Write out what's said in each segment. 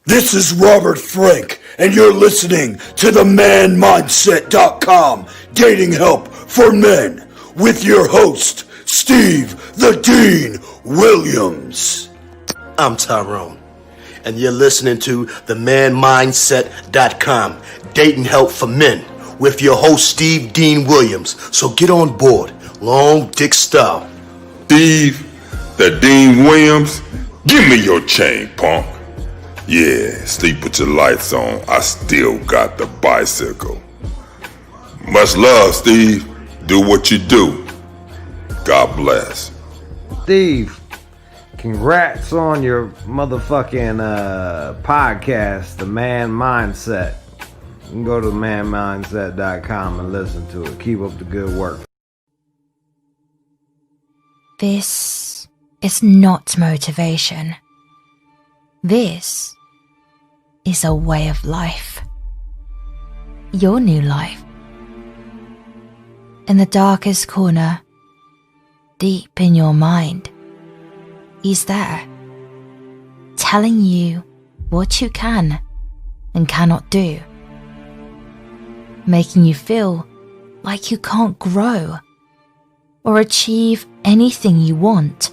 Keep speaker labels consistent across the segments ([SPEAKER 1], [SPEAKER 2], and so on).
[SPEAKER 1] This is Robert Frank, and you're listening to themanmindset.com Dating Help for Men with your host, Steve the Dean Williams.
[SPEAKER 2] I'm Tyrone, and you're listening to themanmindset.com Dating Help for Men with your host, Steve Dean Williams. So get on board, long dick style.
[SPEAKER 3] Steve the Dean Williams, give me your chain, punk. Yeah, sleep with your lights on. I still got the bicycle. Much love, Steve. Do what you do. God bless.
[SPEAKER 4] Steve, congrats on your motherfucking podcast, The Man Mindset. You can go to themanmindset.com and listen to it. Keep up the good work.
[SPEAKER 5] This is not motivation. This is a way of life. Your new life. In the darkest corner, deep in your mind, he's there, telling you what you can and cannot do, making you feel like you can't grow or achieve anything you want.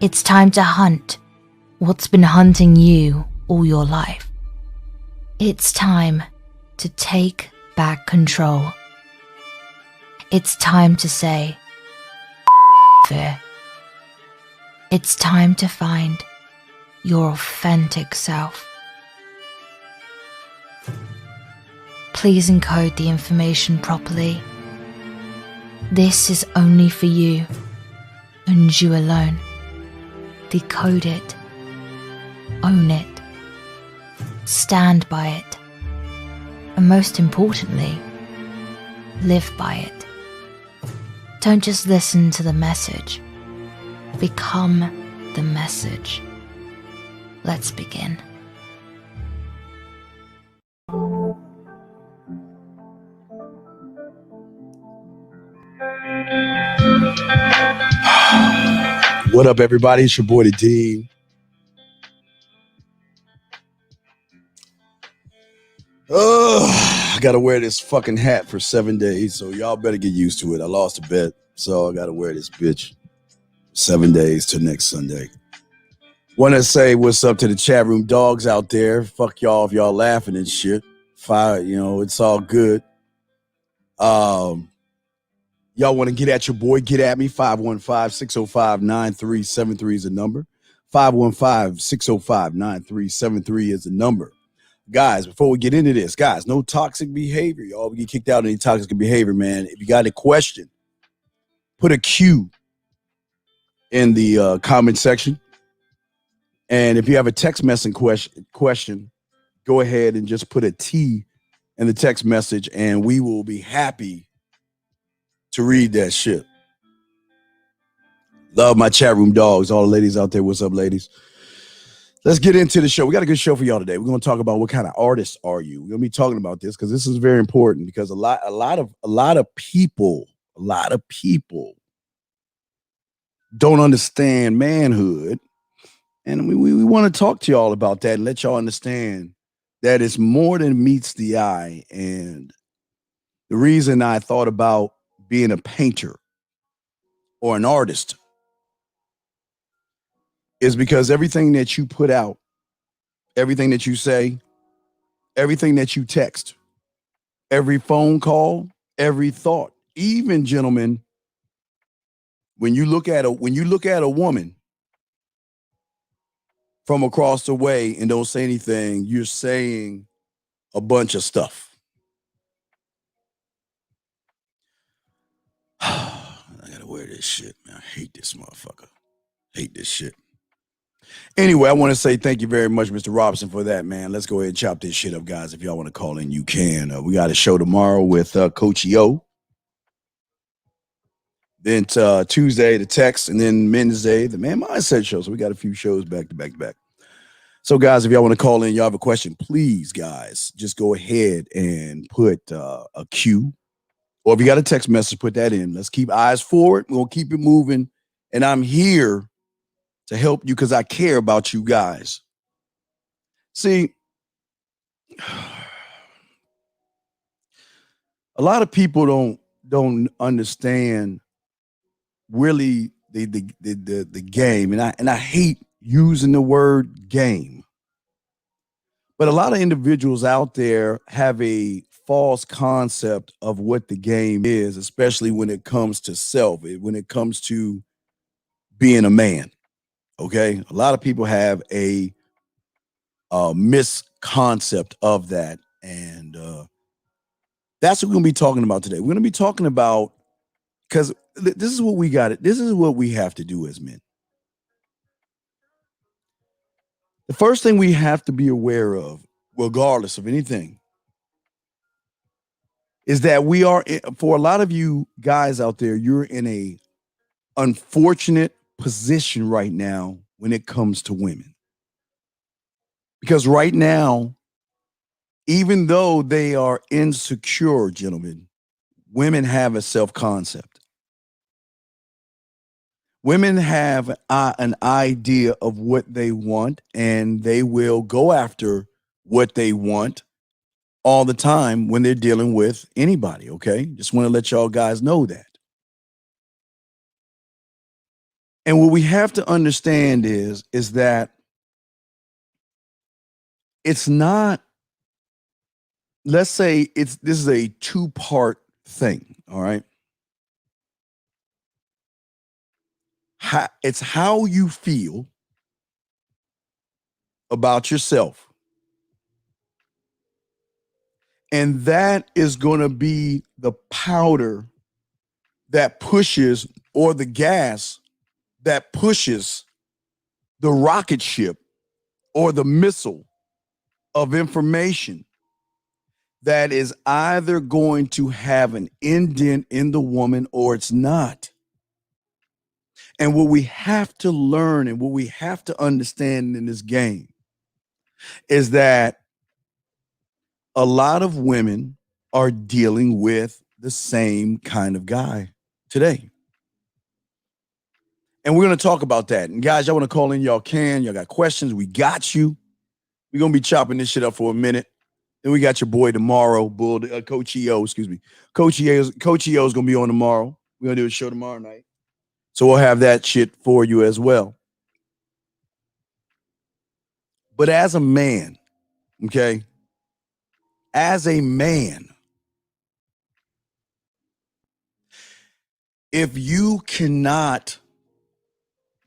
[SPEAKER 5] It's time to hunt what's been hunting you all your life. It's time to take back control. It's time to say, fear. It's time to find your authentic self. Please encode the information properly. This is only for you and you alone. Decode it. Own it. Stand by it. And most importantly, live by it. Don't just listen to the message. Become the message. Let's begin.
[SPEAKER 6] What up, everybody? It's your boy, the Dean. I gotta wear this fucking hat for 7 days, so y'all better get used to it. I lost a bet, so I gotta wear this bitch 7 days till next Sunday. Want to say what's up to the chat room dogs out there. Fuck y'all if y'all laughing and shit. Fire, it's all good. Y'all want to get at your boy, get at me. 515-605-9373 is the number. 515-605-9373 is the number. Guys, before we get into this, guys, no toxic behavior. Y'all get kicked out of any toxic behavior, man. If you got a question, put a Q in the comment section. And if you have a text message question, go ahead and just put a T in the text message, and we will be happy to read that shit. Love my chat room dogs. All the ladies out there, what's up, ladies? Let's get into the show. We got a good show for y'all today. We're going to talk about what kind of artist are you. We're going to be talking about this because this is very important, because a lot of people don't understand manhood. And we want to talk to y'all about that and let y'all understand that it's more than meets the eye. And the reason I thought about being a painter or an artist is because everything that you put out, everything that you say, everything that you text, every phone call, every thought, even, gentlemen, when you look at a woman from across the way and don't say anything, you're saying a bunch of stuff. I gotta wear this shit, man. I hate this motherfucker. Hate this shit. Anyway, I want to say thank you very much, Mr. Robinson, for that, man. Let's go ahead and chop this shit up, guys. If y'all want to call in, you can. We got a show tomorrow with Coach Yo. Then Tuesday, the text, and then Wednesday, the Man Mindset show. So we got a few shows back to back to back. So, guys, if y'all want to call in, y'all have a question, please, guys, just go ahead and put a Q. Or if you got a text message, put that in. Let's keep eyes forward. We'll keep it moving. And I'm here to help you because I care about you guys. See, a lot of people don't understand really the game, and I hate using the word game. But a lot of individuals out there have a false concept of what the game is, especially when it comes to self, when it comes to being a man. Okay. A lot of people have a misconcept of that. And that's what we're going to be talking about today. We're going to be talking about, because this is what we got it. This is what we have to do as men. The first thing we have to be aware of, regardless of anything, is that we are, for a lot of you guys out there, you're in a unfortunate position right now when it comes to women. Because right now, even though they are insecure, gentlemen, women have a self-concept. Women have an idea of what they want, and they will go after what they want all the time when they're dealing with anybody, okay? Just want to let y'all guys know that. And what we have to understand is that it's not, let's say this is a two-part thing, all right? It's how you feel about yourself. And that is going to be the powder that pushes, or the gas that pushes the rocket ship or the missile of information that is either going to have an indent in the woman or it's not. And what we have to learn and what we have to understand in this game is that a lot of women are dealing with the same kind of guy today. And we're going to talk about that. And guys, y'all want to call in, y'all can. Y'all got questions, we got you. We're going to be chopping this shit up for a minute. Then we got your boy tomorrow, Coach EO, excuse me. Coach EO is going to be on tomorrow. We're going to do a show tomorrow night. So we'll have that shit for you as well. But as a man, okay, as a man, if you cannot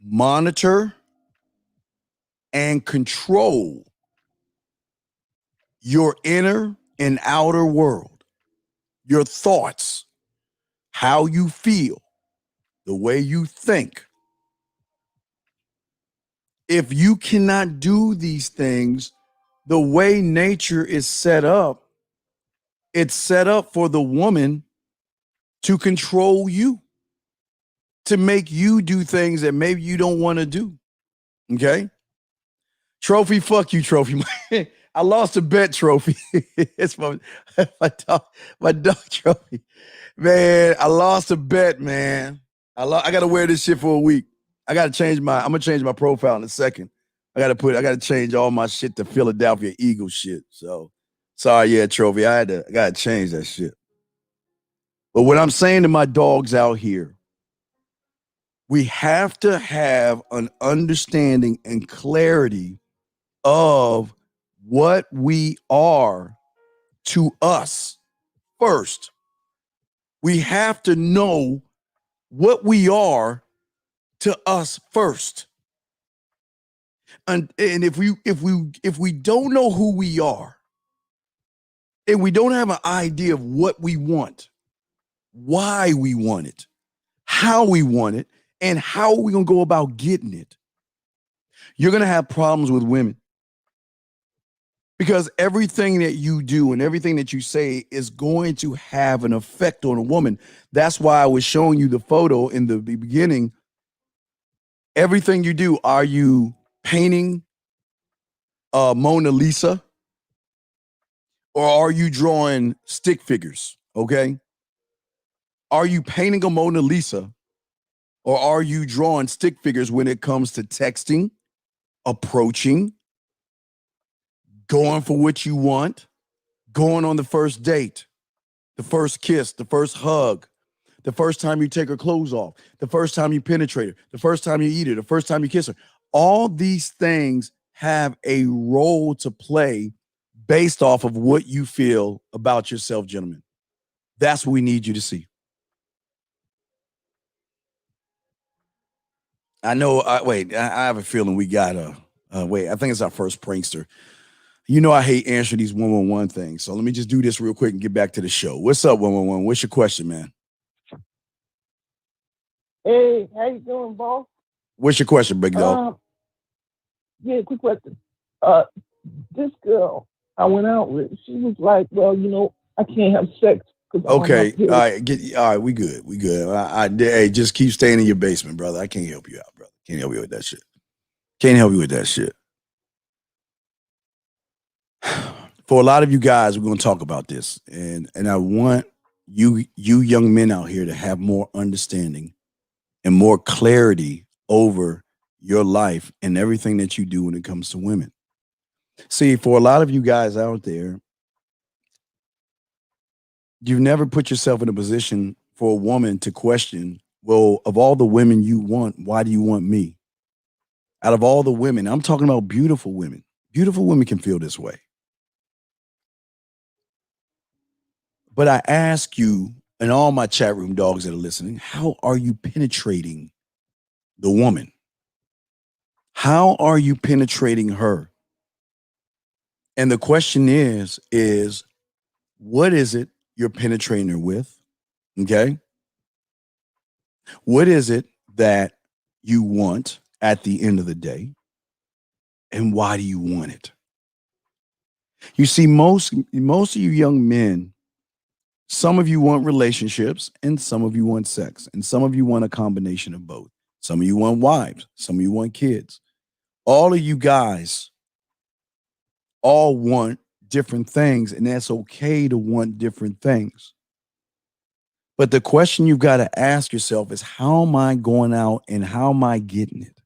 [SPEAKER 6] monitor and control your inner and outer world, your thoughts, how you feel, the way you think, if you cannot do these things the way nature is set up, it's set up for the woman to control you, to make you do things that maybe you don't want to do. Okay? Trophy, fuck you, Trophy. I lost a bet, Trophy. It's my dog Trophy. Man, I lost a bet, man. I got to wear this shit for a week. I'm going to change my profile in a second. I got to change all my shit to Philadelphia Eagles shit. So sorry, yeah, Trophy. I got to change that shit. But what I'm saying to my dogs out here, we have to have an understanding and clarity of what we are to us first. We have to know what we are to us first. And if we don't know who we are, and we don't have an idea of what we want, why we want it, how we want it, and how are we going to go about getting it, you're going to have problems with women. Because everything that you do and everything that you say is going to have an effect on a woman. That's why I was showing you the photo in the beginning. Everything you do, are you painting Mona Lisa? Or are you drawing stick figures, okay? Are you painting a Mona Lisa? Or are you drawing stick figures when it comes to texting, approaching, going for what you want, going on the first date, the first kiss, the first hug, the first time you take her clothes off, the first time you penetrate her, the first time you eat her, the first time you kiss her. All these things have a role to play based off of what you feel about yourself, gentlemen. That's what we need you to see. I know. I have a feeling we got I think it's our first prankster. You know, I hate answering these 111 things. So let me just do this real quick and get back to the show. What's up, 111? What's your question, man?
[SPEAKER 7] Hey, how you doing, boss?
[SPEAKER 6] What's your question, big dog?
[SPEAKER 7] Yeah, quick question. This girl I went out with, she was like, well, you know, I can't have sex.
[SPEAKER 6] Okay, all right, we good. Hey, just keep staying in your basement, brother. I can't help you out, brother. Can't help you with that shit. Can't help you with that shit. For a lot of you guys, we're going to talk about this, and I want you young men out here to have more understanding and more clarity over your life and everything that you do when it comes to women. See, for a lot of you guys out there, you've never put yourself in a position for a woman to question, well, of all the women you want, why do you want me? Out of all the women, I'm talking about beautiful women. Beautiful women can feel this way. But I ask you and all my chat room dogs that are listening, how are you penetrating the woman? How are you penetrating her? And the question is what is it you're penetrating her with? Okay. What is it that you want at the end of the day? And why do you want it? You see, most of you young men, some of you want relationships and some of you want sex, and some of you want a combination of both. Some of you want wives, some of you want kids. All of you guys all want different things, and that's okay to want different things. But the question you've got to ask yourself is, how am I going out and how am I getting it?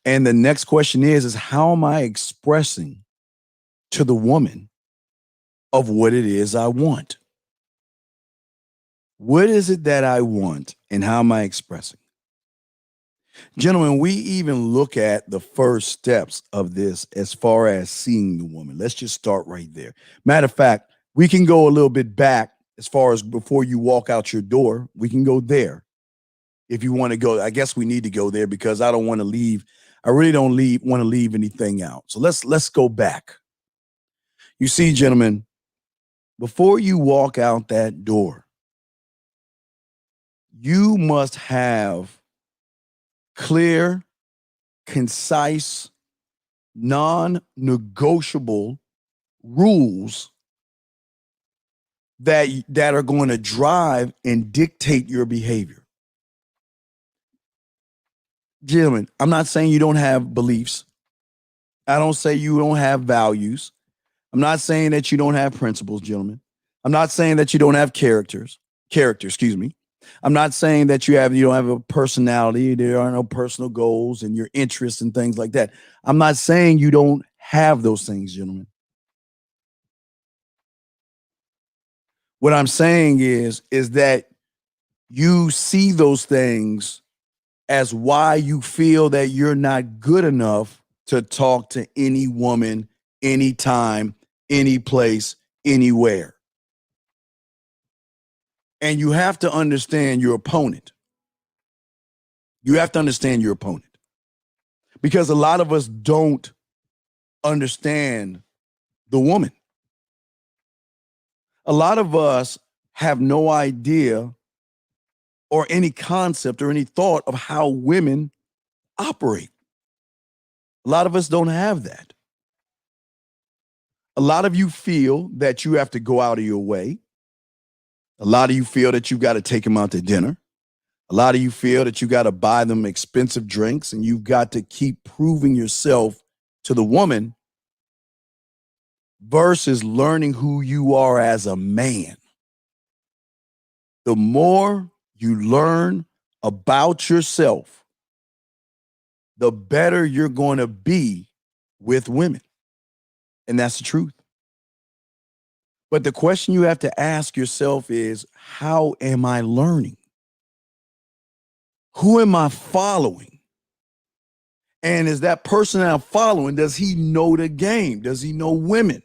[SPEAKER 6] And the next question is how am I expressing to the woman of what it is I want? What is it that I want and how am I expressing? Gentlemen, we even look at the first steps of this as far as seeing the woman. Let's just start right there. Matter of fact, we can go a little bit back as far as before you walk out your door. We can go there if you want to go. I guess we need to go there because I don't want to leave. I really don't want to leave anything out. So let's go back. You see, gentlemen, before you walk out that door, you must have clear, concise, non-negotiable rules that are going to drive and dictate your behavior. Gentlemen, I'm not saying you don't have beliefs. I don't say you don't have values. I'm not saying that you don't have principles, gentlemen. I'm not saying that you don't have character, excuse me. I'm not saying that you don't have a personality. There are no personal goals and your interests and things like that. I'm not saying you don't have those things, gentlemen. What I'm saying is that you see those things as why you feel that you're not good enough to talk to any woman, anytime, any place, anywhere. And you have to understand your opponent. You have to understand your opponent. Because a lot of us don't understand the woman. A lot of us have no idea or any concept or any thought of how women operate. A lot of us don't have that. A lot of you feel that you have to go out of your way. A lot of you feel that you got to take them out to dinner. A lot of you feel that you got to buy them expensive drinks and you've got to keep proving yourself to the woman versus learning who you are as a man. The more you learn about yourself, the better you're going to be with women. And that's the truth. But the question you have to ask yourself is, how am I learning? Who am I following? And is that person I'm following, does he know the game? Does he know women?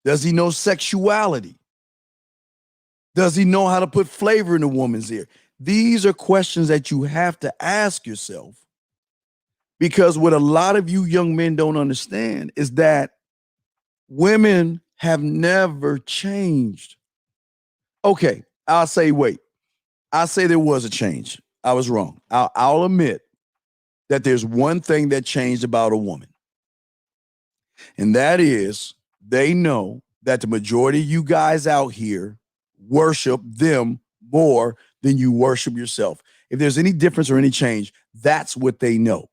[SPEAKER 6] Does he know sexuality? Does he know how to put flavor in a woman's ear? These are questions that you have to ask yourself, because what a lot of you young men don't understand is that women have never changed. Okay, I'll say, wait. I'll say there was a change. I was wrong. I'll admit that there's one thing that changed about a woman. And that is, they know that the majority of you guys out here worship them more than you worship yourself. If there's any difference or any change, that's what they know.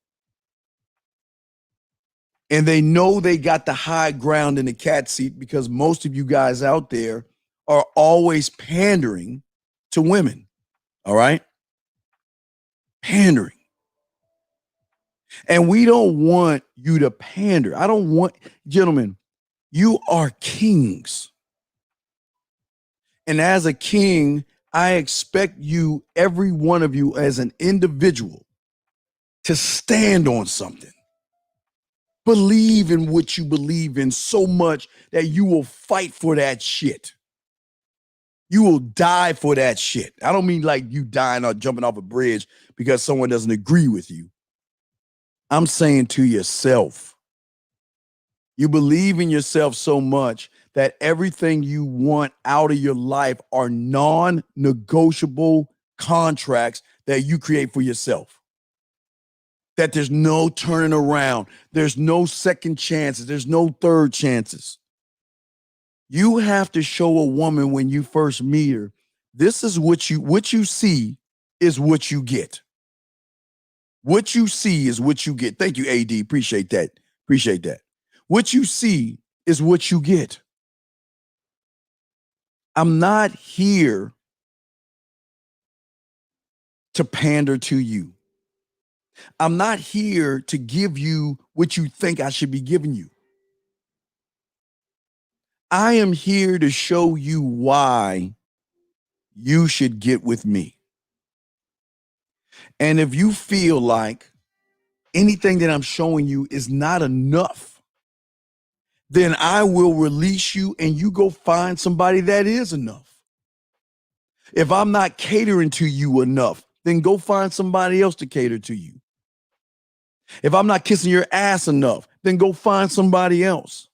[SPEAKER 6] And they know they got the high ground in the cat seat because most of you guys out there are always pandering to women. All right? Pandering. And we don't want you to pander. I don't want, gentlemen, you are kings. And as a king, I expect you, every one of you as an individual, to stand on something. Believe in what you believe in so much that you will fight for that shit. You will die for that shit. I don't mean like you dying or jumping off a bridge because someone doesn't agree with you. I'm saying to yourself, you believe in yourself so much that everything you want out of your life are non-negotiable contracts that you create for yourself. That there's no turning around. There's no second chances. There's no third chances. You have to show a woman when you first meet her, this is what you see is what you get. What you see is what you get. Thank you, AD. Appreciate that. Appreciate that. What you see is what you get. I'm not here to pander to you. I'm not here to give you what you think I should be giving you. I am here to show you why you should get with me. And if you feel like anything that I'm showing you is not enough, then I will release you and you go find somebody that is enough. If I'm not catering to you enough, then go find somebody else to cater to you. If I'm not kissing your ass enough, then go find somebody else.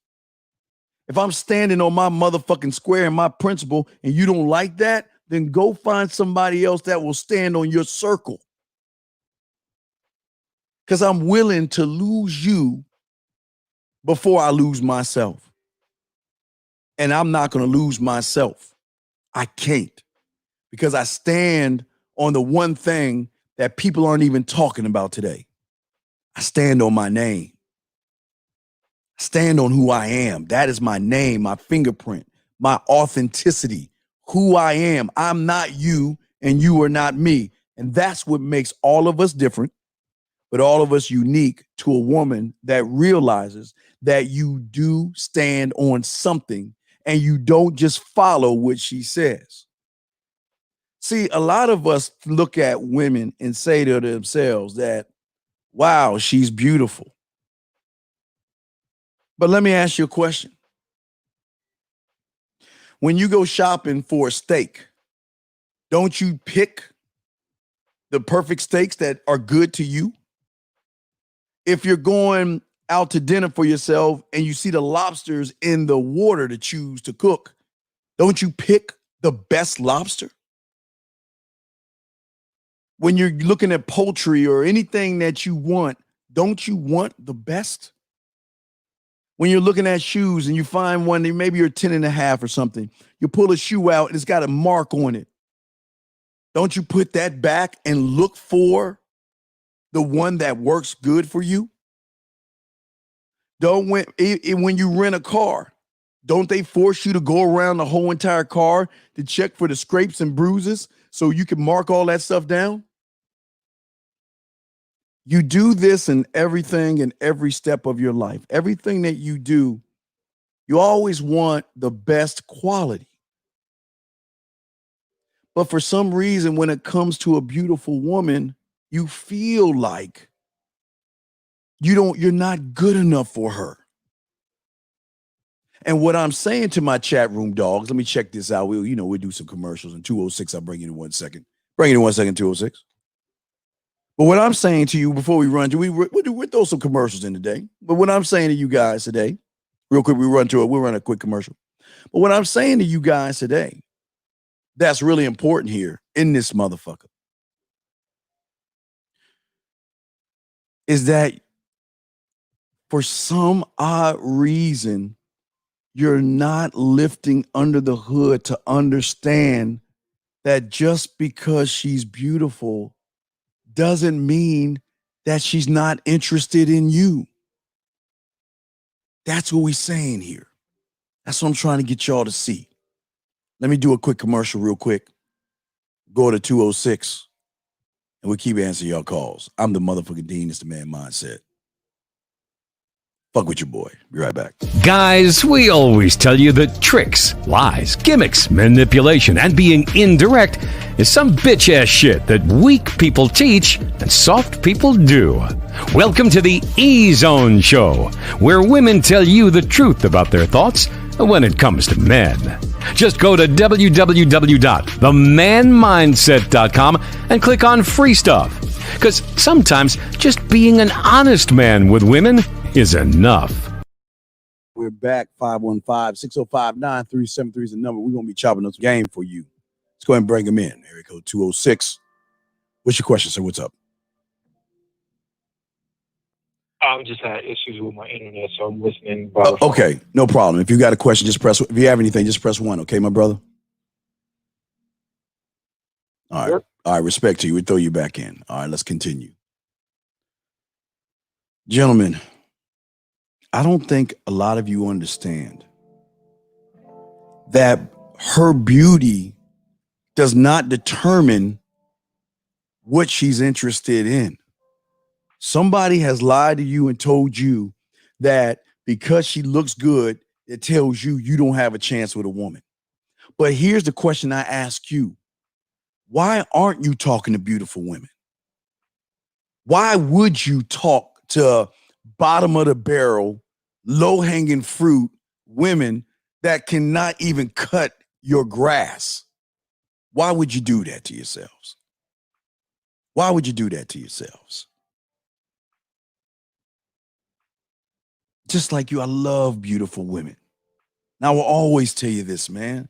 [SPEAKER 6] If I'm standing on my motherfucking square and my principle and you don't like that, then go find somebody else that will stand on your circle. Because I'm willing to lose you before I lose myself. And I'm not going to lose myself. I can't. Because I stand on the one thing that people aren't even talking about today. I stand on my name. I stand on who I am. That is my name, my fingerprint, my authenticity, who I am. I'm not you and you are not me. And that's what makes all of us different, but all of us unique to a woman that realizes that you do stand on something and you don't just follow what she says. See, a lot of us look at women and say to themselves that, wow, she's beautiful. But let me ask you a question. When you go shopping for a steak, don't you pick the perfect steaks that are good to you? If you're going out to dinner for yourself and you see the lobsters in the water to choose to cook, don't you pick the best lobster? When you're looking at poultry or anything that you want, don't you want the best? When you're looking at shoes and you find one that maybe you're 10 and a half or something, you pull a shoe out and it's got a mark on it. Don't you put that back and look for the one that works good for you? When you rent a car, don't they force you to go around the whole entire car to check for the scrapes and bruises so you can mark all that stuff down? You do this in everything in every step of your life. Everything that you do You always want the best quality. But for some reason, when it comes to a beautiful woman, you feel like you're not good enough for her. And what I'm saying to my chat room dogs, let me check this out. We'll do some commercials in 206. I'll bring you in 1 second. Bring it in 1 second, 206. But what I'm saying to you before we run to, we'll throw some commercials in today. But what I'm saying to you guys today, real quick, we'll run a quick commercial. But what I'm saying to you guys today, that's really important here in this motherfucker, is that for some odd reason, you're not lifting under the hood to understand that just because she's beautiful doesn't mean that she's not interested in you. That's what we're saying here. That's what I'm trying to get y'all to see. Let me do a quick commercial real quick. Go to 206, and we'll keep answering y'all calls. I'm the motherfucking Dean. It's the Man Mindset. Fuck with your boy. Be right back.
[SPEAKER 8] Guys, we always tell you that tricks, lies, gimmicks, manipulation, and being indirect is some bitch-ass shit that weak people teach and soft people do. Welcome to the E-Zone Show, where women tell you the truth about their thoughts when it comes to men. Just go to www.themanmindset.com and click on free stuff. Because sometimes just being an honest man with women is enough.
[SPEAKER 6] We're back. 515-605-9373 is the number. We're going to be chopping up some game for you. Let's go ahead and bring him in. Area code 206. What's your question, sir? What's up?
[SPEAKER 9] I just had issues with my internet, so I'm listening.
[SPEAKER 6] Okay, no problem. If you got a question, just press. If you have anything, just press 1. Okay, my brother. All right. Sure. All right. Respect to you. We'll throw you back in. All right. Let's continue, gentlemen. I don't think a lot of you understand that her beauty does not determine what she's interested in. Somebody has lied to you and told you that because she looks good, it tells you you don't have a chance with a woman. But here's the question I ask you. Why aren't you talking to beautiful women? Why would you talk to bottom of the barrel, low-hanging fruit women that cannot even cut your grass? Why would you do that to yourselves? Why would you do that to yourselves? Just like you, I love beautiful women. Now, I will always tell you this, man.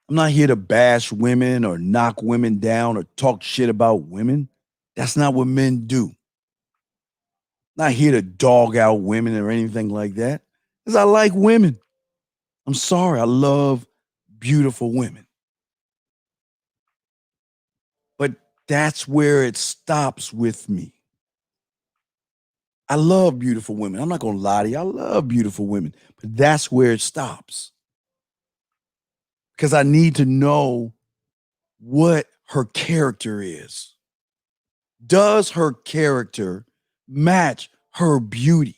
[SPEAKER 6] I'm not here to bash women or knock women down or talk shit about women. That's not what men do. Not here to dog out women or anything like that. Because I like women. I'm sorry. I love beautiful women. But that's where it stops with me. I love beautiful women. I'm not going to lie to you. I love beautiful women. But that's where it stops. Because I need to know what her character is. Does her character match her beauty?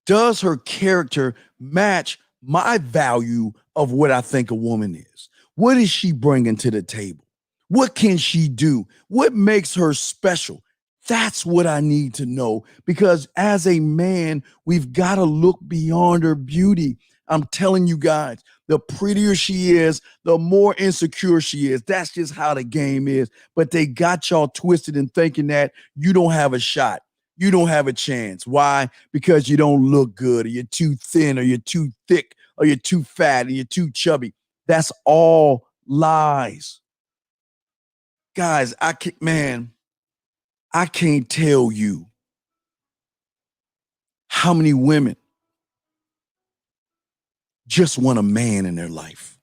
[SPEAKER 6] Does her character match my value of what I think a woman is? What is she bringing to the table? What can she do? What makes her special? That's what I need to know, because as a man, we've got to look beyond her beauty. I'm telling you guys, the prettier she is, the more insecure she is. That's just how the game is. But they got y'all twisted in thinking that you don't have a shot. You don't have a chance. Why? Because you don't look good, or you're too thin, or you're too thick, or you're too fat, or you're too chubby. That's all lies. Guys, I can't tell you how many women just want a man in their life.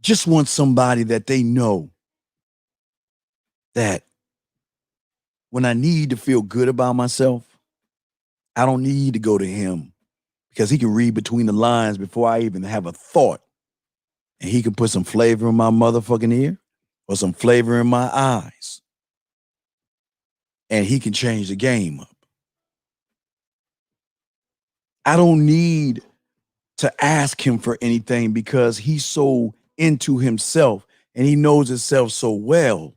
[SPEAKER 6] Just want somebody that they know that when I need to feel good about myself, I don't need to go to him, because he can read between the lines before I even have a thought. And he can put some flavor in my motherfucking ear or some flavor in my eyes. And he can change the game up. I don't need to ask him for anything because he's so into himself and he knows himself so well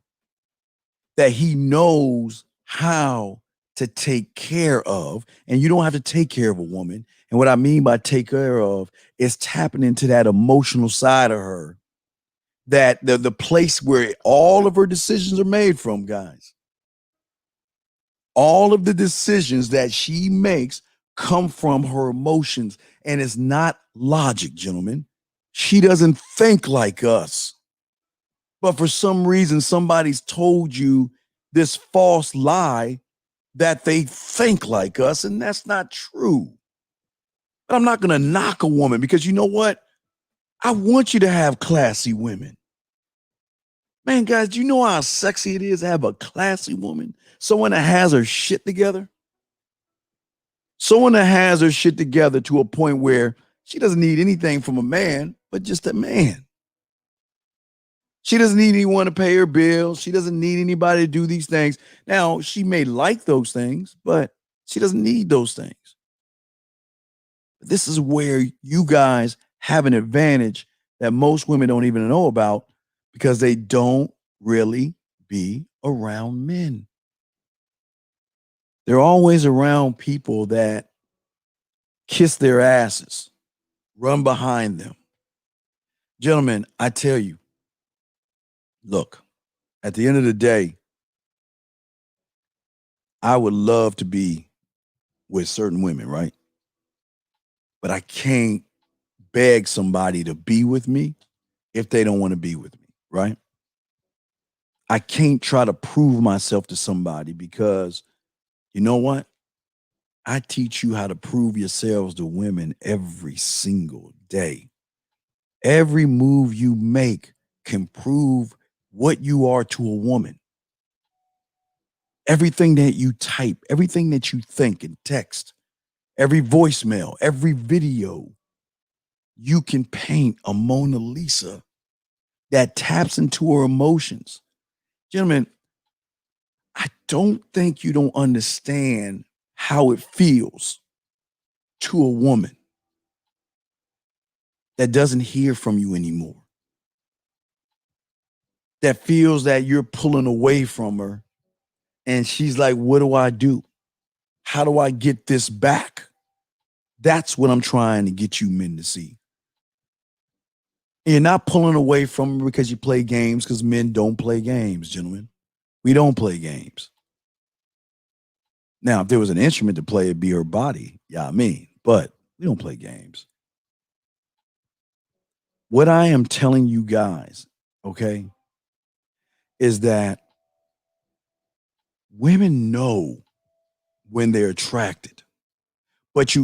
[SPEAKER 6] that he knows how to take care of. And you don't have to take care of a woman. And what I mean by take care of is tapping into that emotional side of her, that the place where all of her decisions are made from, guys. All of the decisions that she makes come from her emotions, and it's not logic, gentlemen. She doesn't think like us. But for some reason, somebody's told you this false lie that they think like us, and that's not true. But I'm not going to knock a woman because you know what? I want you to have classy women. Man, guys, do you know how sexy it is to have a classy woman? Someone that has her shit together? Someone that has her shit together to a point where she doesn't need anything from a man, but just a man. She doesn't need anyone to pay her bills. She doesn't need anybody to do these things. Now, she may like those things, but she doesn't need those things. This is where you guys have an advantage that most women don't even know about because they don't really be around men. They're always around people that kiss their asses, run behind them. Gentlemen, I tell you, look, at the end of the day, I would love to be with certain women, right? But I can't beg somebody to be with me if they don't want to be with me, right? I can't try to prove myself to somebody because you know what? I teach you how to prove yourselves to women every single day. Every move you make can prove what you are to a woman. Everything that you type, everything that you think and text, every voicemail, every video, you can paint a Mona Lisa that taps into her emotions. Gentlemen, I don't think you don't understand how it feels to a woman that doesn't hear from you anymore, that feels that you're pulling away from her, and she's like, what do I do? How do I get this back? That's what I'm trying to get you men to see. And you're not pulling away from her because you play games, because men don't play games, gentlemen. We don't play games. Now, if there was an instrument to play, it'd be her body. Yeah, I mean, but we don't play games. What I am telling you guys, okay, is that women know when they're attracted. But I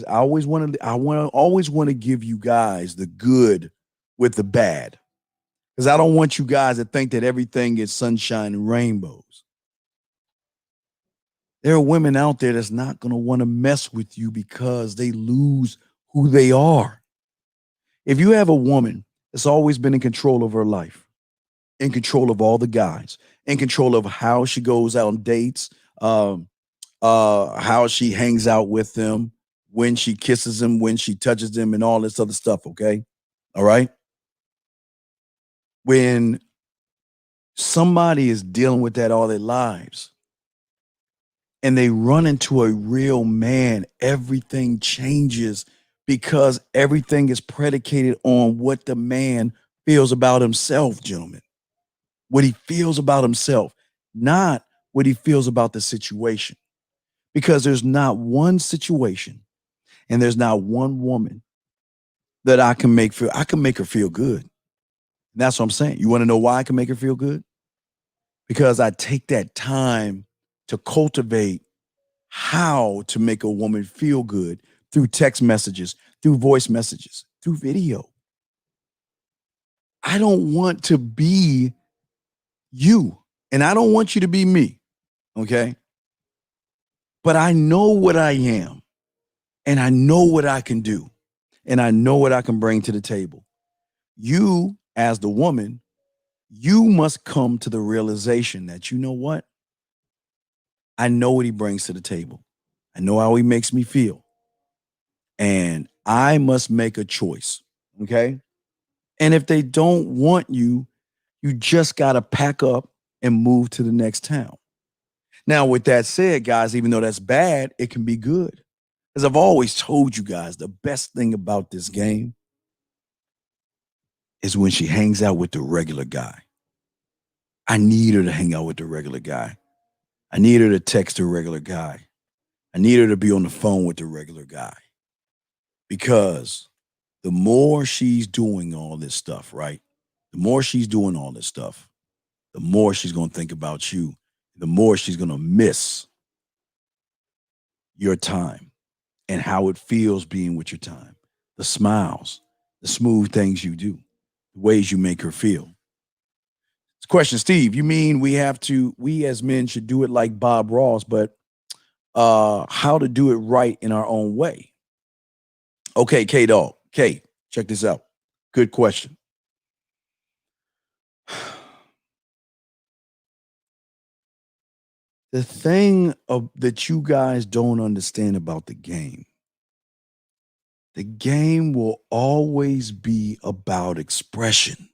[SPEAKER 6] always want to give you guys the good with the bad. Because I don't want you guys to think that everything is sunshine and rainbows. There are women out there that's not going to want to mess with you because they lose who they are. If you have a woman that's always been in control of her life, in control of all the guys, in control of how she goes out on dates, how she hangs out with them, when she kisses them, when she touches them, and all this other stuff, okay? All right? When somebody is dealing with that all their lives and they run into a real man, everything changes because everything is predicated on what the man feels about himself, gentlemen. What he feels about himself, not what he feels about the situation. Because there's not one situation and there's not one woman that I can make her feel good. And that's what I'm saying. You want to know why I can make her feel good? Because I take that time to cultivate how to make a woman feel good through text messages, through voice messages, through video. I don't want to be you, and I don't want you to be me, okay? But I know what I am, and I know what I can do, and I know what I can bring to the table. You, as the woman, you must come to the realization that, you know what? I know what he brings to the table. I know how he makes me feel. And I must make a choice. Okay. And if they don't want you, you just got to pack up and move to the next town. Now, with that said, guys, even though that's bad, it can be good. As I've always told you guys, the best thing about this game is when she hangs out with the regular guy. I need her to hang out with the regular guy. I need her to text the regular guy. I need her to be on the phone with the regular guy. Because the more she's doing all this stuff, right? The more she's doing all this stuff, the more she's going to think about you. The more she's going to miss your time and how it feels being with your time. The smiles, the smooth things you do, the ways you make her feel. Question, Steve, you mean we as men should do it like Bob Ross, but how to do it right in our own way? Okay, K-Dog. K, check this out. Good question. The thing that you guys don't understand about the game will always be about expression.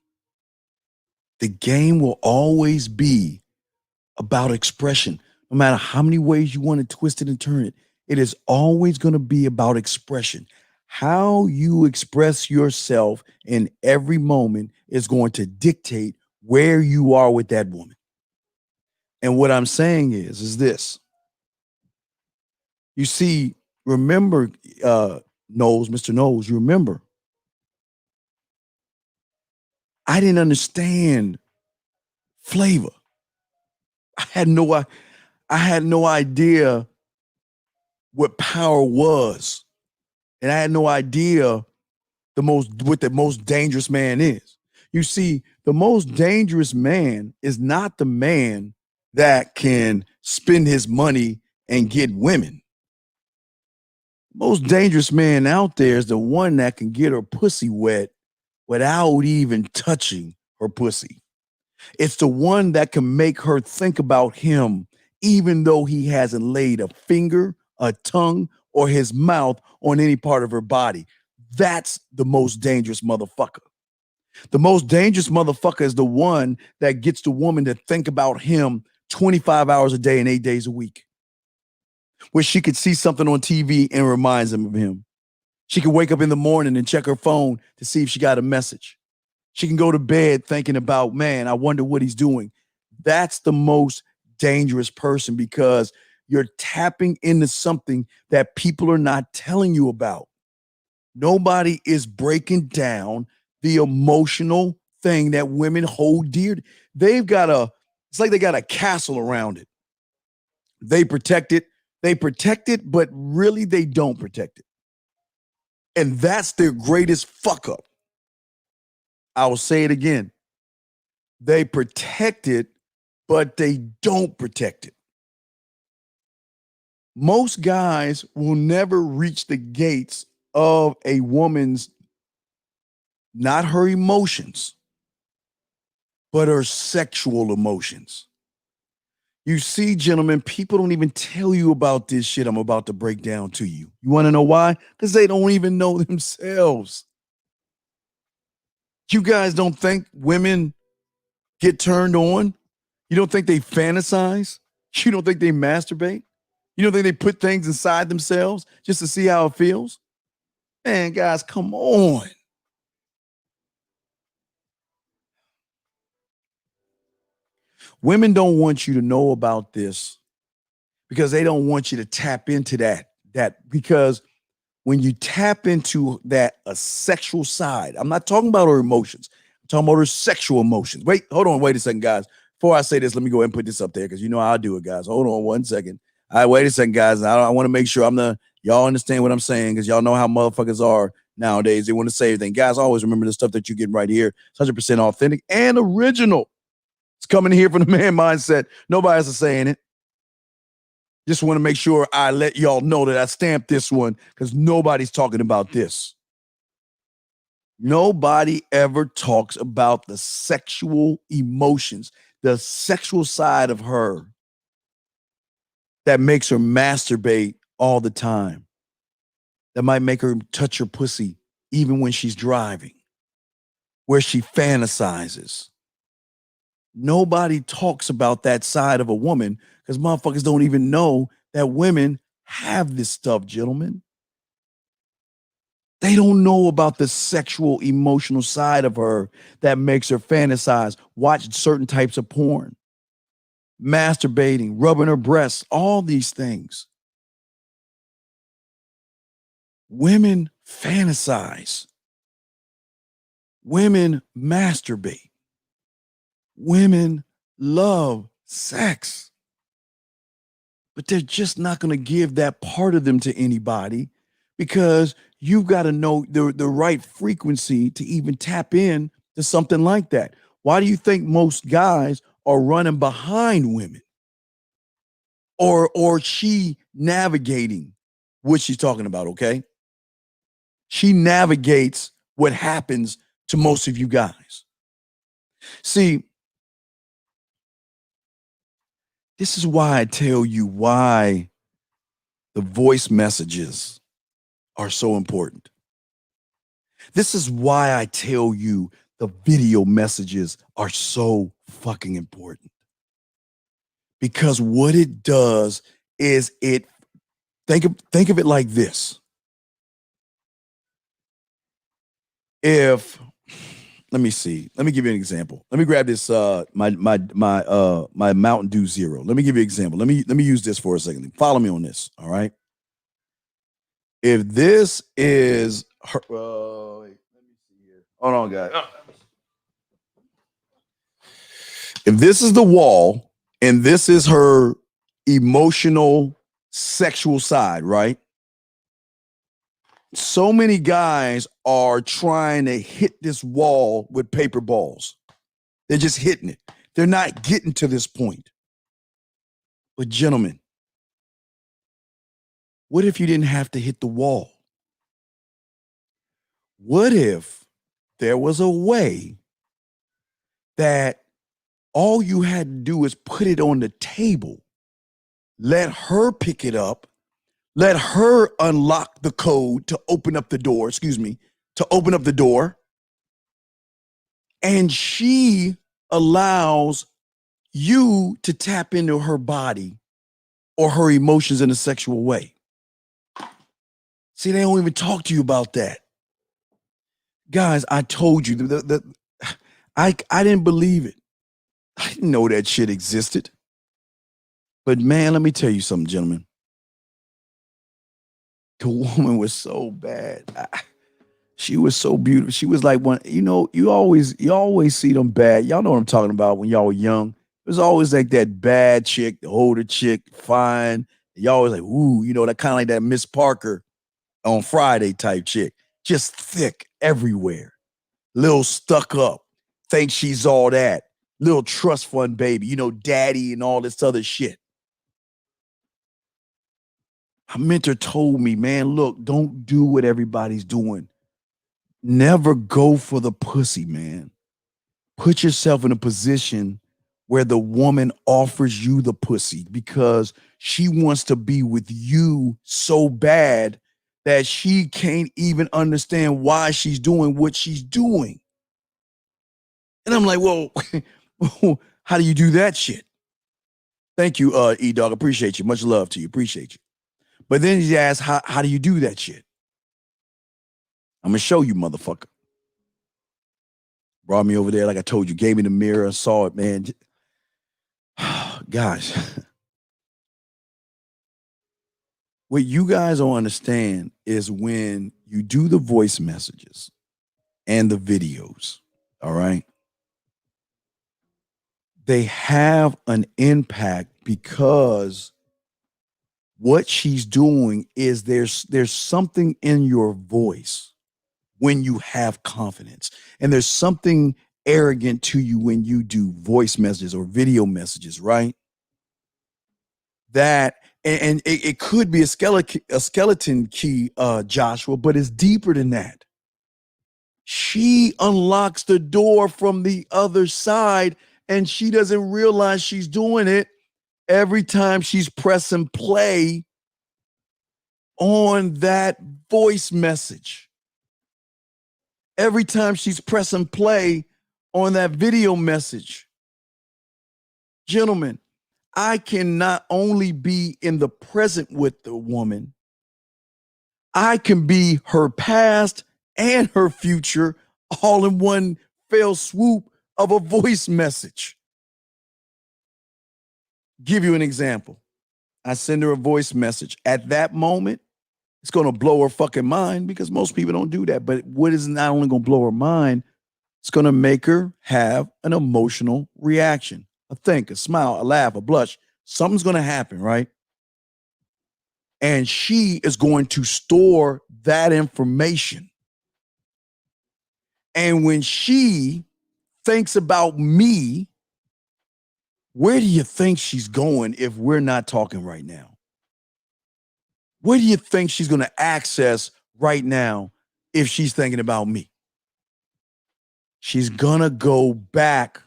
[SPEAKER 6] The game will always be about expression. No matter how many ways you want to twist it and turn it, it is always going to be about expression. How you express yourself in every moment is going to dictate where you are with that woman. And what I'm saying is this. You see, remember, Knowles, Mr. Knowles, you remember, I didn't understand flavor. I had no idea what power was. And I had no idea what the most dangerous man is. You see, the most dangerous man is not the man that can spend his money and get women. Most dangerous man out there is the one that can get her pussy wet without even touching her pussy. It's the one that can make her think about him even though he hasn't laid a finger, a tongue, or his mouth on any part of her body. That's the most dangerous motherfucker. The most dangerous motherfucker is the one that gets the woman to think about him 25 hours a day and 8 days a week. Where she could see something on TV and reminds him of him. She can wake up in the morning and check her phone to see if she got a message. She can go to bed thinking about, man, I wonder what he's doing. That's the most dangerous person because you're tapping into something that people are not telling you about. Nobody is breaking down the emotional thing that women hold dear. It's like they got a castle around it. They protect it, but really they don't protect it. And that's their greatest fuck up. I will say it again. They protect it, but they don't protect it. Most guys will never reach the gates of a woman's, not her emotions, but her sexual emotions. You see, gentlemen, people don't even tell you about this shit I'm about to break down to you. You want to know why? Because they don't even know themselves. You guys don't think women get turned on? You don't think they fantasize? You don't think they masturbate? You don't think they put things inside themselves just to see how it feels? Man, guys, come on. Women don't want you to know about this because they don't want you to tap into that because when you tap into that a sexual side, I'm not talking about her emotions. I'm talking about her sexual emotions. Wait a second, guys. Before I say this, let me go ahead and put this up there because you know how I do it, guys. Hold on 1 second. All right, wait a second, guys. I want to make sure y'all understand what I'm saying because y'all know how motherfuckers are nowadays. They want to say everything. Guys, always remember the stuff that you get right here. It's 100% authentic and original. It's coming here from the man mindset. Nobody else is saying it. Just want to make sure I let y'all know that I stamped this one because nobody's talking about this. Nobody ever talks about the sexual emotions, the sexual side of her that makes her masturbate all the time, that might make her touch her pussy even when she's driving, where she fantasizes. Nobody talks about that side of a woman because motherfuckers don't even know that women have this stuff, gentlemen. They don't know about the sexual, emotional side of her that makes her fantasize, watch certain types of porn, masturbating, rubbing her breasts, all these things. Women fantasize. Women masturbate. Women love sex. But they're just not going to give that part of them to anybody because you've got to know the right frequency to even tap in to something like that. Why do you think most guys are running behind women? Or she navigating what she's talking about, okay? She navigates what happens to most of you guys. See, this is why I tell you why the voice messages are so important. This is why I tell you the video messages are so fucking important. Because what it does is think of it like this. Let me see. Let me give you an example. Let me grab this my Mountain Dew Zero. Let me give you an example. Let me use this for a second. Follow me on this. All right. If this is her, let me see here. Hold on, guys. If this is the wall and this is her emotional, sexual side, right? So many guys are trying to hit this wall with paper balls. They're just hitting it. They're not getting to this point. But gentlemen, what if you didn't have to hit the wall? What if there was a way that all you had to do is put it on the table, let her pick it up, let her unlock the code to open up the door, and she allows you to tap into her body or her emotions in a sexual way. See, they don't even talk to you about that. Guys, I told you, I didn't believe it. I didn't know that shit existed. But man, let me tell you something, gentlemen. The woman was so bad. She was so beautiful. She was like one, you always see them bad. Y'all know what I'm talking about when y'all were young. It was always like that bad chick, the older chick, fine. Y'all always like, ooh, that kind of like that Miss Parker on Friday type chick. Just thick everywhere. Little stuck up. Thinks she's all that. Little trust fund baby, daddy and all this other shit. My mentor told me, man, look, don't do what everybody's doing. Never go for the pussy, man. Put yourself in a position where the woman offers you the pussy because she wants to be with you so bad that she can't even understand why she's doing what she's doing. And I'm like, well, how do you do that shit? Thank you, E-Dog. Appreciate you. Much love to you. Appreciate you. But then he asked, how do you do that shit? I'm going to show you, motherfucker. Brought me over there, like I told you, gave me the mirror, saw it, man. Guys, what you guys don't understand is when you do the voice messages and the videos, all right? They have an impact because what she's doing is there's something in your voice when you have confidence. And there's something arrogant to you when you do voice messages or video messages, right? That, and it could be a skeleton key, Joshua, but it's deeper than that. She unlocks the door from the other side and she doesn't realize she's doing it. Every time she's pressing play on that voice message. Every time she's pressing play on that video message. Gentlemen, I can not only be in the present with the woman, I can be her past and her future all in one fell swoop of a voice message. Give you an example. I send her a voice message. At that moment, it's going to blow her fucking mind because most people don't do that. But what is not only going to blow her mind, it's going to make her have an emotional reaction, a think, a smile, a laugh, a blush. Something's going to happen, right? And she is going to store that information. And when she thinks about me, where do you think she's going if we're not talking right now? Where do you think she's going to access right now if she's thinking about me? She's going to go back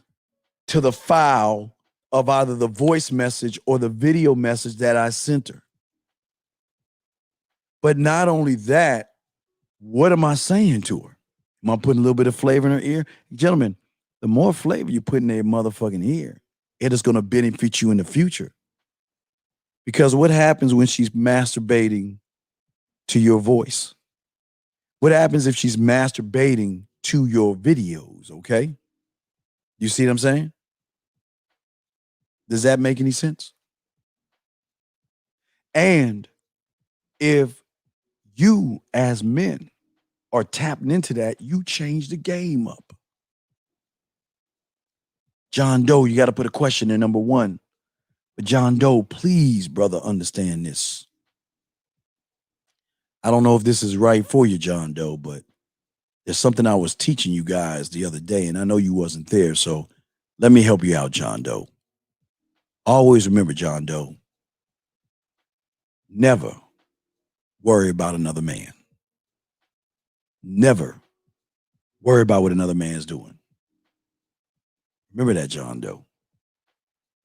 [SPEAKER 6] to the file of either the voice message or the video message that I sent her. But not only that, what am I saying to her? Am I putting a little bit of flavor in her ear? Gentlemen, the more flavor you put in their motherfucking ear, it is going to benefit you in the future. Because what happens when she's masturbating to your voice? What happens if she's masturbating to your videos, okay? You see what I'm saying? Does that make any sense? And if you as men are tapping into that, you change the game up. John Doe, you got to put a question in number one. But John Doe, please, brother, understand this. I don't know if this is right for you, John Doe, but there's something I was teaching you guys the other day, and I know you wasn't there, so let me help you out, John Doe. Always remember, John Doe, never worry about another man. Never worry about what another man's doing. Remember that, John Doe.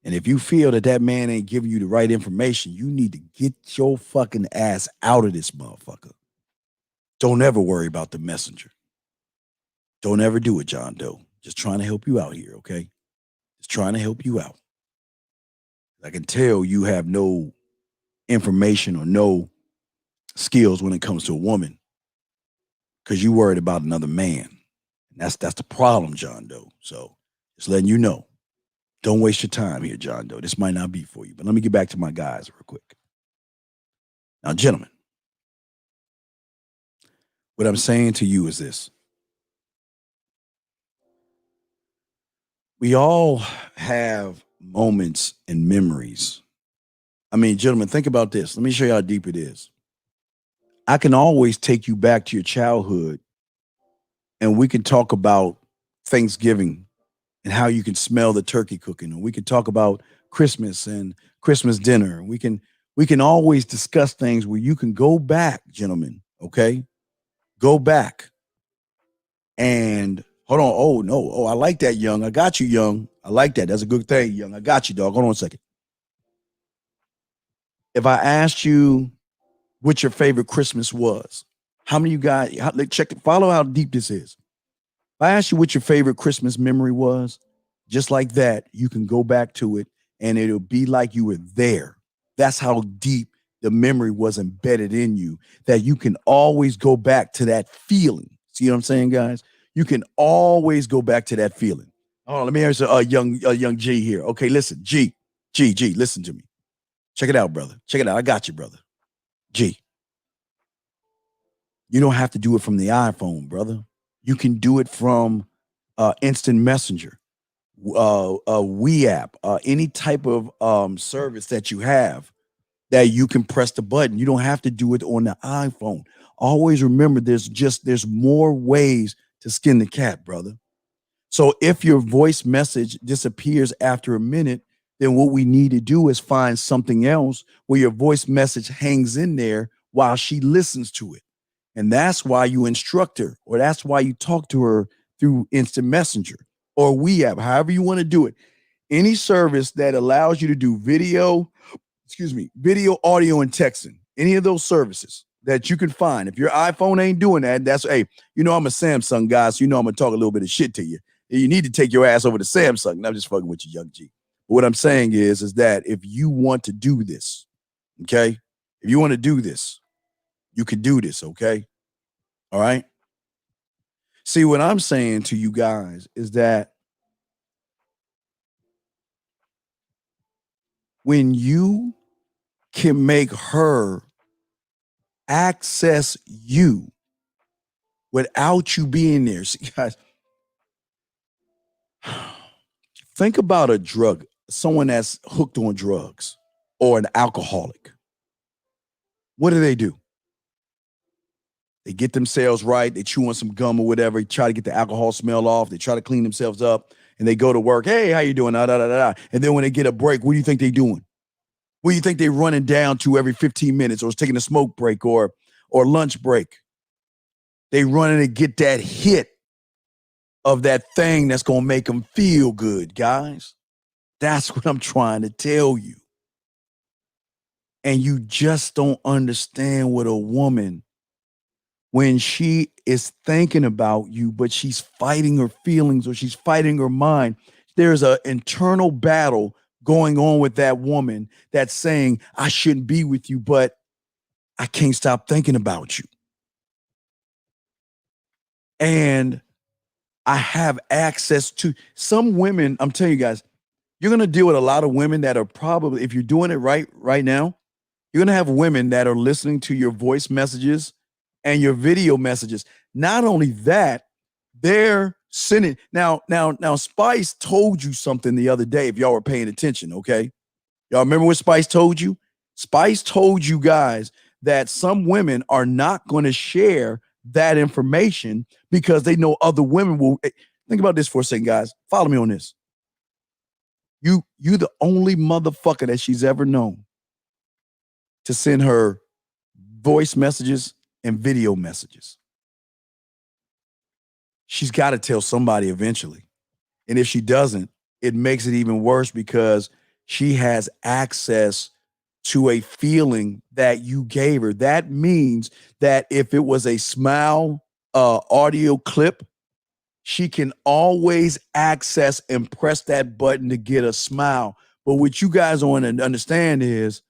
[SPEAKER 6] And if you feel that that man ain't giving you the right information, you need to get your fucking ass out of this motherfucker. Don't ever worry about the messenger. Don't ever do it, John Doe. Just trying to help you out here, okay? Just trying to help you out. I can tell you have no information or no skills when it comes to a woman because you worried about another man. And that's the problem, John Doe. So just letting you know. Don't waste your time here, John Doe. This might not be for you, but let me get back to my guys real quick. Now, gentlemen, what I'm saying to you is this. We all have moments and memories. I mean, gentlemen, think about this. Let me show you how deep it is. I can always take you back to your childhood and we can talk about Thanksgiving and how you can smell the turkey cooking. And we can talk about Christmas and Christmas dinner. We can always discuss things where you can go back, gentlemen, okay? Go back and hold on. Oh, no. Oh, I like that, Young. I got you, Young. I like that. That's a good thing, Young. I got you, dog. Hold on a second. If I asked you what your favorite Christmas was, how many of you guys, follow how deep this is. If I asked you what your favorite Christmas memory was, just like that, you can go back to it and it'll be like you were there. That's how deep the memory was embedded in you, that you can always go back to that feeling. See what I'm saying, guys? You can always go back to that feeling. Oh, let me hear a young G here. Okay, listen, G, listen to me. Check it out, brother. Check it out. I got you, brother. G. You don't have to do it from the iPhone, brother. You can do it from Instant Messenger, We app, any type of service that you have that you can press the button. You don't have to do it on the iPhone. Always remember, there's more ways to skin the cat, brother. So if your voice message disappears after a minute, then what we need to do is find something else where your voice message hangs in there while she listens to it. And that's why you instruct her, or that's why you talk to her through Instant Messenger or We app, however you want to do it. Any service that allows you to do video, audio, and texting. any of those services that you can find. If your iPhone ain't doing that, that's, hey, you know I'm a Samsung guy, so you know I'm going to talk a little bit of shit to you. You need to take your ass over to Samsung. And I'm just fucking with you, Young G. But what I'm saying is that if you want to do this, okay, if you want to do this, you can do this, okay? All right? See, what I'm saying to you guys is that when you can make her access you without you being there. See, guys, think about a drug, someone that's hooked on drugs or an alcoholic. What do? They get themselves right. They chew on some gum or whatever. They try to get the alcohol smell off. They try to clean themselves up, and they go to work. Hey, how you doing? Da, da, da, da. And then when they get a break, what do you think they're doing? What do you think they're running down to every 15 minutes, or taking a smoke break or lunch break? They running to get that hit of that thing that's going to make them feel good, guys. That's what I'm trying to tell you. And you just don't understand what a woman, when she is thinking about you, but she's fighting her feelings or she's fighting her mind, there's an internal battle going on with that woman that's saying, I shouldn't be with you, but I can't stop thinking about you. And I have access to some women. I'm telling you guys, you're going to deal with a lot of women that are probably, if you're doing it right now, you're going to have women that are listening to your voice messages and your video messages. Not only that, they're sending. Now, Spice told you something the other day, if y'all were paying attention, okay? Y'all remember what Spice told you? Spice told you guys that some women are not going to share that information because they know other women will. Think about this for a second, guys. Follow me on this. You the only motherfucker that she's ever known to send her voice messages and video messages. She's got to tell somebody eventually. And if she doesn't, it makes it even worse because she has access to a feeling that you gave her. That means that if it was a smile audio clip, she can always access and press that button to get a smile. But what you guys want to understand is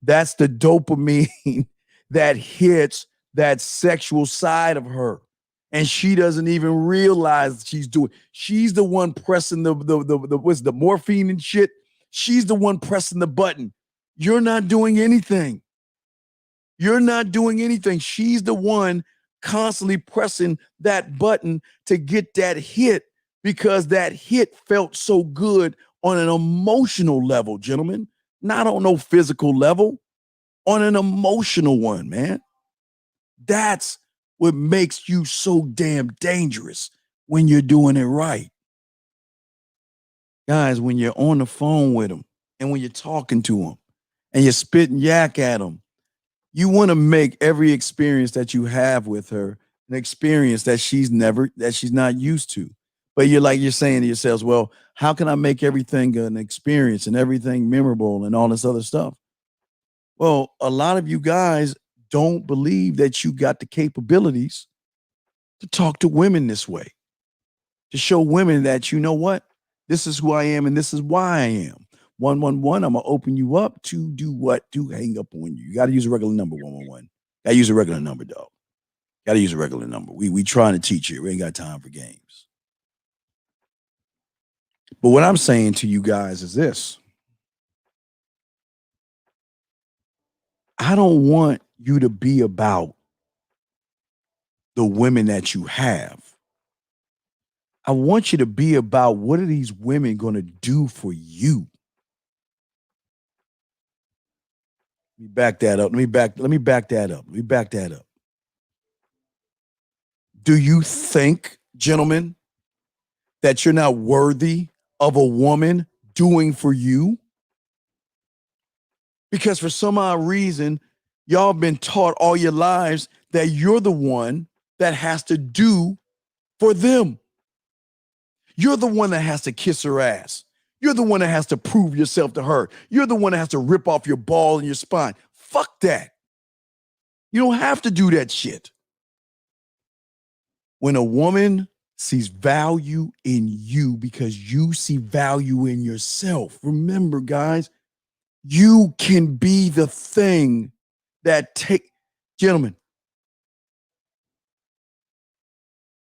[SPEAKER 6] that's the dopamine that hits that sexual side of her. And she doesn't even realize she's doing. She's the one pressing the morphine and shit. She's the one pressing the button. You're not doing anything. You're not doing anything. She's the one constantly pressing that button to get that hit because that hit felt so good on an emotional level, gentlemen. Not on no physical level, on an emotional one, man. That's what makes you so damn dangerous when you're doing it right. Guys, when you're on the phone with them and when you're talking to them and you're spitting yak at them, you want to make every experience that you have with her an experience that she's not used to. But you're saying to yourselves, well, how can I make everything an experience and everything memorable and all this other stuff? Well, a lot of you guys don't believe that you got the capabilities to talk to women this way, to show women that, you know what, this is who I am and this is why I am. 111, I'm going to open you up to do what? To hang up on you. You got to use a regular number, 111. Got to use a regular number, dog. Got to use a regular number. We trying to teach you. We ain't got time for games. But what I'm saying to you guys is this. I don't want you to be about the women that you have. I want you to be about what are these women going to do for you? Let me back that up. Let me back that up. Do you think, gentlemen, that you're not worthy of a woman doing for you? Because for some odd reason, y'all been taught all your lives that you're the one that has to do for them. You're the one that has to kiss her ass. You're the one that has to prove yourself to her. You're the one that has to rip off your ball and your spine. Fuck that. You don't have to do that shit. When a woman sees value in you because you see value in yourself, remember, guys, you can be the thing that gentlemen,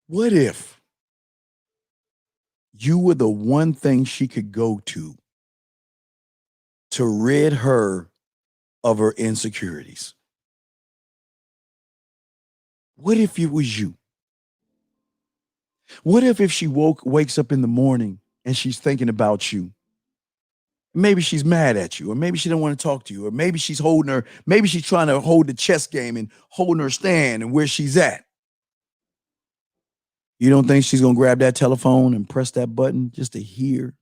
[SPEAKER 6] what if you were the one thing she could go to rid her of her insecurities? What if it was you? What if she wakes up in the morning and she's thinking about you? Maybe she's mad at you, or maybe she don't want to talk to you, or maybe she's maybe she's trying to hold the chess game and holding her stand and where she's at. You don't think she's gonna grab that telephone and press that button just to hear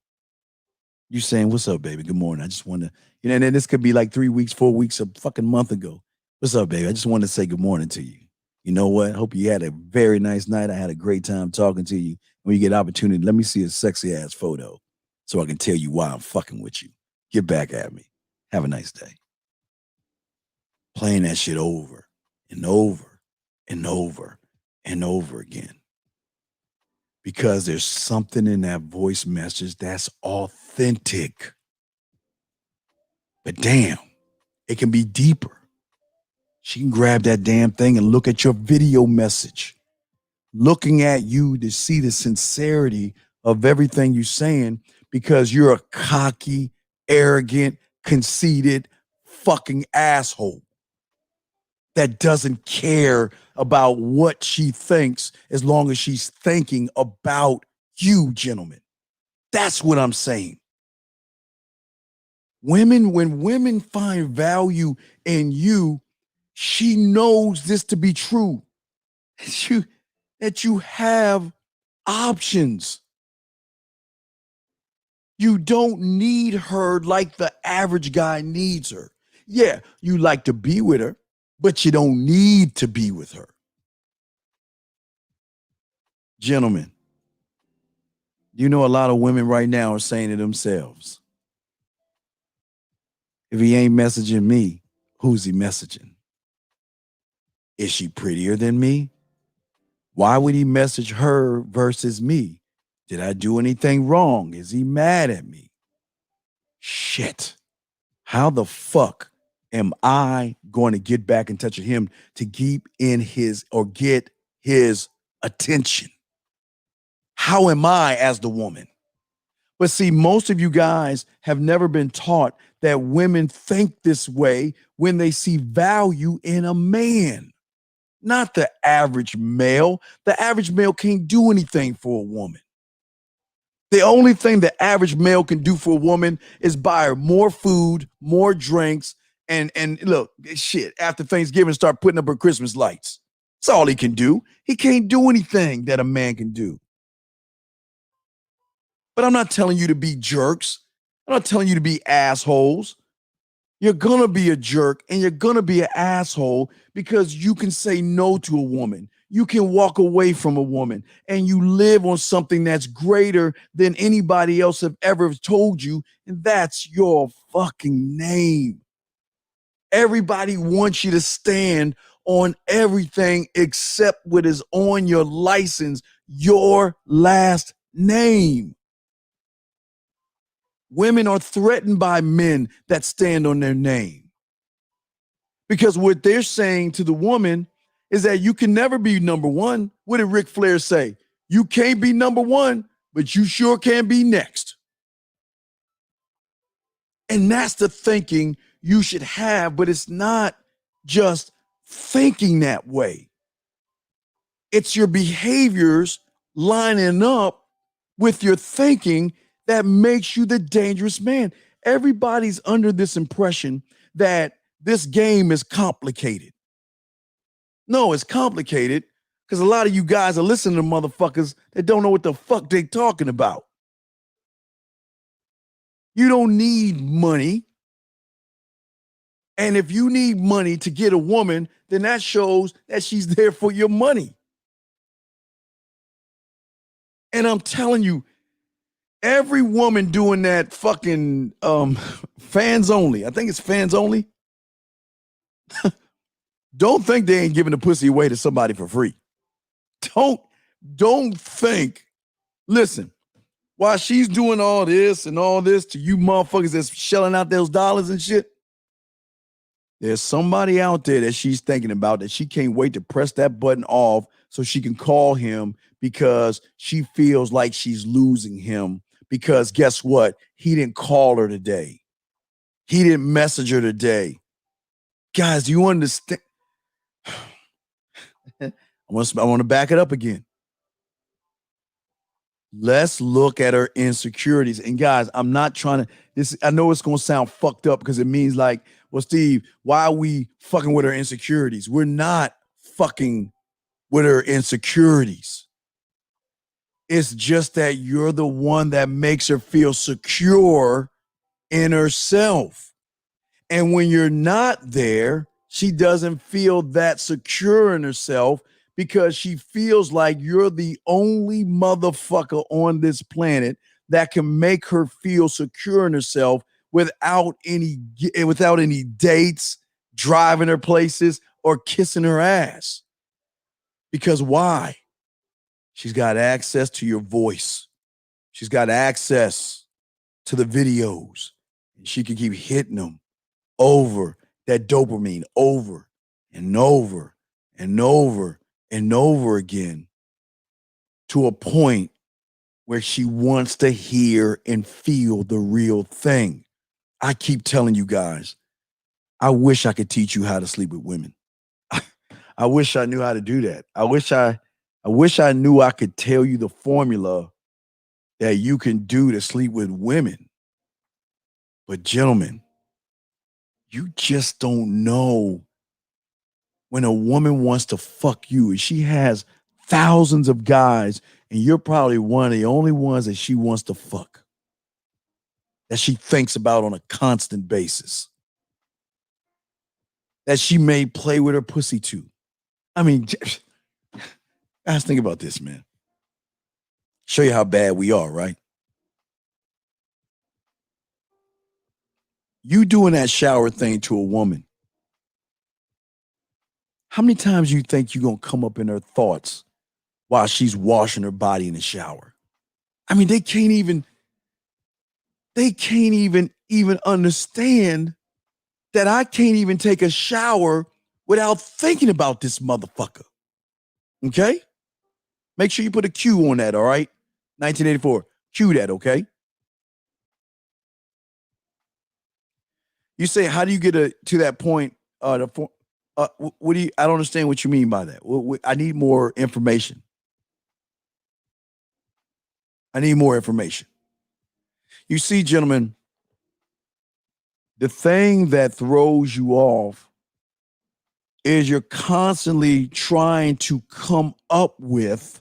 [SPEAKER 6] you saying, "What's up, baby? Good morning. I just want to," and then this could be like 3 weeks, 4 weeks, a fucking month ago. "What's up, baby? I just want to say good morning to you. You know what? Hope you had a very nice night. I had a great time talking to you. When you get opportunity, let me see a sexy ass photo so I can tell you why I'm fucking with you. Get back at me. Have a nice day." Playing that shit over and over and over and over again. Because there's something in that voice message that's authentic. But damn, it can be deeper. She can grab that damn thing and look at your video message, looking at you to see the sincerity of everything you're saying, because you're a cocky, arrogant, conceited fucking asshole that doesn't care about what she thinks as long as she's thinking about you, gentlemen. That's what I'm saying. When women find value in you, she knows this to be true. That you have options. You don't need her like the average guy needs her. Yeah, you like to be with her, but you don't need to be with her. Gentlemen, you know a lot of women right now are saying to themselves, if he ain't messaging me, who's he messaging? Is she prettier than me? Why would he message her versus me? Did I do anything wrong? Is he mad at me? Shit. How the fuck am I going to get back in touch with him to keep in his or get his attention? How am I as the woman? But see, most of you guys have never been taught that women think this way when they see value in a man. Not the average male. The average male can't do anything for a woman. The only thing the average male can do for a woman is buy her more food, more drinks, and look, shit, after Thanksgiving, start putting up her Christmas lights. That's all he can do. He can't do anything that a man can do. But I'm not telling you to be jerks. I'm not telling you to be assholes. You're going to be a jerk and you're going to be an asshole because you can say no to a woman. You can walk away from a woman and you live on something that's greater than anybody else have ever told you. And that's your fucking name. Everybody wants you to stand on everything except what is on your license, your last name. Women are threatened by men that stand on their name. Because what they're saying to the woman is that you can never be number one. What did Ric Flair say? You can't be number one, but you sure can be next. And that's the thinking you should have, but it's not just thinking that way. It's your behaviors lining up with your thinking that makes you the dangerous man. Everybody's under this impression that this game is complicated. No, it's complicated because a lot of you guys are listening to motherfuckers that don't know what the fuck they're talking about. You don't need money. And if you need money to get a woman, then that shows that she's there for your money. And I'm telling you, every woman doing that fucking fans only, I think it's fans only. Don't think they ain't giving the pussy away to somebody for free. Don't think. Listen, while she's doing all this and all this to you motherfuckers that's shelling out those dollars and shit, there's somebody out there that she's thinking about that she can't wait to press that button off so she can call him because she feels like she's losing him because guess what? He didn't call her today. He didn't message her today. Guys, do you understand? I want to back it up again. Let's look at her insecurities. And guys, I'm not trying to, I know it's going to sound fucked up because it means like, well, Steve, why are we fucking with her insecurities? We're not fucking with her insecurities. It's just that you're the one that makes her feel secure in herself. And when you're not there, she doesn't feel that secure in herself because she feels like you're the only motherfucker on this planet that can make her feel secure in herself without any dates, driving her places, or kissing her ass. Because why? She's got access to your voice. She's got access to the videos. And she can keep hitting them over, that dopamine over and over and over and over again to a point where she wants to hear and feel the real thing. I keep telling you guys, I wish I could teach you how to sleep with women. I wish I knew how to do that. I wish I knew I could tell you the formula that you can do to sleep with women. But gentlemen, you just don't know when a woman wants to fuck you and she has thousands of guys and you're probably one of the only ones that she wants to fuck, that she thinks about on a constant basis, that she may play with her pussy to. I mean, guys, think about this, man. Show you how bad we are, right? You doing that shower thing to a woman. How many times you think you're going to come up in her thoughts while she's washing her body in the shower? I mean, they can't even understand that I can't even take a shower without thinking about this motherfucker. Okay? Make sure you put a Q on that, all right? 1984. Q that, okay? You say, how do you get to that point? What do you? I don't understand what you mean by that. I need more information. I need more information. You see, gentlemen, the thing that throws you off is you're constantly trying to come up with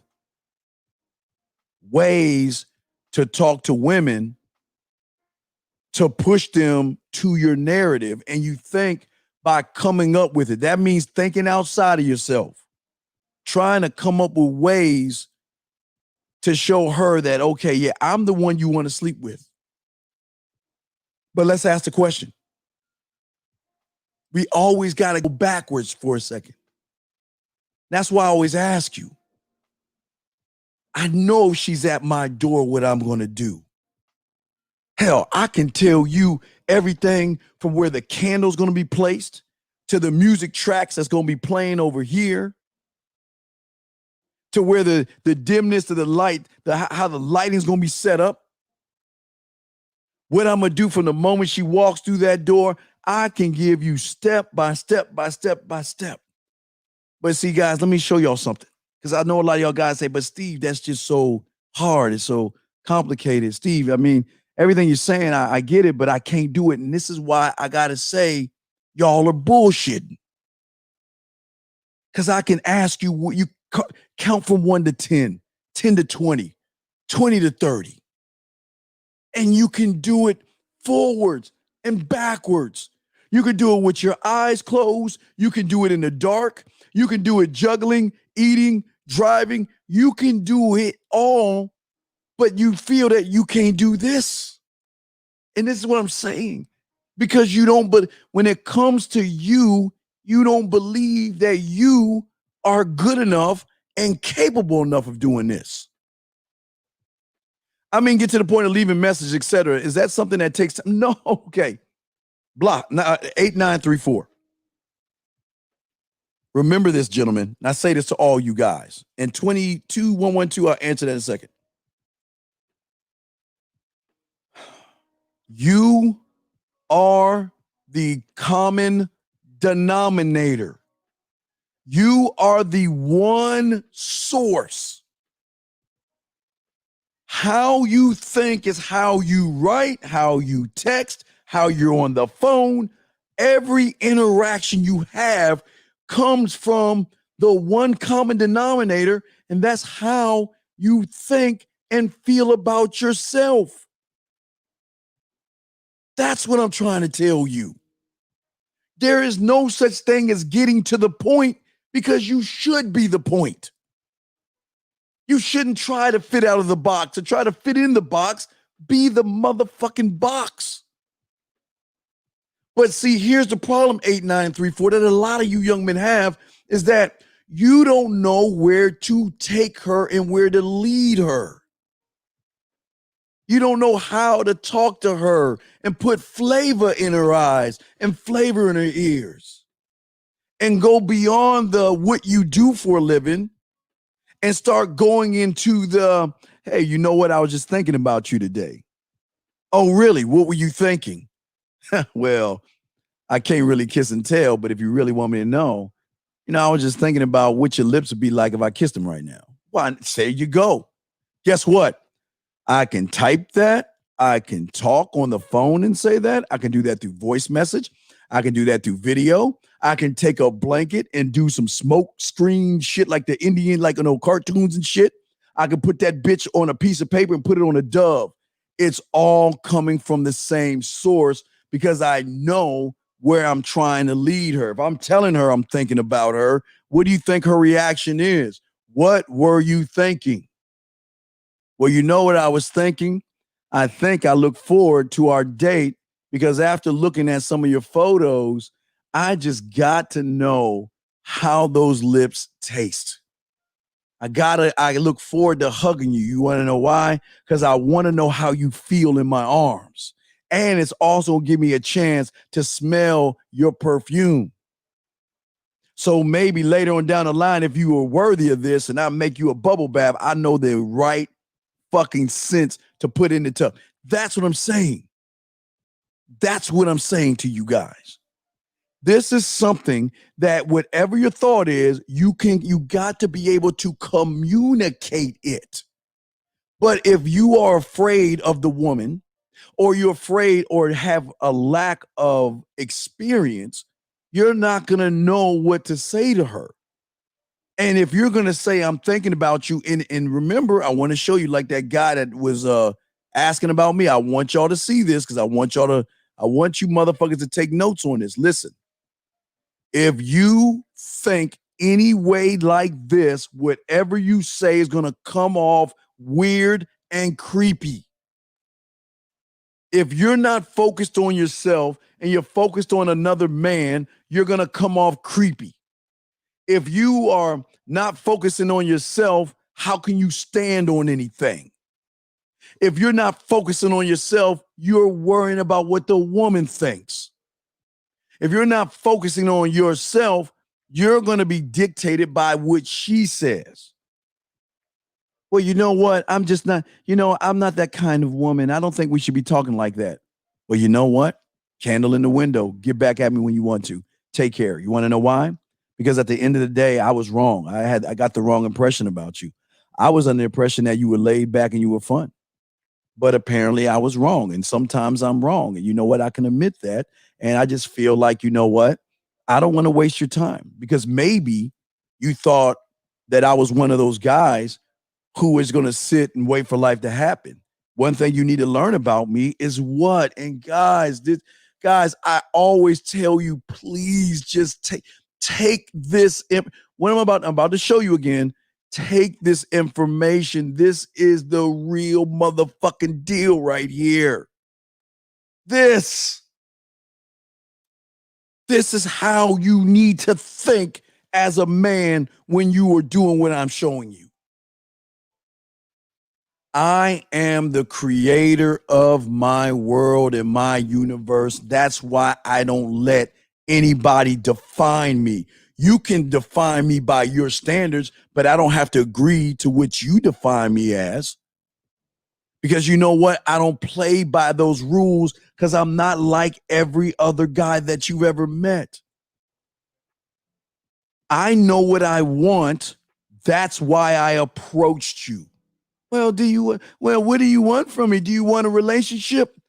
[SPEAKER 6] ways to talk to women to push them to your narrative. And you think by coming up with it, that means thinking outside of yourself, trying to come up with ways to show her that, okay, yeah, I'm the one you want to sleep with. But let's ask the question. We always got to go backwards for a second. That's why I always ask you. I know if she's at my door what I'm going to do. Hell, I can tell you everything from where the candle's going to be placed to the music tracks that's going to be playing over here to where the dimness of the light, how the lighting's going to be set up. What I'm going to do from the moment she walks through that door, I can give you step by step by step by step. But see, guys, let me show y'all something. Because I know a lot of y'all guys say, but Steve, that's just so hard. It's so complicated. Steve, I mean, everything you're saying, I get it, but I can't do it. And this is why I got to say, y'all are bullshitting. Because I can ask you, what you count from 1 to 10, 10 to 20, 20 to 30. And you can do it forwards and backwards. You can do it with your eyes closed. You can do it in the dark. You can do it juggling, eating, driving. You can do it all, but you feel that you can't do this. And this is what I'm saying. Because you don't, but when it comes to you, you don't believe that you are good enough and capable enough of doing this. I mean, get to the point of leaving message, etc. Is that something that takes time? No, okay. Block 8934. Remember this, gentlemen. And I say this to all you guys. And 22112, I'll answer that in a second. You are the common denominator. You are the one source. How you think is how you write, how you text, how you're on the phone. Every interaction you have comes from the one common denominator, and that's how you think and feel about yourself. That's what I'm trying to tell you. There is no such thing as getting to the point, because you should be the point. You shouldn't try to fit out of the box or try to fit in the box. Be the motherfucking box. But see, here's the problem, 8934, that a lot of you young men have, is that you don't know where to take her and where to lead her. You don't know how to talk to her and put flavor in her eyes and flavor in her ears and go beyond the what you do for a living and start going into the, hey, you know what? I was just thinking about you today. Oh, really? What were you thinking? Well, I can't really kiss and tell, but if you really want me to know, I was just thinking about what your lips would be like if I kissed them right now. Well, there you go. Guess what? I can type that. I can talk on the phone and say that. I can do that through voice message. I can do that through video. I can take a blanket and do some smoke screen shit like the Indian, like cartoons and shit. I can put that bitch on a piece of paper and put it on a dove. It's all coming from the same source, because I know where I'm trying to lead her. If I'm telling her I'm thinking about her, what do you think her reaction is? What were you thinking? Well, you know what I was thinking? I think I look forward to our date, because after looking at some of your photos, I just got to know how those lips taste. I look forward to hugging you. You want to know why? Because I want to know how you feel in my arms. And it's also give me a chance to smell your perfume. So maybe later on down the line, if you were worthy of this and I make you a bubble bath, I know the right fucking sense to put in the tub. That's what I'm saying. That's what I'm saying to you guys. This is something that whatever your thought is, you got to be able to communicate it. But if you are afraid of the woman, or you're afraid or have a lack of experience, you're not going to know what to say to her. And if you're going to say, I'm thinking about you, and remember, I want to show you, like that guy that was asking about me. I want y'all to see this, because I want you motherfuckers to take notes on this. Listen, if you think any way like this, whatever you say is going to come off weird and creepy. If you're not focused on yourself and you're focused on another man, you're going to come off creepy. If you are not focusing on yourself, how can you stand on anything? If you're not focusing on yourself, you're worrying about what the woman thinks. If you're not focusing on yourself, you're going to be dictated by what she says. Well, you know what? I'm just not, I'm not that kind of woman. I don't think we should be talking like that. Well, you know what? Candle in the window. Get back at me when you want to. Take care. You want to know why? Because at the end of the day, I was wrong. I got the wrong impression about you. I was under the impression that you were laid back and you were fun. But apparently I was wrong. And sometimes I'm wrong. And you know what? I can admit that. And I just feel like, you know what? I don't want to waste your time, because maybe you thought that I was one of those guys who is going to sit and wait for life to happen. One thing you need to learn about me is what? And guys, I always tell you, please just take this. What I'm about to show you again, take this information. This is the real motherfucking deal right here. This This is how you need to think as a man when you are doing what I'm showing you. I am the creator of my world and my universe. That's why I don't let anybody define me. You can define me by your standards, but I don't have to agree to what you define me as. Because you know what? I don't play by those rules because I'm not like every other guy that you've ever met. I know what I want. That's why I approached you. Well, what do you want from me? Do you want a relationship?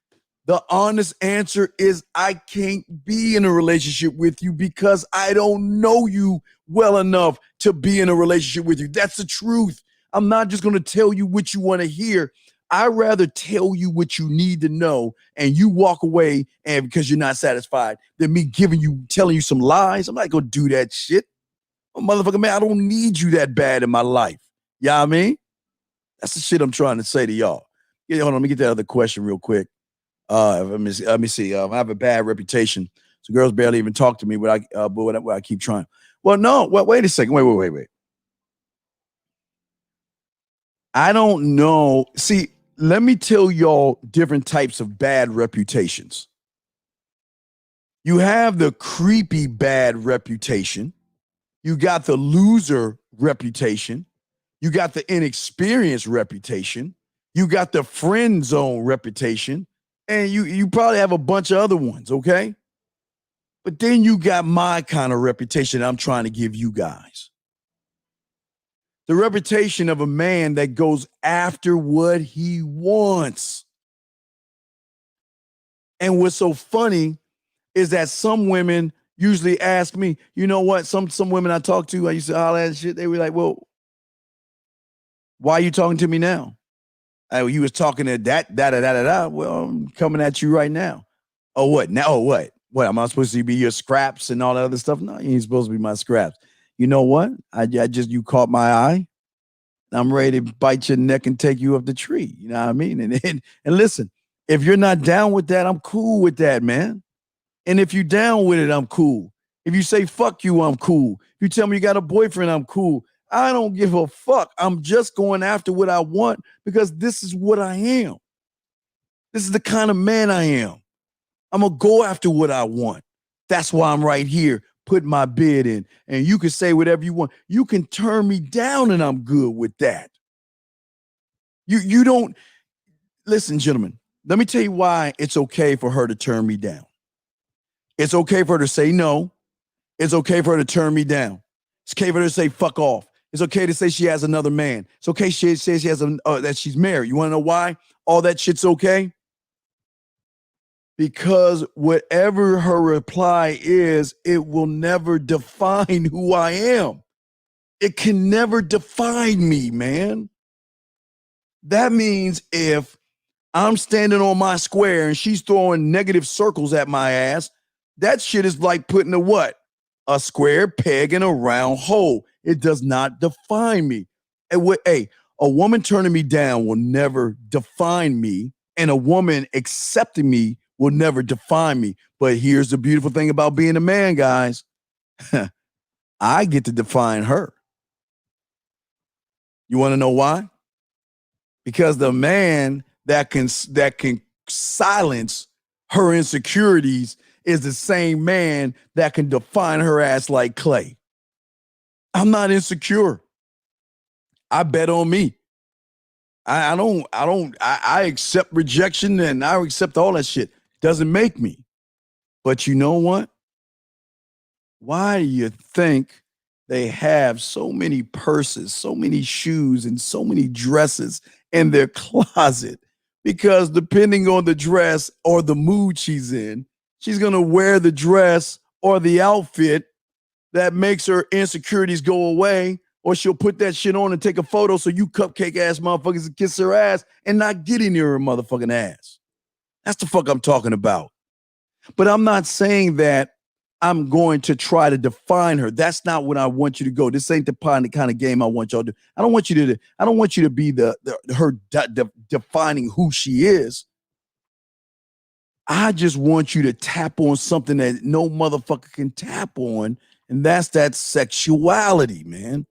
[SPEAKER 6] The honest answer is I can't be in a relationship with you because I don't know you well enough to be in a relationship with you. That's the truth. I'm not just going to tell you what you want to hear. I'd rather tell you what you need to know and you walk away and because you're not satisfied than me telling you some lies. I'm not going to do that shit. Oh, motherfucker, man, I don't need you that bad in my life. You know what I mean? That's the shit I'm trying to say to y'all. Yeah, hold on, let me get that other question real quick. Let me see. I have a bad reputation, so girls barely even talk to me. But I keep trying. Well, no. Wait a second. Wait. I don't know. See, let me tell y'all different types of bad reputations. You have the creepy bad reputation. You got the loser reputation. You got the inexperienced reputation. You got the friend zone reputation. And you probably have a bunch of other ones, okay? But then you got my kind of reputation I'm trying to give you guys. The reputation of a man that goes after what he wants. And what's so funny is that some women usually ask me, you know what? Some women I talk to, I used to holler at shit. They were like, well, why are you talking to me now? You was talking to that. Well, I'm coming at you right now. Oh, what? Now, oh, what? What, am I supposed to be your scraps and all that other stuff? No, you ain't supposed to be my scraps. You know what? You caught my eye. I'm ready to bite your neck and take you up the tree. You know what I mean? And listen, if you're not down with that, I'm cool with that, man. And if you're down with it, I'm cool. If you say fuck you, I'm cool. If you tell me you got a boyfriend, I'm cool. I don't give a fuck. I'm just going after what I want because this is what I am. This is the kind of man I am. I'm going to go after what I want. That's why I'm right here, putting my bid in. And you can say whatever you want. You can turn me down and I'm good with that. You don't, listen, gentlemen, let me tell you why it's okay for her to turn me down. It's okay for her to say no. It's okay for her to turn me down. It's okay for her to say fuck off. It's okay to say she has another man. It's okay she says she has that she's married. You want to know why all that shit's okay? Because whatever her reply is, it will never define who I am. It can never define me, man. That means if I'm standing on my square and she's throwing negative circles at my ass, that shit is like putting a what? A square peg in a round hole. It does not define me. A woman turning me down will never define me, and a woman accepting me will never define me. But here's the beautiful thing about being a man, guys. I get to define her. You want to know why? Because the man that can silence her insecurities is the same man that can define her ass like clay. I'm not insecure. I bet on me. I accept rejection and I accept all that shit. Doesn't make me. But you know what? Why do you think they have so many purses, so many shoes, and so many dresses in their closet? Because depending on the dress or the mood she's in, she's going to wear the dress or the outfit that makes her insecurities go away, or she'll put that shit on and take a photo so you cupcake ass motherfuckers can kiss her ass and not get near her motherfucking ass. That's the fuck I'm talking about. But I'm not saying that I'm going to try to define her. That's not what I want you to go. This ain't the kind of game I want y'all to do. I don't want you to be her defining who she is. I just want you to tap on something that no motherfucker can tap on, and that's that sexuality, man.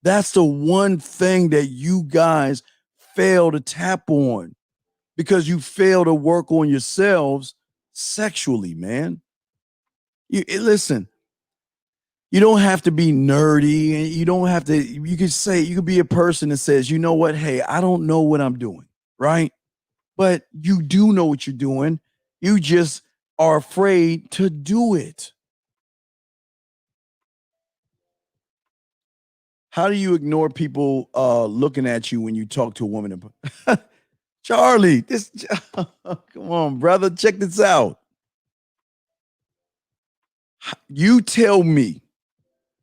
[SPEAKER 6] That's the one thing that you guys fail to tap on because you fail to work on yourselves sexually, man. Listen, you don't have to be nerdy, and you don't have to, you could be a person that says, you know what, hey, I don't know what I'm doing, right? But you do know what you're doing. You just are afraid to do it. How do you ignore people looking at you when you talk to a woman? Charlie, come on, brother, check this out. You tell me.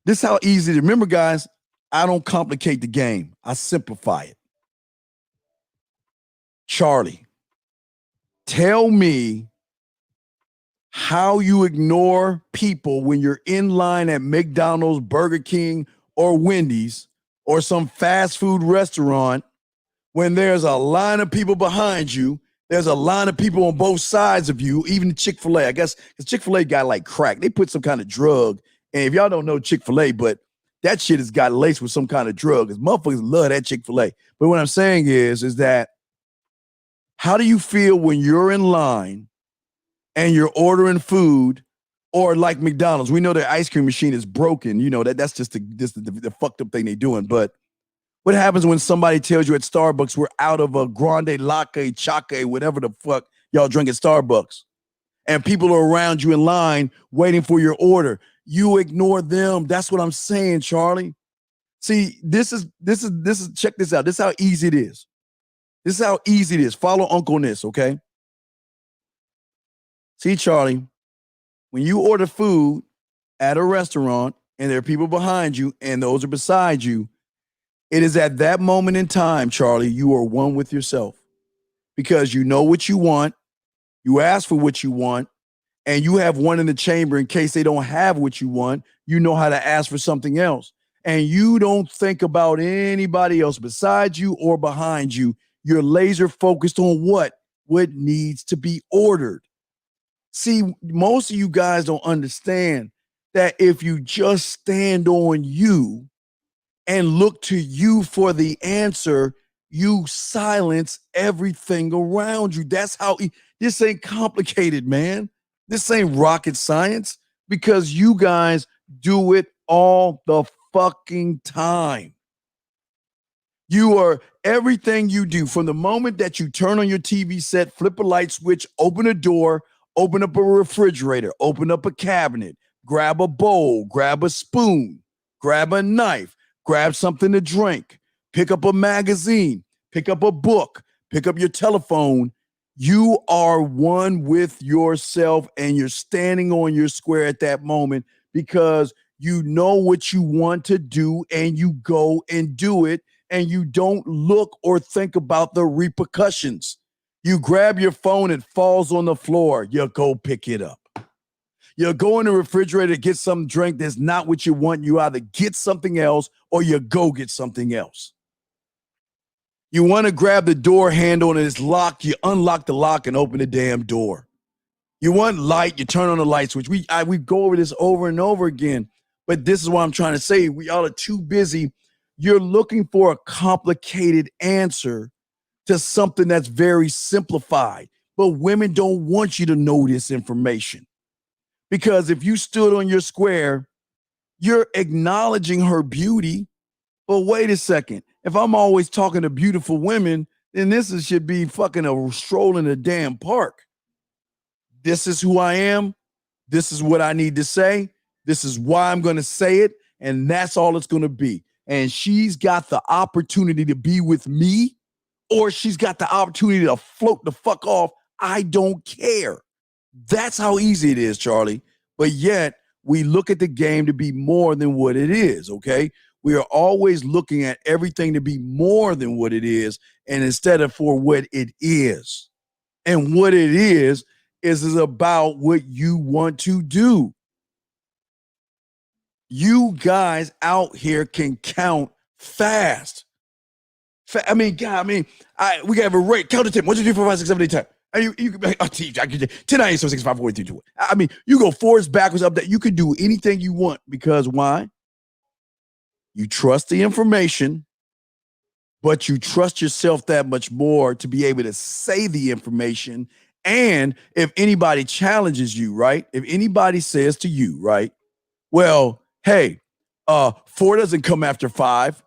[SPEAKER 6] This is how easy it is. Remember, guys, I don't complicate the game. I simplify it. Charlie, tell me how you ignore people when you're in line at McDonald's, Burger King, or Wendy's, or some fast food restaurant when there's a line of people behind you. There's a line of people on both sides of you, even Chick-fil-A. I guess because Chick-fil-A got like crack. They put some kind of drug. And if y'all don't know Chick-fil-A, but that shit has got laced with some kind of drug. Because motherfuckers love that Chick-fil-A. But what I'm saying is that how do you feel when you're in line and you're ordering food, or like McDonald's? We know their ice cream machine is broken. You know, that's just the fucked up thing they're doing. But what happens when somebody tells you at Starbucks we're out of a grande, latte, chaque, whatever the fuck y'all drink at Starbucks, and people are around you in line waiting for your order? You ignore them. That's what I'm saying, Charlie. See, this is check this out. This is how easy it is. This is how easy it is. Follow Uncle on this, okay? See, Charlie, when you order food at a restaurant and there are people behind you and those are beside you, it is at that moment in time, Charlie, you are one with yourself because you know what you want. You ask for what you want, and you have one in the chamber in case they don't have what you want. You know how to ask for something else, and you don't think about anybody else beside you or behind you. You're laser focused on what needs to be ordered. See, most of you guys don't understand that if you just stand on you and look to you for the answer, you silence everything around you. That's how this ain't complicated, man. This ain't rocket science because you guys do it all the fucking time. You are everything you do from the moment that you turn on your TV set, flip a light switch, open a door, open up a refrigerator, open up a cabinet, grab a bowl, grab a spoon, grab a knife, grab something to drink, pick up a magazine, pick up a book, pick up your telephone. You are one with yourself and you're standing on your square at that moment because you know what you want to do and you go and do it and you don't look or think about the repercussions. You grab your phone, it falls on the floor, you go pick it up. You go in the refrigerator to get some drink that's not what you want. You either get something else or you go get something else. You want to grab the door handle and it's locked. You unlock the lock and open the damn door. You want light, you turn on the light switch. We go over this over and over again, but this is what I'm trying to say. We all are too busy. You're looking for a complicated answer to something that's very simplified, but women don't want you to know this information. Because if you stood on your square, you're acknowledging her beauty. But wait a second. If I'm always talking to beautiful women, then should be fucking a stroll in a damn park. This is who I am. This is what I need to say. This is why I'm going to say it. And that's all it's going to be. And she's got the opportunity to be with me, or she's got the opportunity to float the fuck off. I don't care. That's how easy it is, Charlie. But yet we look at the game to be more than what it is, okay? We are always looking at everything to be more than what it is and instead of for what it is. And what it is about what you want to do. You guys out here can count fast. We got to have a rate. Count to 10. 1, 2, 3, 4, 5, 6, 7, 8, 10. And you can teach. I can 10, 9, 8, 7, 6, 5, 4, 3, 2, 1. I mean, you go forwards, backwards, up that. You can do anything you want because why? You trust the information, but you trust yourself that much more to be able to say the information. And if anybody challenges you, right? If anybody says to you, right? Well, hey, 4 doesn't come after 5.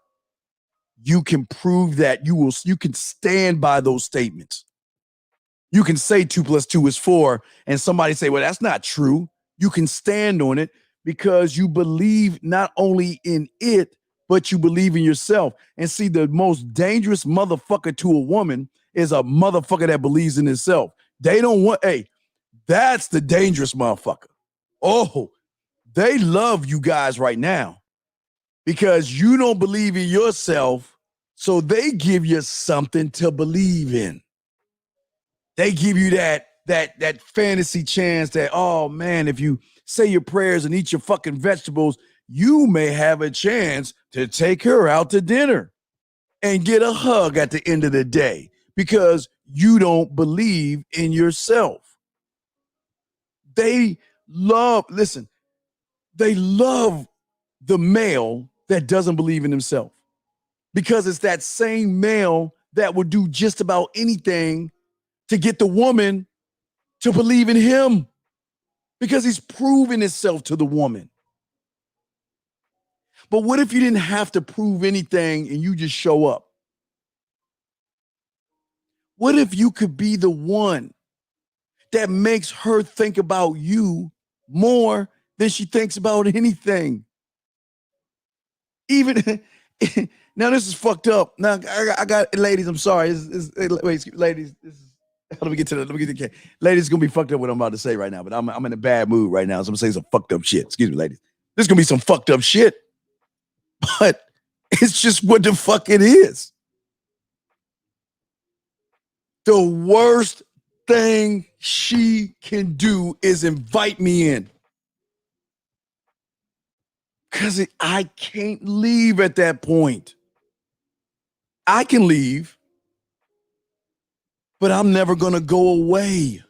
[SPEAKER 6] You can prove that you can stand by those statements. You can say 2 + 2 is 4, and somebody say, well, that's not true. You can stand on it because you believe not only in it, but you believe in yourself. And see, the most dangerous motherfucker to a woman is a motherfucker that believes in himself. They don't want, hey, that's the dangerous motherfucker. Oh, they love you guys right now because you don't believe in yourself, so they give you something to believe in. They give you that fantasy chance that, oh man, if you say your prayers and eat your fucking vegetables, you may have a chance to take her out to dinner and get a hug at the end of the day because you don't believe in yourself. They love the male that doesn't believe in himself because it's that same male that will do just about anything to get the woman to believe in him because he's proven himself to the woman. But what if you didn't have to prove anything and you just show up? What if you could be the one that makes her think about you more than she thinks about anything? Even now, this is fucked up. Now, I got ladies. I'm sorry. Wait, ladies. Let me get to the ladies. It's gonna be fucked up what I'm about to say right now. But I'm in a bad mood right now, so I'm gonna say some fucked up shit. Excuse me, ladies. This is gonna be some fucked up shit, but it's just what the fuck it is. The worst thing she can do is invite me in. Because I can't leave at that point. I can leave, but I'm never going to go away.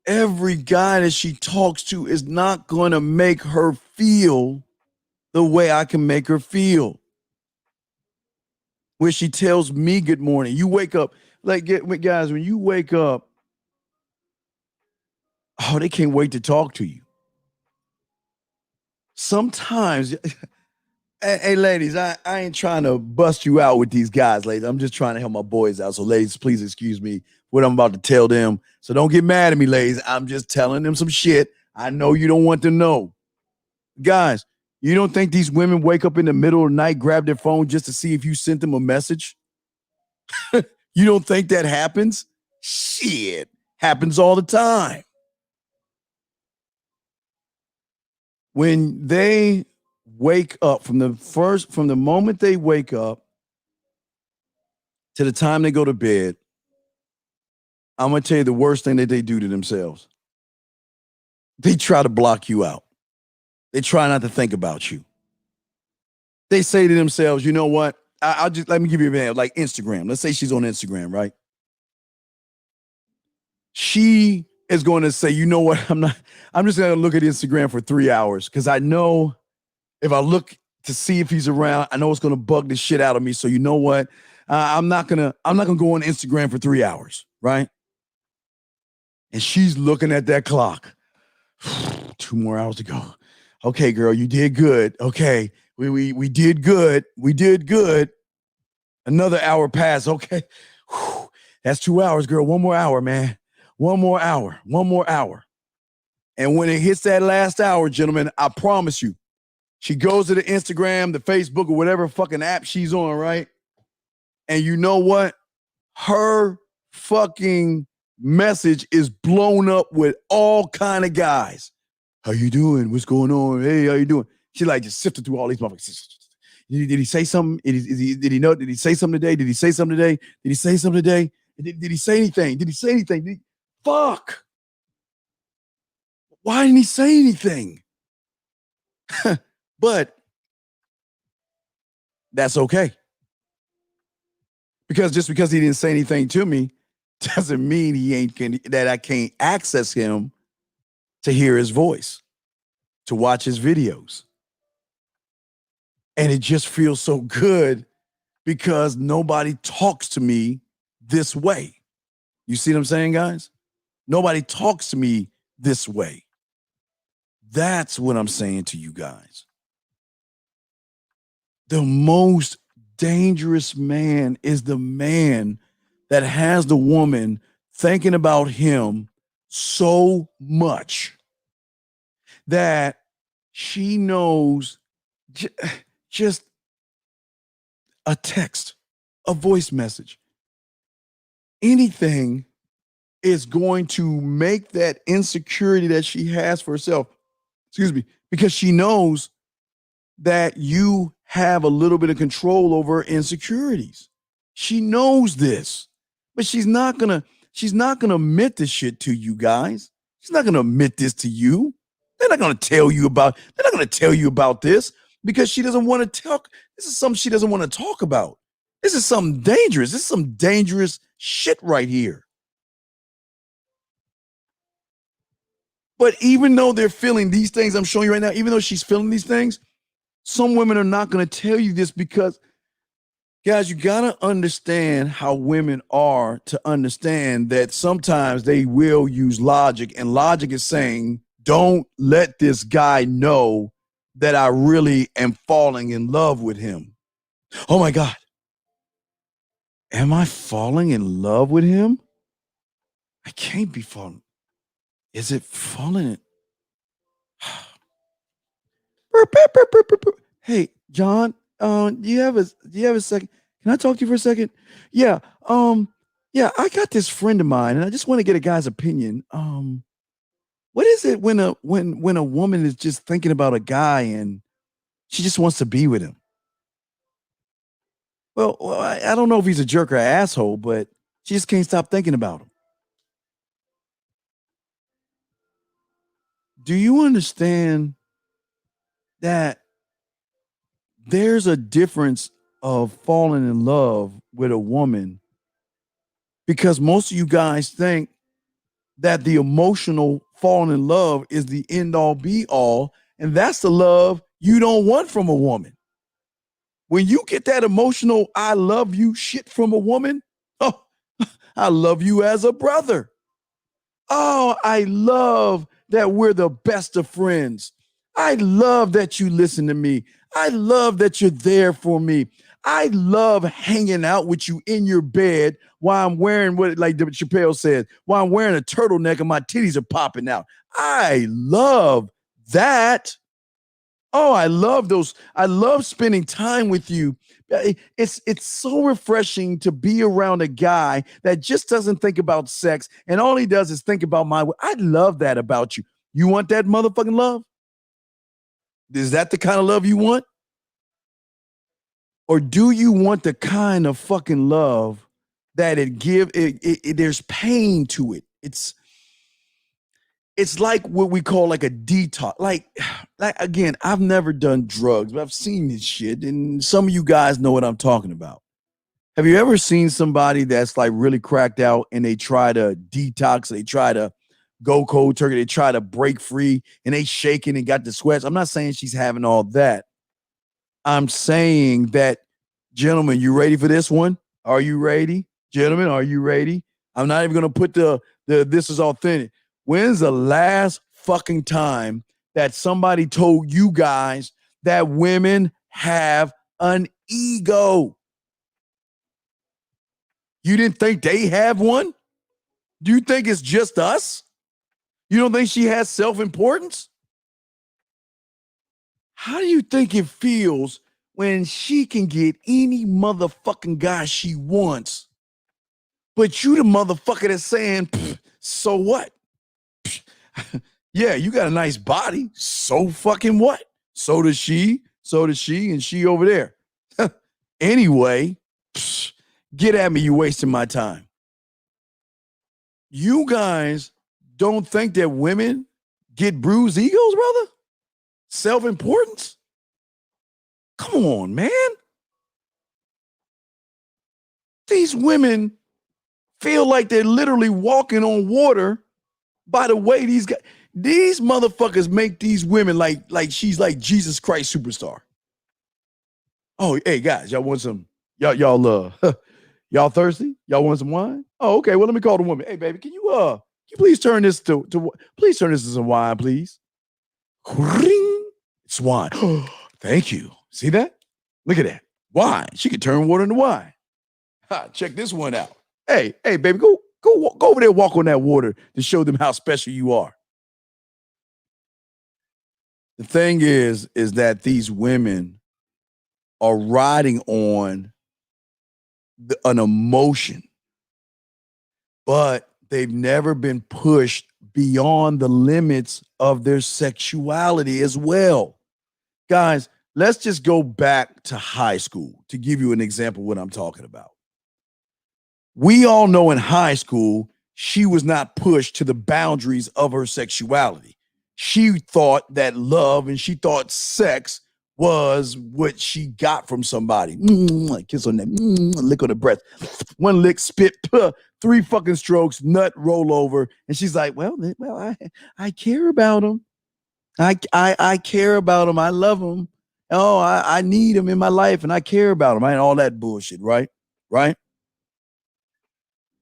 [SPEAKER 6] Every guy that she talks to is not going to make her feel the way I can make her feel. Where she tells me good morning. You wake up, guys, when you wake up, oh, they can't wait to talk to you. Sometimes, hey, ladies, I ain't trying to bust you out with these guys, ladies. I'm just trying to help my boys out. So, ladies, please excuse me what I'm about to tell them. So don't get mad at me, ladies. I'm just telling them some shit I know you don't want to know. Guys, you don't think these women wake up in the middle of the night, grab their phone just to see if you sent them a message? You don't think that happens? Shit, happens all the time. When they wake up, from the moment they wake up to the time they go to bed, I'm going to tell you the worst thing that they do to themselves. They try to block you out. They try not to think about you. They say to themselves, you know what? Let me give you an example, like Instagram. Let's say she's on Instagram, right? She is going to say, you know what? I'm just going to look at Instagram for 3 hours because I know if I look to see if he's around, I know it's going to bug the shit out of me. So you know what? I'm not gonna go on Instagram for 3 hours, right? And she's looking at that clock. 2 more hours to go. Okay, girl, you did good. Okay, we did good. We did good. Another hour passed. Okay, that's 2 hours, girl. 1 more hour, man. 1 more hour. 1 more hour. And when it hits that last hour, gentlemen, I promise you, she goes to the Instagram, the Facebook, or whatever fucking app she's on, right? And you know what? Her fucking message is blown up with all kind of guys. How you doing? What's going on? Hey, how you doing? She like just sifted through all these motherfuckers. Did he say something? Did he know? Did he say something today? Did he say something today? Did he say something today? Did he say anything? Did he say anything? Fuck. Why didn't he say anything? But that's okay. Because just because he didn't say anything to me doesn't mean that I can't access him to hear his voice, to watch his videos. And it just feels so good because nobody talks to me this way. You see what I'm saying, guys? Nobody talks to me this way. That's what I'm saying to you guys. The most dangerous man is the man that has the woman thinking about him so much that she knows just a text, a voice message, anything is going to make that insecurity that she has for herself, because she knows that you have a little bit of control over her insecurities. She knows this, but she's not gonna admit this shit to you guys. She's not gonna admit this to you. They're not gonna tell you about this because she doesn't want to talk. This is something she doesn't want to talk about. This is something dangerous. This is some dangerous shit right here. But even though they're feeling these things I'm showing you right now, even though she's feeling these things, some women are not going to tell you this because, guys, you got to understand how women are to understand that sometimes they will use logic, and logic is saying, don't let this guy know that I really am falling in love with him. Oh my God. Am I falling in love with him? I can't be falling. Is it falling? Hey, John, do you have a second? Can I talk to you for a second? Yeah. I got this friend of mine, and I just want to get a guy's opinion. What is it when a woman is just thinking about a guy and she just wants to be with him? Well, I don't know if he's a jerk or an asshole, but she just can't stop thinking about him. Do you understand that there's a difference of falling in love with a woman? Because most of you guys think that the emotional falling in love is the end all be all, and that's the love you don't want from a woman. When you get that emotional I love you shit from a woman, oh, I love you as a brother. Oh, I love that we're the best of friends. I love that you listen to me. I love that you're there for me. I love hanging out with you in your bed while I'm wearing what, like Chappelle said, while I'm wearing a turtleneck and my titties are popping out. I love that. Oh, I love those. I love spending time with you. It's so refreshing to be around a guy that just doesn't think about sex and all he does is think about I love that about you. You want that motherfucking love? Is that the kind of love you want? Or do you want the kind of fucking love that there's pain to it? It's like what we call like a detox. Like again, I've never done drugs, but I've seen this shit, and some of you guys know what I'm talking about. Have you ever seen somebody that's like really cracked out and they try to detox, they try to go cold turkey, they try to break free, and they shaking and got the sweats? I'm not saying she's having all that. I'm saying that, gentlemen, you ready for this one? Are you ready? Gentlemen, are you ready? I'm not even going to put the this is authentic. When's the last fucking time that somebody told you guys that women have an ego? You didn't think they have one? Do you think it's just us? You don't think she has self-importance? How do you think it feels when she can get any motherfucking guy she wants, but you the motherfucker that's saying, so what? Yeah, you got a nice body. So fucking what? So does she, and she over there. Anyway, get at me, you wasting my time. You guys don't think that women get bruised egos, brother? Self-importance? Come on, man. These women feel like they're literally walking on water by the way these motherfuckers make these women like she's like Jesus Christ superstar. Oh, hey guys, y'all want some? Y'all y'all thirsty? Y'all want some wine? Oh, okay. Well, let me call the woman. Hey, baby, can you please turn this to please turn this to some wine, please? It's wine. Thank you. See that? Look at that. Wine. She can turn water into wine. Check this one out. Hey, baby, go over there and walk on that water to show them how special you are. The thing is that these women are riding on an emotion, but they've never been pushed beyond the limits of their sexuality as well. Guys, let's just go back to high school to give you an example of what I'm talking about. We all know in high school, she was not pushed to the boundaries of her sexuality. She thought that love and she thought sex was what she got from somebody. Kiss on that, lick on the breast. One lick, spit, 3 fucking strokes, nut, roll over. And she's like, well, I care about him. I care about him. I love him. Oh, I need him in my life and I care about him. All that bullshit, right? Right?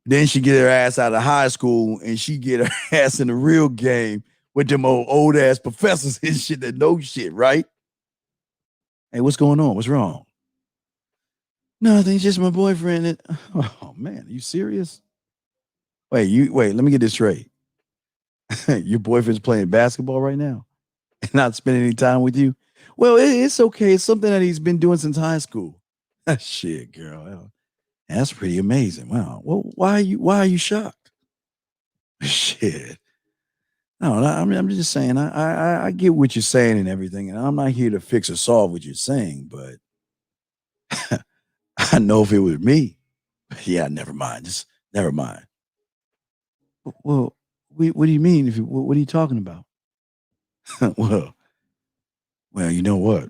[SPEAKER 6] Then she get her ass out of high school and she get her ass in the real game with them old ass professors and shit that know shit, right? Hey, what's going on? What's wrong? Nothing, just my boyfriend. Oh man, are you serious? Wait, let me get this straight. Your boyfriend's playing basketball right now and not spending any time with you? Well, it's okay. It's something that he's been doing since high school. Shit, girl. That's pretty amazing. Wow. Well, why are you shocked? Shit. No, I'm just saying, I get what you're saying and everything, and I'm not here to fix or solve what you're saying, but I know if it was me, yeah, never mind. Just never mind. Well, what do you mean? What are you talking about? well, you know what?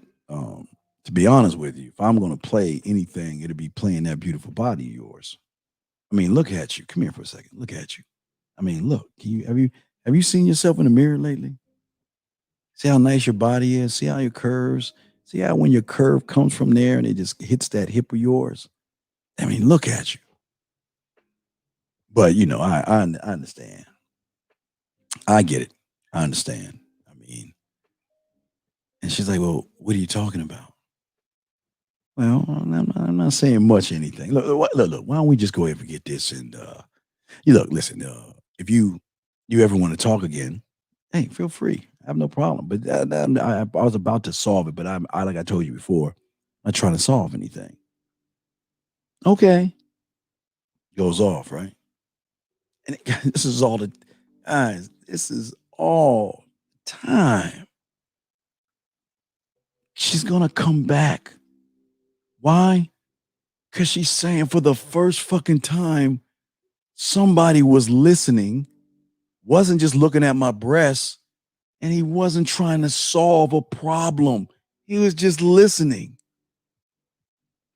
[SPEAKER 6] To be honest with you, if I'm going to play anything, it'll be playing that beautiful body of yours. I mean, look at you. Come here for a second. Look at you. I mean, look. Have you seen yourself in the mirror lately? See how nice your body is. See how your curves. See how when your curve comes from there and it just hits that hip of yours. I mean, look at you. But I understand. I get it. I understand. I mean, and she's like, "Well, what are you talking about?" Well, I'm not saying much anything. Look. Why don't we just go ahead and forget this? And listen. If you ever want to talk again, hey, feel free. I have no problem. But I was about to solve it, but I like I told you before, I'm not trying to solve anything. Okay, goes off, right? And this is all the guys. This is all time. She's gonna come back. Why? Because she's saying for the first fucking time, somebody was listening, wasn't just looking at my breasts, and he wasn't trying to solve a problem. He was just listening.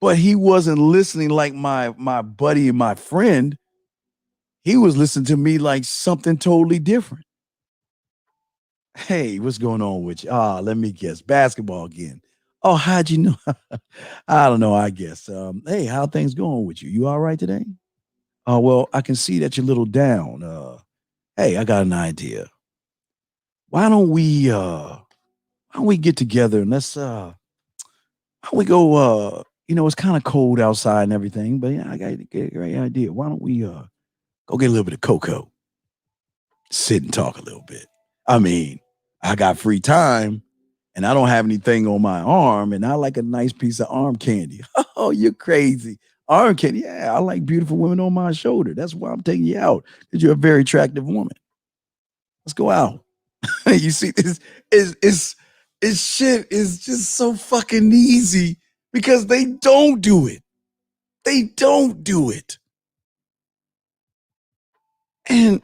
[SPEAKER 6] But he wasn't listening like my buddy and my friend. He was listening to me like something totally different. Hey, what's going on with you? Let me guess. Basketball again. Oh, how'd you know? I don't know, I guess. Hey, how things going with you? You all right today? Oh, well, I can see that you're a little down. Hey, I got an idea. Why don't we get together and let's why don't we go it's kind of cold outside and everything, but yeah, I got a great idea. Why don't we go get a little bit of cocoa? Sit and talk a little bit. I mean, I got free time and I don't have anything on my arm, and I like a nice piece of arm candy. Oh, you're crazy. Arm candy. Yeah, I like beautiful women on my shoulder. That's why I'm taking you out, because you're a very attractive woman. Let's go out. You see, this is shit is just so fucking easy because they don't do it. They don't do it. And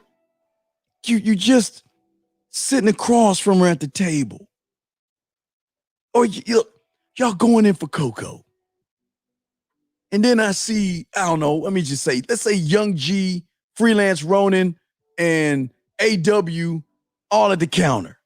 [SPEAKER 6] you just sitting across from her at the table. Or y'all going in for cocoa. And then I see, I don't know, let me just say, let's say Young G, Freelance Ronin, and AW all at the counter.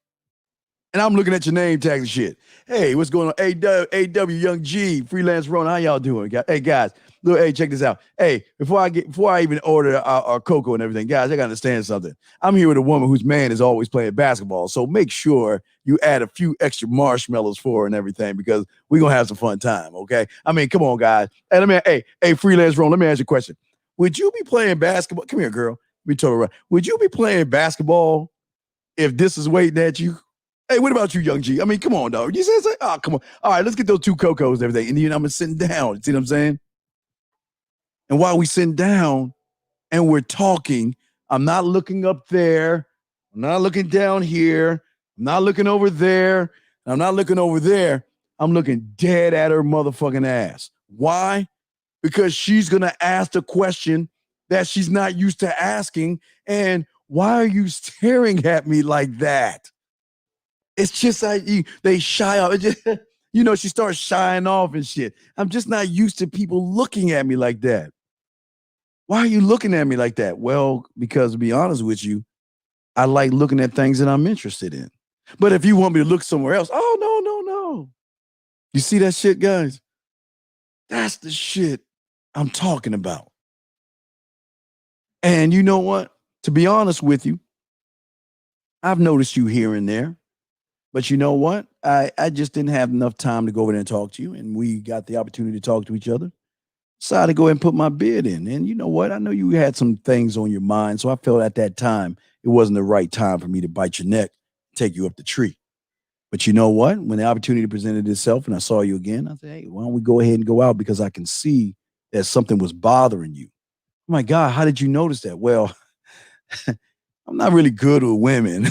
[SPEAKER 6] And I'm looking at your name tags and shit. Hey, what's going on? AW, Young G, Freelance Ronin, how y'all doing? Hey, guys, look, hey, check this out. Hey, before I even order our cocoa and everything, guys, I gotta understand something. I'm here with a woman whose man is always playing basketball, so make sure you add a few extra marshmallows for her and everything because we're gonna have some fun time, okay? I mean, come on, guys. Hey, Freelance Ronin, let me ask you a question. Would you be playing basketball? Come here, girl. Let me tell her right. Would you be playing basketball if this is waiting at you? Hey, what about you, Young G? I mean, come on, dog. You say, oh, come on. All right, let's get those 2 cocos and everything. And then I'm sitting down. See what I'm saying? And while we sitting down and we're talking, I'm not looking up there. I'm not looking down here. I'm not looking over there. I'm not looking over there. I'm looking dead at her motherfucking ass. Why? Because she's going to ask the question that she's not used to asking. And why are you staring at me like that? It's just like they shy off. She starts shying off and shit. I'm just not used to people looking at me like that. Why are you looking at me like that? Well, because to be honest with you, I like looking at things that I'm interested in. But if you want me to look somewhere else, oh, no. You see that shit, guys? That's the shit I'm talking about. And you know what? To be honest with you, I've noticed you here and there. But you know what? I just didn't have enough time to go over there and talk to you. And we got the opportunity to talk to each other. Decided to go ahead and put my bid in. And you know what? I know you had some things on your mind. So I felt at that time it wasn't the right time for me to bite your neck, take you up the tree. But you know what? When the opportunity presented itself and I saw you again, I said, hey, why don't we go ahead and go out because I can see that something was bothering you. Oh my God, how did you notice that? Well, I'm not really good with women.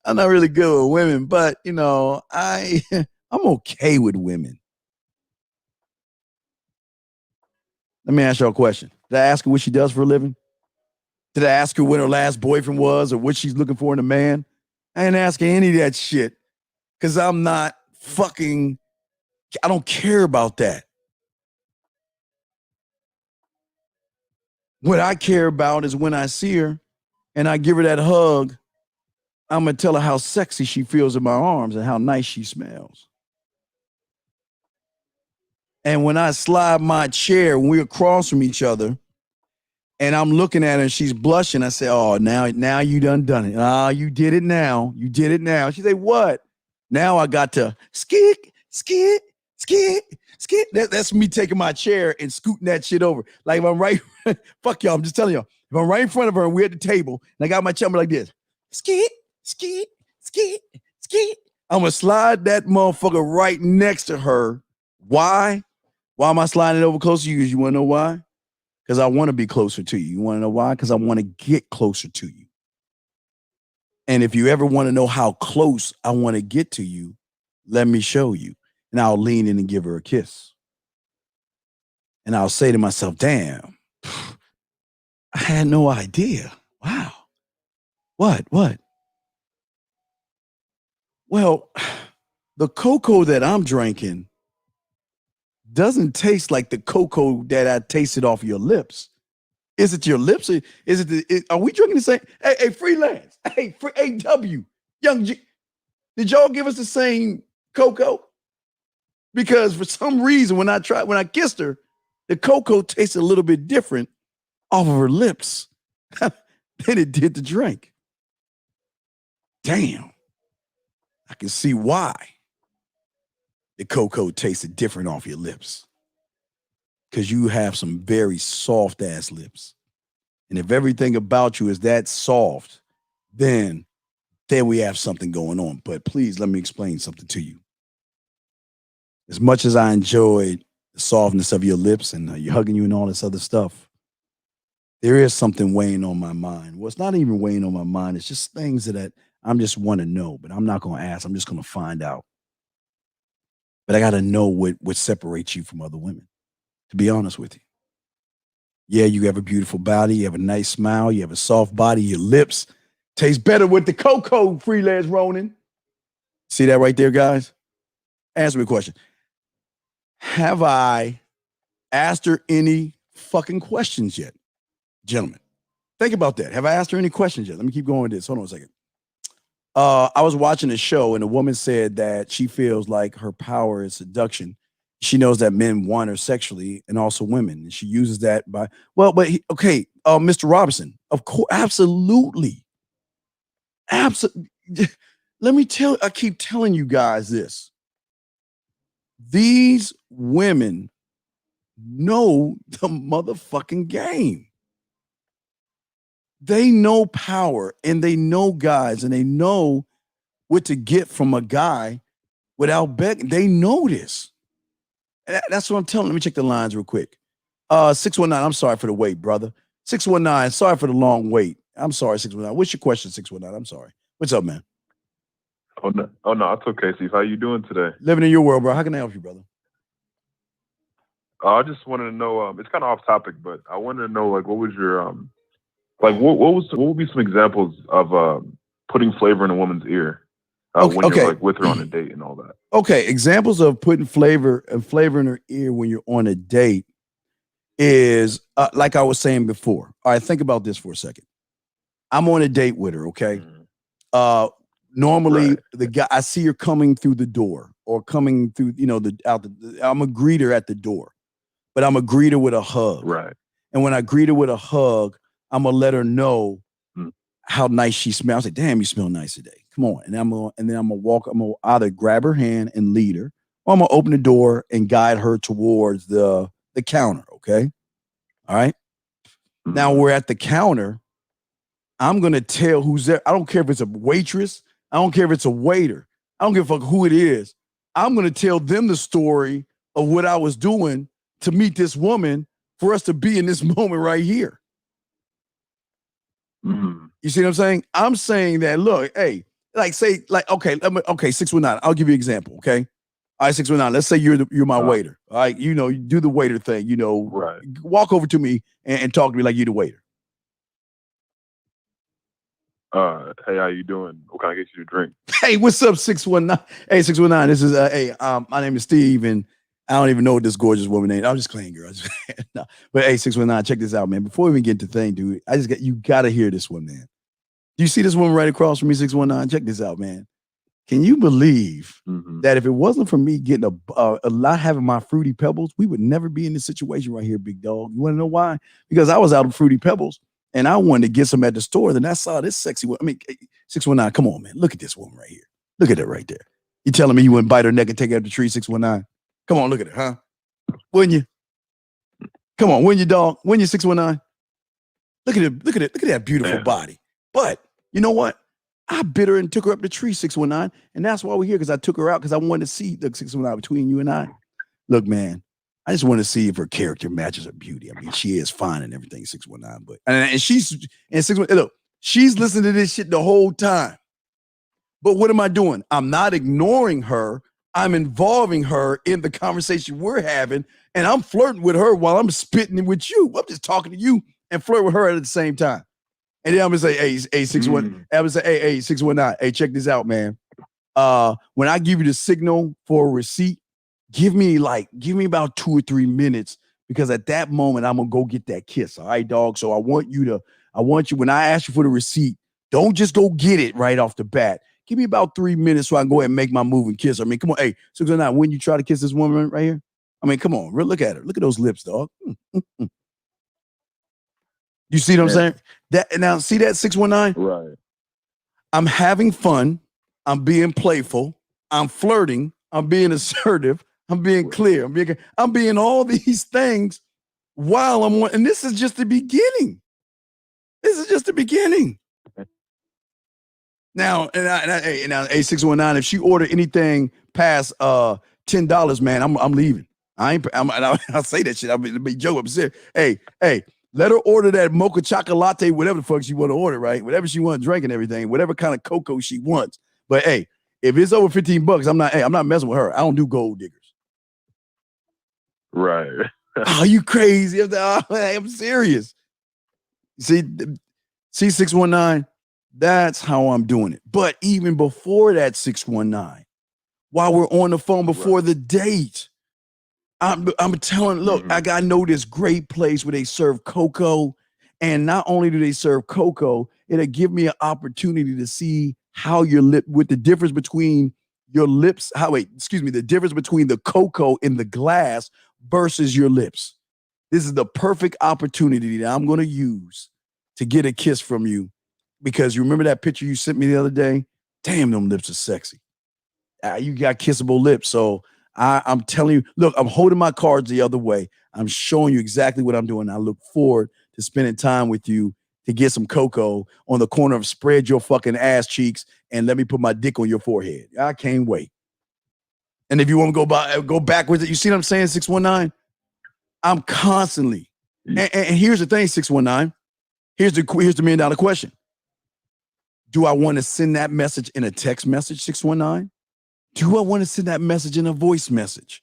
[SPEAKER 6] I'm not really good with women, but I'm okay with women. Let me ask y'all a question. Did I ask her what she does for a living? Did I ask her when her last boyfriend was or what she's looking for in a man? I ain't asking any of that shit because I'm not fucking, I don't care about that. What I care about is when I see her and I give her that hug, I'm going to tell her how sexy she feels in my arms and how nice she smells. And when I slide my chair, when we're across from each other, and I'm looking at her and she's blushing, I say, oh, now you done it. Oh, you did it now. You did it now. She say, what? Now I got to skit. That's me taking my chair and scooting that shit over. Like if I'm right, fuck y'all, I'm just telling y'all. If I'm right in front of her and we're at the table and I got my chair like this, skit. I'm going to slide that motherfucker right next to her. Why? Why am I sliding it over close to you? You want to know why? Because I want to be closer to you. You want to know why? Because I want to get closer to you. And if you ever want to know how close I want to get to you, let me show you. And I'll lean in and give her a kiss. And I'll say to myself, damn, I had no idea. Wow. What? Well, the cocoa that I'm drinking doesn't taste like the cocoa that I tasted off your lips. Is it your lips? Are we drinking the same? Hey, Freelance. Hey, AW, Young G. Did y'all give us the same cocoa? Because for some reason, when I kissed her, the cocoa tasted a little bit different off of her lips than it did the drink. Damn. I can see why the cocoa tasted different off your lips. Because you have some very soft ass lips. And if everything about you is that soft, then we have something going on. But please let me explain something to you. As much as I enjoyed the softness of your lips and you hugging you and all this other stuff, there is something weighing on my mind. Well, it's not even weighing on my mind. It's just things that I'm just want to know, but I'm not going to ask. I'm just going to find out. But I got to know what separates you from other women, to be honest with you. Yeah, you have a beautiful body. You have a nice smile. You have a soft body. Your lips taste better with the cocoa, Freelance Ronin. See that right there, guys? Answer me a question. Have I asked her any fucking questions yet? Gentlemen, think about that. Have I asked her any questions yet? Let me keep going with this. Hold on a second. I was watching a show and a woman said that she feels like her power is seduction. She knows that men want her sexually and also women. And she uses that by, Mr. Robinson, of course, absolutely. Absolutely. Let me I keep telling you guys this. These women know the motherfucking game. They know power and they know guys and they know what to get from a guy without begging. They know this. And that's what I'm telling. Let me check the lines real quick. 619, I'm sorry for the wait, brother. 619, sorry for the long wait. I'm sorry, 619. What's your question, 619? I'm sorry. What's up, man?
[SPEAKER 10] Oh no, it's okay, Steve. How you doing today?
[SPEAKER 6] Living in your world, bro. How can I help you, brother?
[SPEAKER 10] I just wanted to know. It's kind of off topic, but I wanted to know, like, what was your what would be some examples of putting flavor in a woman's ear when you're like with her on a date and all that?
[SPEAKER 6] Okay, examples of putting flavor in her ear when you're on a date is like I was saying before. All right, think about this for a second. I'm on a date with her, okay? Normally, the guy, I see her coming through the door or coming through, I'm a greeter at the door, but I'm a greeter with a hug.
[SPEAKER 10] Right.
[SPEAKER 6] And when I greet her with a hug, I'm gonna let her know how nice she smells. I say, damn, you smell nice today. Come on. And then I'm gonna either grab her hand and lead her, or I'm gonna open the door and guide her towards the counter. Okay. All right. Now we're at the counter. I'm gonna tell who's there. I don't care if it's a waitress. I don't care if it's a waiter. I don't give a fuck who it is. I'm going to tell them the story of what I was doing to meet this woman for us to be in this moment right here. You see what I'm saying? I'm saying that, look, hey, okay, 619. I'll give you an example, okay? All right, 619. Let's say you're my waiter. All right, you do the waiter thing,
[SPEAKER 10] right.
[SPEAKER 6] Walk over to me and talk to me like you're the waiter.
[SPEAKER 10] Hey, how you doing? What can I get you to drink?
[SPEAKER 6] Hey, what's up, 619? Hey, 619. This is my name is Steve, and I don't even know what this gorgeous woman named. I'm just playing, girl. No. But hey, 619, check this out, man. Before we even get into the thing, dude, you gotta hear this one, man. Do you see this woman right across from me, 619? Check this out, man. Can you believe that if it wasn't for me getting a lot, having my Fruity Pebbles, we would never be in this situation right here, big dog. You want to know why? Because I was out of Fruity Pebbles. And I wanted to get some at the store. Then I saw this sexy woman. I mean, 619, come on, man. Look at this woman right here. Look at her right there. You telling me you wouldn't bite her neck and take her up the tree, 619? Come on, look at her, huh? Wouldn't you? Come on, wouldn't you, dog? Wouldn't you, 619? Look at it. Look at that beautiful body. But you know what? I bit her and took her up the tree, 619. And that's why we're here, because I took her out because I wanted to see the 619 between you and I. Look, man. I just want to see if her character matches her beauty. I mean, she is fine and everything, 619. But and she's 619. Look, she's listening to this shit the whole time. But what am I doing? I'm not ignoring her. I'm involving her in the conversation we're having, and I'm flirting with her while I'm spitting it with you. I'm just talking to you and flirt with her at the same time. And then I'm gonna say, hey, 619. I'm gonna say, hey, 619. Hey, check this out, man. When I give you the signal for a receipt, give me about 2 or 3 minutes, because at that moment I'm gonna go get that kiss. All right, dog. So I want you when I ask you for the receipt, don't just go get it right off the bat. Give me about 3 minutes so I can go ahead and make my move and kiss. I mean, come on, hey, 619, when you try to kiss this woman right here, I mean, come on, look at her. Look at those lips, dog. You see what I'm saying? Now, see that 619?
[SPEAKER 10] Right.
[SPEAKER 6] I'm having fun. I'm being playful. I'm flirting. I'm being assertive. I'm being clear. I'm being all these things while I'm on, and this is just the beginning. This is just the beginning. Now, hey, 619, if she order anything past $10, man, I'm leaving. I'll say that shit. I'll be joking. I'm serious. Hey, let her order that mocha chocolate latte, whatever the fuck she want to order, right? Whatever she wants to drink and everything, whatever kind of cocoa she wants. But hey, if it's over $15, I'm not messing with her. I don't do gold diggers.
[SPEAKER 10] Right.
[SPEAKER 6] Oh, you crazy? I'm serious. See, 619, that's how I'm doing it. But even before that, 619, while we're on the phone before the date, I'm telling, look, I know this great place where they serve cocoa. And not only do they serve cocoa, it'll give me an opportunity to see how your lip, with the difference between your lips, the difference between the cocoa in the glass versus your lips. This is the perfect opportunity that I'm going to use to get a kiss from you, because you remember that picture you sent me the other day? Damn, them lips are sexy. You got kissable lips. So I'm telling you, look, I'm holding my cards the other way. I'm showing you exactly what I'm doing. I look forward to spending time with you to get some cocoa on the corner of spread your fucking ass cheeks and let me put my dick on your forehead. I can't wait. And if you want to go backwards, you see what I'm saying, 619? I'm constantly, and here's the thing, 619. Here's the $1 million question. Do I want to send that message in a text message, 619? Do I want to send that message in a voice message?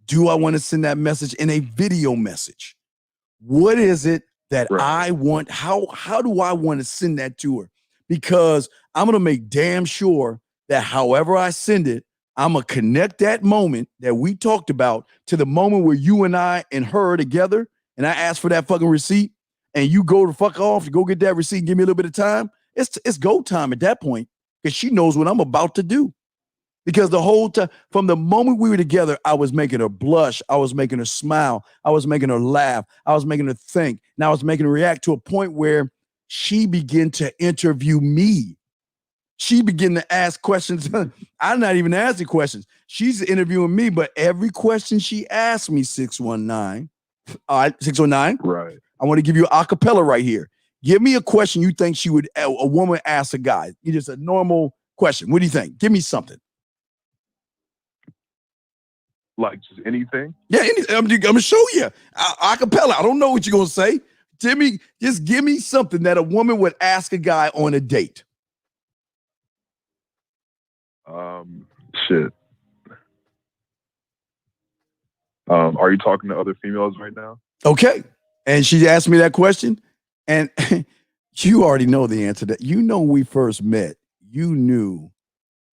[SPEAKER 6] Do I want to send that message in a video message? What is it that I want? How do I want to send that to her? Because I'm going to make damn sure that however I send it, I'm going to connect that moment that we talked about to the moment where you and I and her are together, and I ask for that fucking receipt, and you go to fuck off, go get that receipt and give me a little bit of time. It's go time at that point, because she knows what I'm about to do. Because the whole time, from the moment we were together, I was making her blush. I was making her smile. I was making her laugh. I was making her think. And I was making her react to a point where she began to interview me. She began to ask questions. I'm not even asking questions. She's interviewing me, but every question she asked me, 619. All right, 619.
[SPEAKER 10] Right.
[SPEAKER 6] I want to give you a cappella right here. Give me a question you think a woman ask a guy. It's just a normal question. What do you think? Give me something.
[SPEAKER 10] Like just anything?
[SPEAKER 6] Yeah, I'm gonna show you a cappella. I don't know what you're gonna say. Jimmy, just give me something that a woman would ask a guy on a date.
[SPEAKER 10] Shit. Are you talking to other females right now?
[SPEAKER 6] Okay. And she asked me that question, and you already know the answer to that. You know, when we first met, you knew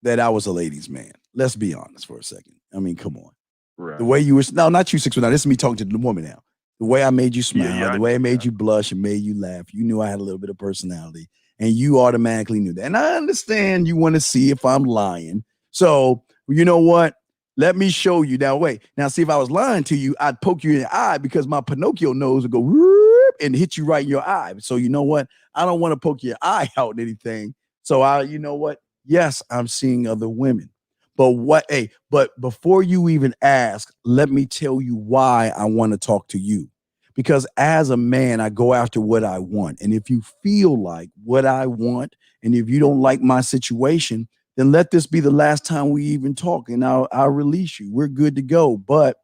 [SPEAKER 6] that I was a ladies' man. Let's be honest for a second. I mean, come on.
[SPEAKER 10] Right.
[SPEAKER 6] The way you were, no, not you, 619. This is me talking to the woman now. The way I made you smile, the way I made you blush and made you laugh, you knew I had a little bit of personality, and you automatically knew that. And I understand you want to see if I'm lying. So, you know what? Let me show you. Now, wait. Now, see, if I was lying to you, I'd poke you in the eye, because my Pinocchio nose would go whoop and hit you right in your eye. So, you know what? I don't want to poke your eye out and anything. So, you know what? Yes, I'm seeing other women. But before you even ask, let me tell you why I want to talk to you. Because as a man, I go after what I want. And if you feel like what I want, and if you don't like my situation, then let this be the last time we even talk, and I'll release you. We're good to go. But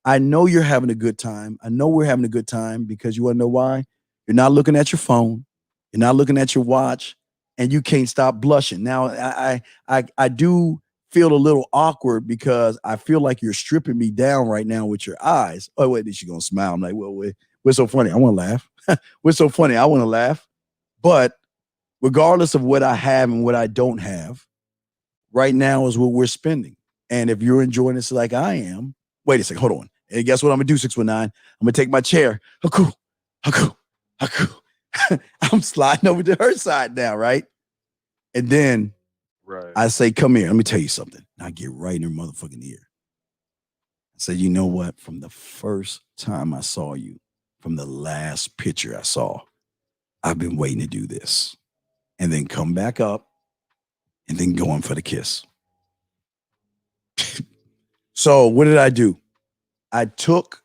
[SPEAKER 6] I know you're having a good time. I know we're having a good time, because you want to know why? You're not looking at your phone. You're not looking at your watch, and you can't stop blushing. Now, I do feel a little awkward, because I feel like you're stripping me down right now with your eyes. Oh, wait, is she gonna smile? I'm like, well, what's so funny? I want to laugh. What's so funny? I want to laugh. But regardless of what I have and what I don't have, right now is what we're spending. And if you're enjoying this like I am, wait a second, hold on. And guess what I'm gonna do, 619? I'm gonna take my chair. I'm sliding over to her side now, right? And then I say, come here, let me tell you something. And I get right in her motherfucking ear. I said, you know what? From the first time I saw you, from the last picture I saw, I've been waiting to do this. And then come back up and then go in for the kiss. So what did I do? I took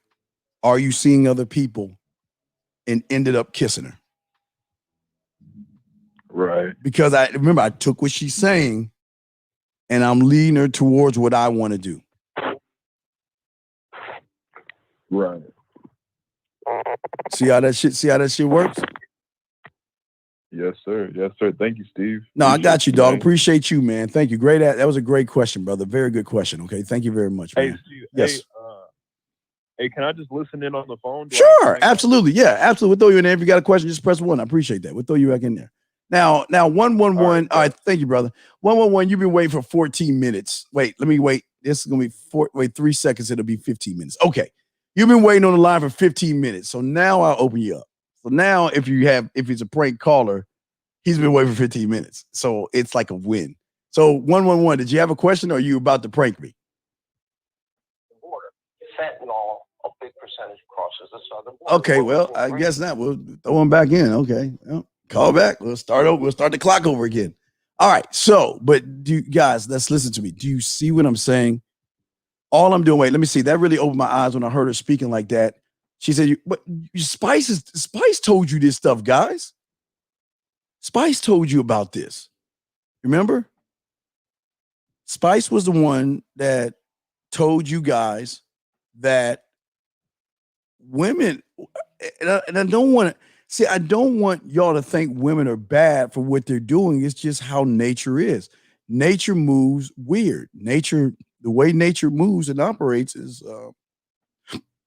[SPEAKER 6] Are You Seeing Other People and ended up kissing her.
[SPEAKER 10] Right.
[SPEAKER 6] Because I took what she's saying and I'm leading her towards what I want to do.
[SPEAKER 10] Right.
[SPEAKER 6] See how that shit works?
[SPEAKER 10] Yes, sir. Yes, sir. Thank you, Steve.
[SPEAKER 6] No, I got you, dog. Appreciate you, man. Thank you. Great. That was a great question, brother. Very good question. Okay. Thank you very much, man.
[SPEAKER 10] Hey, Steve,
[SPEAKER 6] yes.
[SPEAKER 10] Hey, can I just listen in on the phone?
[SPEAKER 6] Sure. Absolutely. Yeah, absolutely. We'll throw you in there. If you got a question, just press 1. I appreciate that. We'll throw you back in there. Now 111. All right. Thank you, brother. 111. You've been waiting for 14 minutes. Wait, let me wait. This is gonna be 3 seconds. It'll be 15 minutes. Okay, you've been waiting on the line for 15 minutes, so now I'll open you up. So now, if it's a prank caller, he's been waiting for 15 minutes, so it's like a win. So 111, did you have a question, or are you about to prank me?
[SPEAKER 11] Fentanyl, a big percentage crosses the southern border.
[SPEAKER 6] Okay, well, I guess not. We'll throw him back in. Okay, well, call back. We'll start over. We'll start the clock over again. All right. So, but guys, let's listen to me. Do you see what I'm saying? All I'm doing. Wait, let me see. That really opened my eyes when I heard her speaking like that. She said, Spice told you this stuff, guys. Spice told you about this. Remember? Spice was the one that told you guys that women, and I don't want to see, I don't want y'all to think women are bad for what they're doing. It's just how nature is. Nature moves weird. The way nature moves and operates is,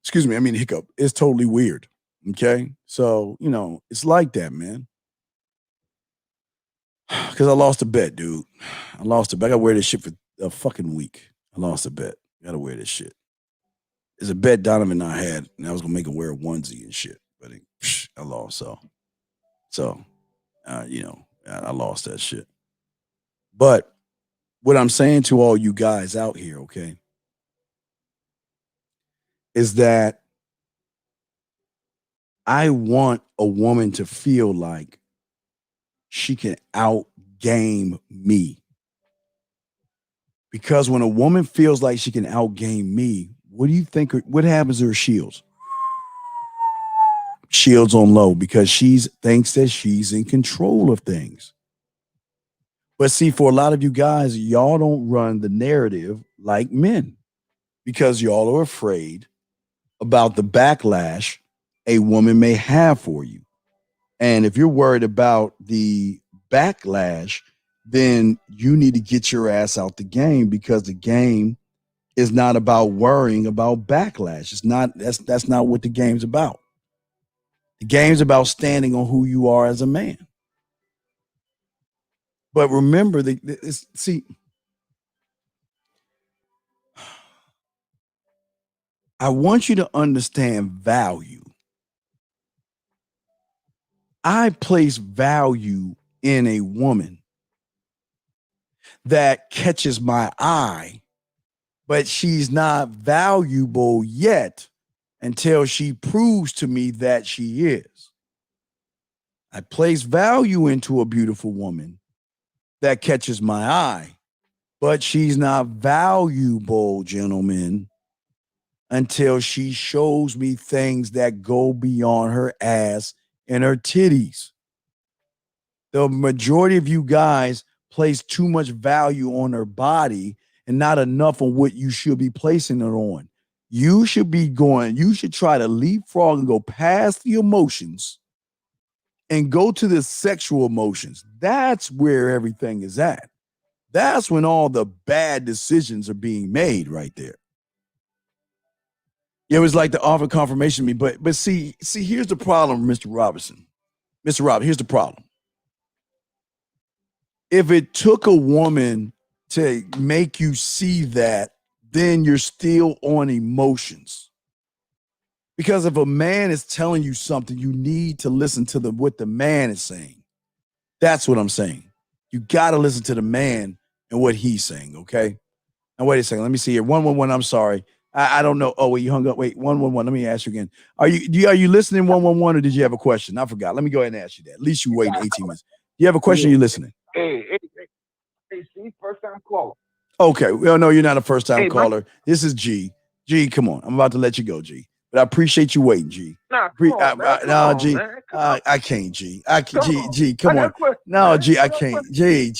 [SPEAKER 6] excuse me, I mean hiccup, it's totally weird. Okay. So, it's like that, man. Because I lost a bet, dude. I lost a bet. I got to wear this shit for a fucking week. I lost a bet. I got to wear this shit. It's a bet Donovan and I had, and I was going to make him wear a onesie and shit. But I lost, so I lost that shit. But what I'm saying to all you guys out here, okay, is that I want a woman to feel like she can outgame me. Because when a woman feels like she can outgame me, what do you think? What happens to her shields? Shields on low, because she thinks that she's in control of things. But see, for a lot of you guys, y'all don't run the narrative like men, because y'all are afraid about the backlash a woman may have for you. And if you're worried about the backlash, then you need to get your ass out the game, because the game is not about worrying about backlash. It's not, that's not what the game's about. The game's about standing on who you are as a man. But remember, I want you to understand value. I place value in a woman that catches my eye, but she's not valuable yet until she proves to me that she is. I place value into a beautiful woman that catches my eye, but she's not valuable, gentlemen, until she shows me things that go beyond her ass and her titties. The majority of you guys place too much value on her body and not enough on what you should be placing it on. You should try to leapfrog and go past the emotions and go to the sexual emotions. That's where everything is at. That's when all the bad decisions are being made right there. It was like the offer confirmation me, but see, here's the problem, Mr. Robinson. Mr. Robinson, here's the problem. If it took a woman to make you see that, then you're still on emotions. Because if a man is telling you something, you need to listen to what the man is saying. That's what I'm saying. You got to listen to the man and what he's saying, okay? Now, wait a second. Let me see here. 111, I'm sorry. I don't know. Oh, wait, you hung up. Wait, 111. Let me ask you again. Are you listening, 111, or did you have a question? I forgot. Let me go ahead and ask you that. At least you waited 18 minutes. Do you have a question? You listening?
[SPEAKER 7] Hey, see, first time caller.
[SPEAKER 6] Okay. Well, no, you're not a first time caller. This is G. G, come on. I'm about to let you go, G. But I appreciate you waiting, G.
[SPEAKER 7] Nah,
[SPEAKER 6] G. I can't, G. G, come on. No, G, I can't. G.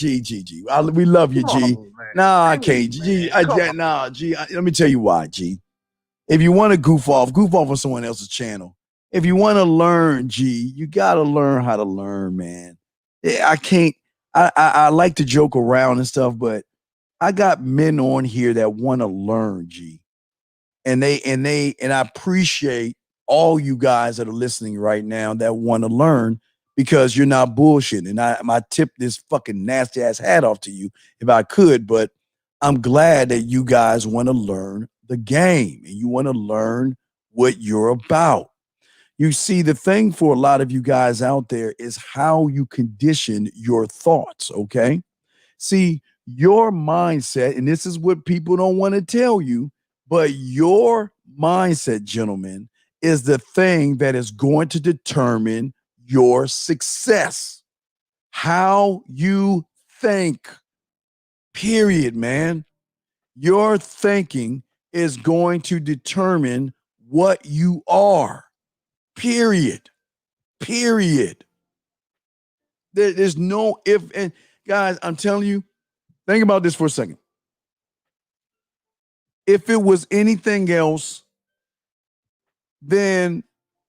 [SPEAKER 6] We love you, G. No, I can't. G, let me tell you why, G. If you want to goof off on someone else's channel. If you want to learn, G, you got to learn how to learn, man. I can't. I like to joke around and stuff, but I got men on here that want to learn, G. And I appreciate all you guys that are listening right now that want to learn, because you're not bullshitting. And I tip this fucking nasty ass hat off to you if I could, but I'm glad that you guys want to learn the game and you want to learn what you're about. You see, the thing for a lot of you guys out there is how you condition your thoughts, okay? See, your mindset, and this is what people don't want to tell you, but your mindset, gentlemen, is the thing that is going to determine your success. How you think, period, man. Your thinking is going to determine what you are, period. There's no if, and guys, I'm telling you, think about this for a second. If it was anything else, then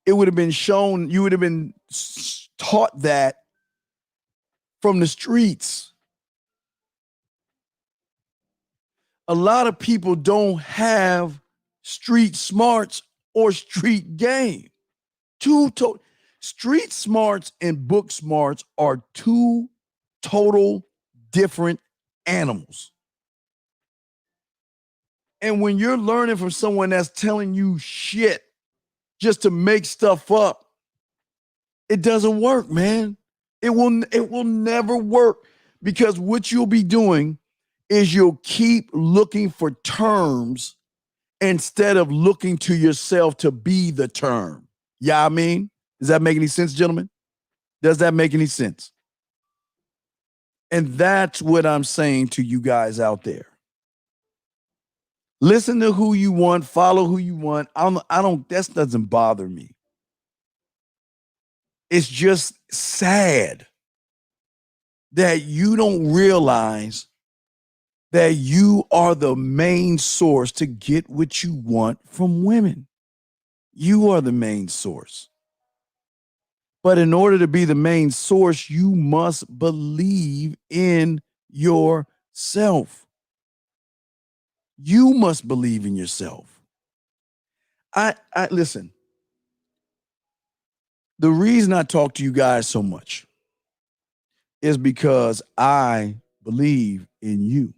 [SPEAKER 6] it would have been shown, you would have been taught that from the streets. A lot of people don't have street smarts or street game. Street smarts and book smarts are two total different animals. And when you're learning from someone that's telling you shit just to make stuff up, it doesn't work, man. It will never work, because what you'll be doing is you'll keep looking for terms instead of looking to yourself to be the term. Yeah, I mean, does that make any sense, gentlemen? Does that make any sense? And that's what I'm saying to you guys out there. Listen to who you want, follow who you want. That doesn't bother me. It's just sad that you don't realize that you are the main source to get what you want from women. You are the main source. But in order to be the main source, you must believe in yourself. You must believe in yourself. I listen. The reason I talk to you guys so much is because I believe in you.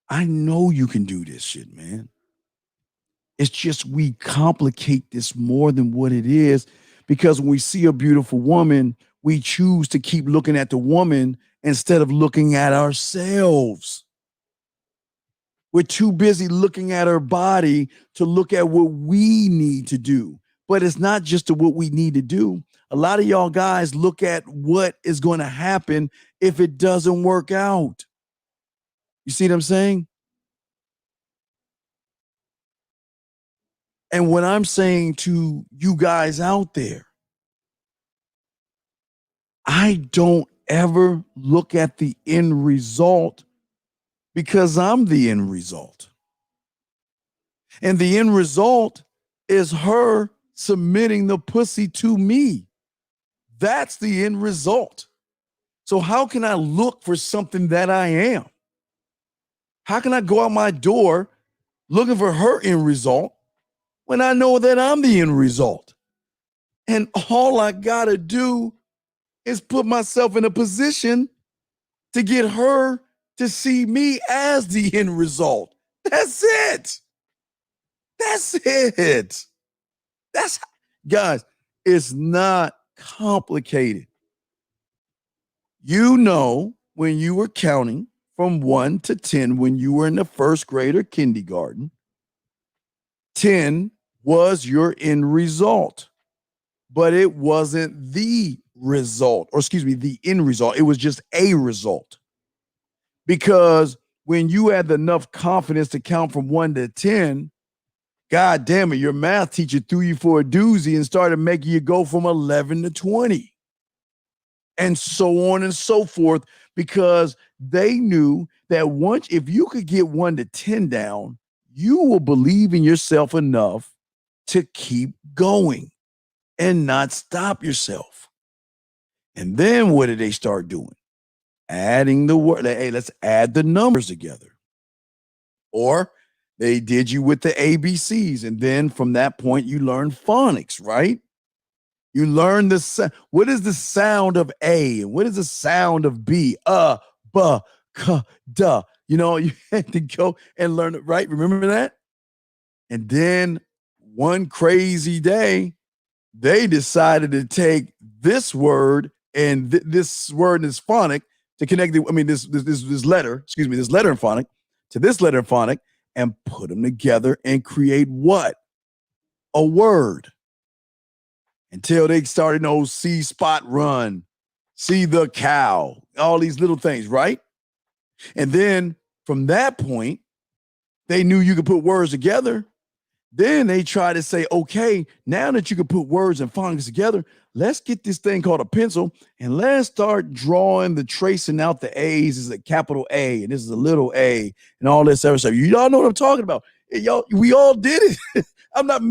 [SPEAKER 6] I know you can do this shit, man. It's just we complicate this more than what it is, because when we see a beautiful woman, we choose to keep looking at the woman instead of looking at ourselves. We're too busy looking at her body to look at what we need to do. But it's not just what we need to do. A lot of y'all guys look at what is going to happen if it doesn't work out. You see what I'm saying? And what I'm saying to you guys out there, I don't ever look at the end result, because I'm the end result. And the end result is her submitting the pussy to me. That's the end result. So how can I look for something that I am? How can I go out my door looking for her end result when I know that I'm the end result? And all I gotta do is put myself in a position to get her to see me as the end result. That's it. Guys, it's not complicated. You know, when you were counting from 1 to 10, when you were in the first grade or kindergarten, 10 was your end result, but it wasn't the result, or excuse me, the end result. It was just a result. Because when you had enough confidence to count from 1 to 10, God damn it, your math teacher threw you for a doozy and started making you go from 11 to 20. And so on and so forth, because they knew that once, if you could get 1 to 10 down, you will believe in yourself enough to keep going and not stop yourself. And then what did they start doing? Adding the word. Hey, let's add the numbers together. Or they did you with the ABCs. And then from that point, you learn phonics, right? You learn what is the sound of A and what is the sound of B? B, duh. You know, you had to go and learn it, right? Remember that? And then one crazy day, they decided to take this word and this word in phonic to connect this letter in phonic to this letter in phonic and put them together and create what? A word. Until they started see spot run, see the cow, all these little things, right? And then from that point, they knew you could put words together. Then they try to say, okay, now that you can put words and phonics together, let's get this thing called a pencil and let's start drawing tracing out the A's. This is a capital A and this is a little a and all this other stuff. Y'all know what I'm talking about. Y'all, we all did it. I'm not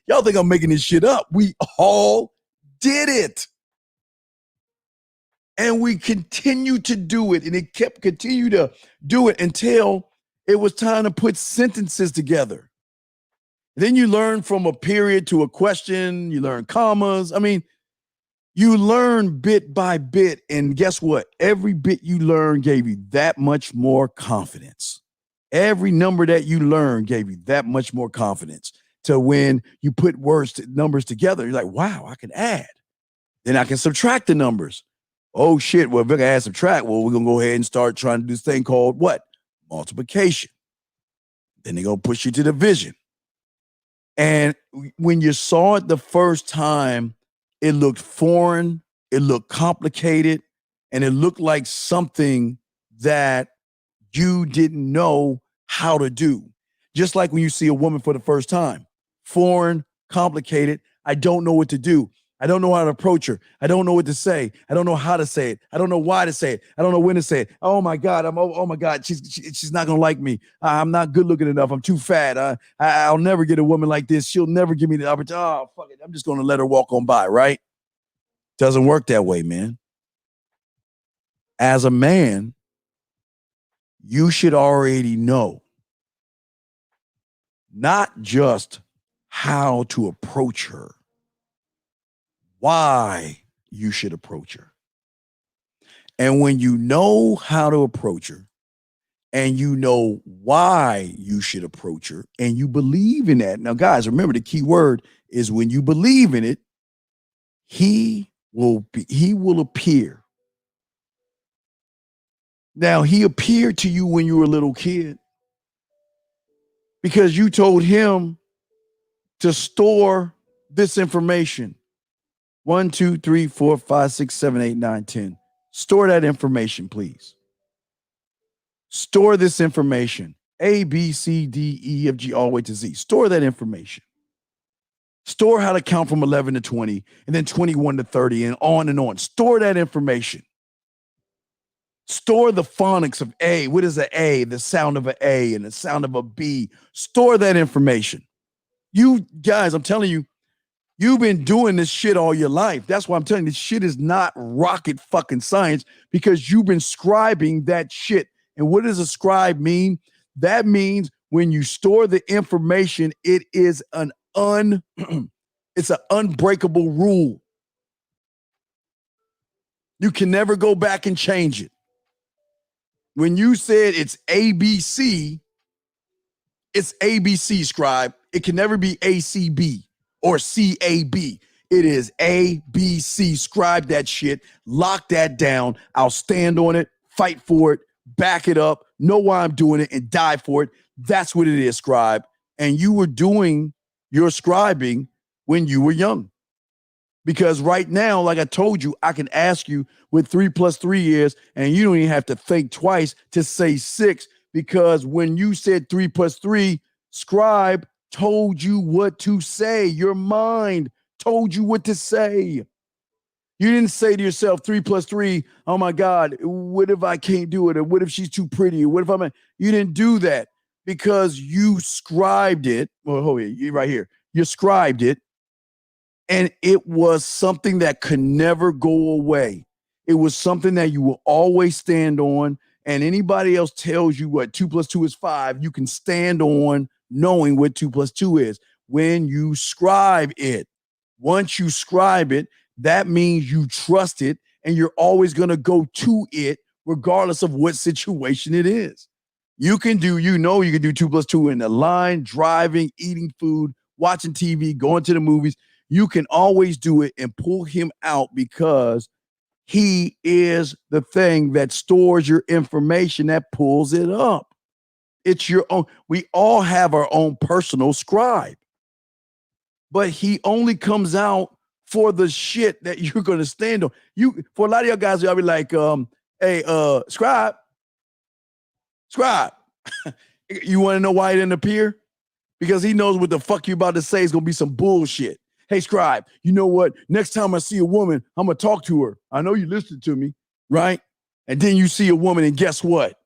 [SPEAKER 6] y'all think I'm making this shit up. We all did it. And we continue to do it. And it continue to do it until it was time to put sentences together. Then you learn from a period to a question, you learn commas. I mean, you learn bit by bit. And guess what? Every bit you learn gave you that much more confidence. Every number that you learned gave you that much more confidence to when you put numbers together. You're like, wow, I can add. Then I can subtract the numbers. Oh, shit. Well, if I can add subtract, well, we're going to go ahead and start trying to do this thing called what? Multiplication. Then they're going to push you to division. And when you saw it the first time, it looked foreign, it looked complicated, and it looked like something that you didn't know how to do. Just like when you see a woman for the first time, foreign, complicated, I don't know what to do. I don't know how to approach her. I don't know what to say. I don't know how to say it. I don't know why to say it. I don't know when to say it. Oh my God, oh my God, she's not gonna like me. I'm not good looking enough. I'm too fat. I'll never get a woman like this. She'll never give me the opportunity. Oh, fuck it. I'm just gonna let her walk on by, right? Doesn't work that way, man. As a man, you should already know not just how to approach her, why you should approach her. And when you know how to approach her and you know why you should approach her and you believe in that. Now, guys, remember the key word is when you believe in it, he will appear. Now, he appeared to you when you were a little kid because you told him to store this information. 1, 2, 3, 4, 5, 6, 7, 8, 9, 10. Store that information, please. Store this information. A, B, C, D, E, F, G, all the way to Z. Store that information. Store how to count from 11 to 20, and then 21 to 30, and on and on. Store that information. Store the phonics of A. What is an A? The sound of an A and the sound of a B. Store that information. You guys, I'm telling you, you've been doing this shit all your life. That's why I'm telling you, this shit is not rocket fucking science because you've been scribing that shit. And what does a scribe mean? That means when you store the information, it is it's an unbreakable rule. You can never go back and change it. When you said it's ABC, it's ABC, scribe. It can never be ACB. Or CAB. It is ABC. Scribe that shit. Lock that down. I'll stand on it, fight for it, back it up, know why I'm doing it, and die for it. That's what it is, scribe. And you were doing your scribing when you were young. Because right now, like I told you, I can ask you with 3 + 3 years, and you don't even have to think twice to say 6. Because when you said 3 + 3, scribe told you what to say. Your mind told you what to say. You didn't say to yourself 3 + 3, oh my God, what if I can't do it? Or what if she's too pretty? Or what if you didn't do that because you scribed it. Well, hold on, right here. You scribed it. And it was something that could never go away. It was something that you will always stand on. And anybody else tells you what 2 + 2 is 5, you can stand on knowing what 2 + 2 is when you scribe it. Once you scribe it, that means you trust it and you're always going to go to it regardless of what situation it is. You can do 2 + 2 in the line, driving, eating food, watching TV, going to the movies. You can always do it and pull him out because he is the thing that stores your information, that pulls it up. It's your own. We all have our own personal scribe, but he only comes out for the shit that you're going to stand on. For a lot of y'all guys, y'all be like, hey, scribe. You want to know why it didn't appear? Because he knows what the fuck you about to say is going to be some bullshit. Hey, scribe, you know what? Next time I see a woman, I'm going to talk to her. I know you listened to me, right? And then you see a woman, and guess what?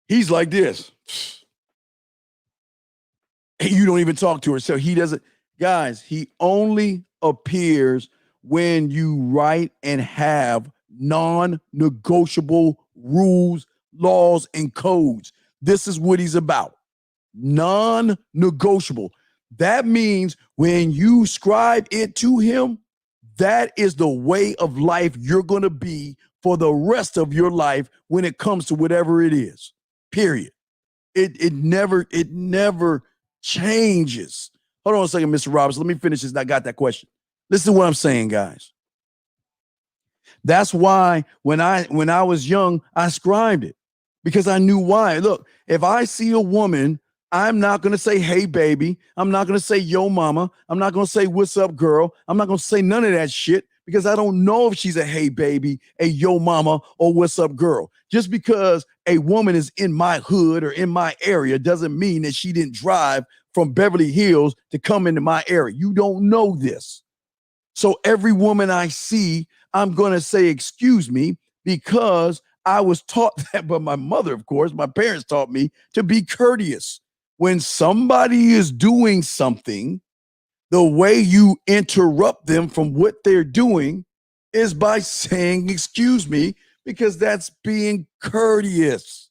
[SPEAKER 6] He's like this. And you don't even talk to her. So he doesn't. Guys, he only appears when you write and have non-negotiable rules, laws, and codes. This is what he's about. Non-negotiable. That means when you scribe it to him, that is the way of life you're going to be for the rest of your life when it comes to whatever it is. Period. It never changes. Hold on a second, Mr. Roberts. Let me finish this. I got that question. Listen to what I'm saying, guys. That's why when I was young, I scribed it because I knew why. Look, if I see a woman, I'm not going to say, hey, baby. I'm not going to say, yo, mama. I'm not going to say, what's up, girl. I'm not going to say none of that shit because I don't know if she's a hey, baby, a yo, mama, or what's up, girl. Just because a woman is in my hood or in my area doesn't mean that she didn't drive from Beverly Hills to come into my area. You don't know this. So every woman I see, I'm going to say, excuse me, because I was taught that by my mother, of course. My parents taught me to be courteous. When somebody is doing something, the way you interrupt them from what they're doing is by saying, excuse me, because that's being courteous.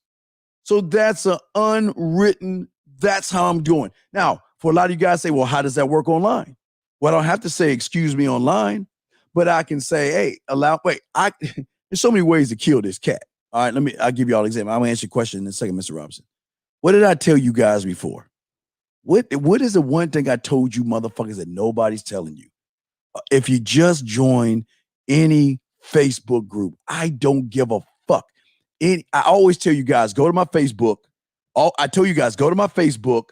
[SPEAKER 6] So that's an unwritten, that's how I'm doing. Now, for a lot of you guys say, well, how does that work online? Well, I don't have to say, excuse me online, but I can say, hey, there's so many ways to kill this cat. All right, I'll give you all an example. I'm gonna answer your question in a second, Mr. Robinson. What did I tell you guys before? What is the one thing I told you motherfuckers that nobody's telling you? If you just join any Facebook group, I don't give a fuck. I always tell you guys, go to my Facebook. I tell you guys, go to my Facebook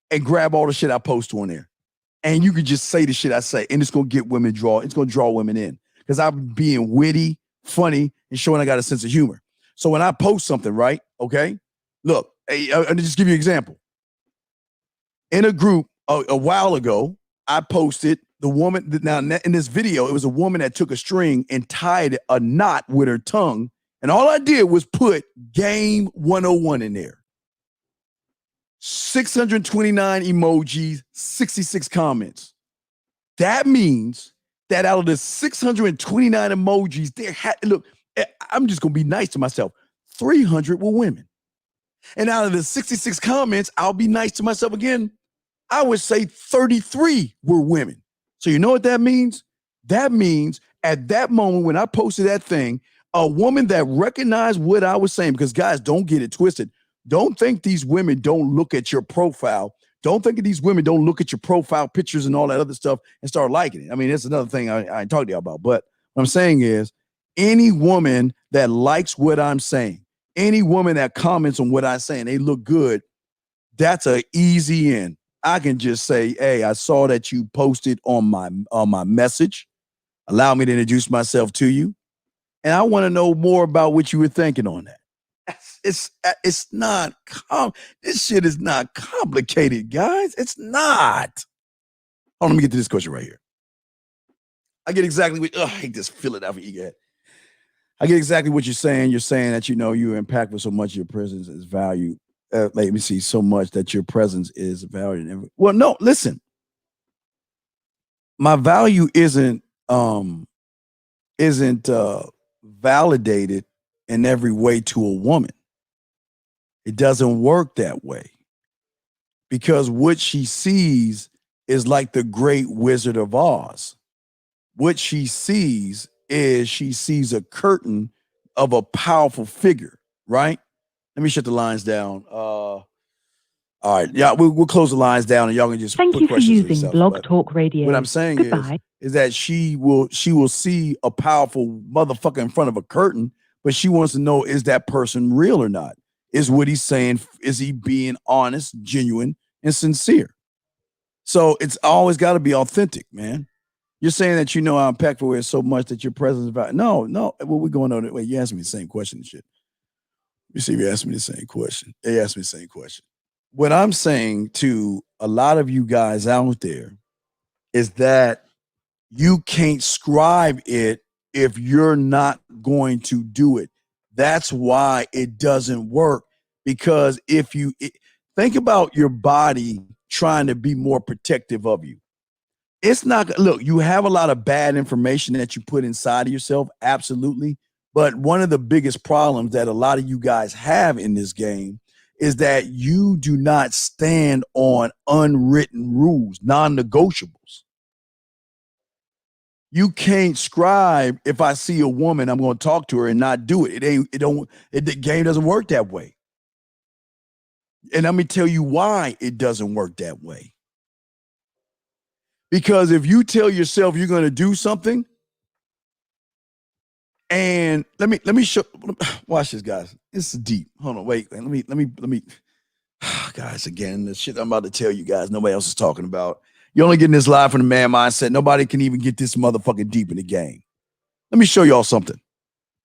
[SPEAKER 6] and grab all the shit I post on there. And you can just say the shit I say, and it's going to get women it's going to draw women in because I'm being witty, funny, and showing I got a sense of humor. So when I post something, right? Okay. Look, I'll just give you an example. In a group a while ago, I posted the woman. Now, in this video, it was a woman that took a string and tied a knot with her tongue. And all I did was put Game 101 in there. 629 emojis, 66 comments. That means that out of the 629 emojis, look, I'm just going to be nice to myself. 300 were women. And out of the 66 comments, I'll be nice to myself again. I would say 33 were women. So you know what that means? That means at that moment when I posted that thing, a woman that recognized what I was saying, because guys, don't get it twisted. Don't think these women don't look at your profile. Don't think that these women don't look at your profile pictures and all that other stuff and start liking it. I mean, that's another thing I ain't talking to you about. But what I'm saying is any woman that likes what I'm saying, any woman that comments on what I say and they look good, that's an easy in. I can just say, hey, I saw that you posted on my message. Allow me to introduce myself to you. And I want to know more about what you were thinking on that. It's not, this shit is not complicated, guys. It's not. Oh, let me get to this question right here. I get exactly what, I hate this Philadelphia egghead. I get exactly what you're saying. You're saying that, you're impactful so much your presence is valued. Let me see, so much that your presence is valued. Well, no, listen. My value isn't validated in every way to a woman. It doesn't work that way because what she sees is like the great Wizard of Oz. What she sees is she sees a curtain of a powerful figure, right? Let me shut the lines down. All right, yeah, we'll close the lines down, and y'all can just
[SPEAKER 12] Thank
[SPEAKER 6] put
[SPEAKER 12] you for
[SPEAKER 6] questions
[SPEAKER 12] using
[SPEAKER 6] yourself.
[SPEAKER 12] Blog
[SPEAKER 6] But
[SPEAKER 12] Talk Radio.
[SPEAKER 6] what I'm saying
[SPEAKER 12] Goodbye.
[SPEAKER 6] is that she will see a powerful motherfucker in front of a curtain, but she wants to know, is that person real or not? Is what he's saying, is he being honest, genuine, and sincere? So it's always got to be authentic, man. You're saying that you know how impactful it is so much that your presence about. No. Well, we're going on. Wait, you asked me the same question and shit. You see, you asked me the same question. They asked me the same question. What I'm saying to a lot of you guys out there is that you can't scribe it if you're not going to do it. That's why it doesn't work. Because if you think about your body trying to be more protective of you, it's not, look, you have a lot of bad information that you put inside of yourself. Absolutely. But one of the biggest problems that a lot of you guys have in this game is that you do not stand on unwritten rules, non-negotiables. You can't scribe, if I see a woman, I'm going to talk to her and not do it. The game doesn't work that way. And let me tell you why it doesn't work that way. Because if you tell yourself you're going to do something, and let me show, watch this, guys. This is deep. Hold on, wait. Let me, guys, again, the shit I'm about to tell you guys, nobody else is talking about. You're only getting this live from the man mindset. Nobody can even get this motherfucking deep in the game. Let me show y'all something.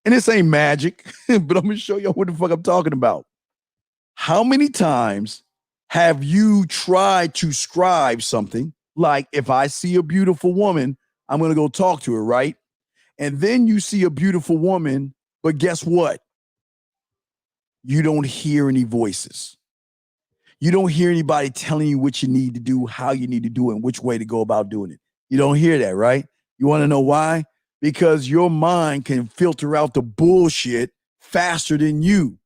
[SPEAKER 6] And this ain't magic, but I'm going to show y'all what the fuck I'm talking about. How many times have you tried to scribe something? Like, if I see a beautiful woman, I'm going to go talk to her, right? And then you see a beautiful woman, but guess what? You don't hear any voices. You don't hear anybody telling you what you need to do, how you need to do it, and which way to go about doing it. You don't hear that, right? You want to know why? Because your mind can filter out the bullshit faster than you.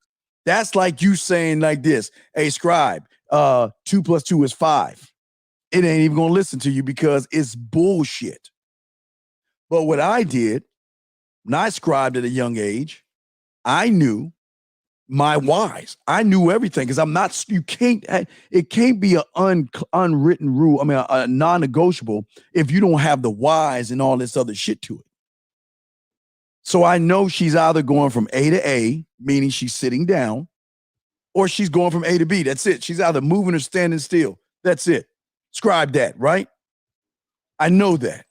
[SPEAKER 6] That's like you saying like this, hey, scribe, 2 + 2 is 5. It ain't even going to listen to you because it's bullshit. But what I did, when I scribed at a young age, I knew my whys. I knew everything because it can't be an unwritten rule. I mean, a non-negotiable if you don't have the whys and all this other shit to it. So I know she's either going from A to A, meaning she's sitting down, or she's going from A to B. That's it. She's either moving or standing still. That's it. Scribe that, right? I know that.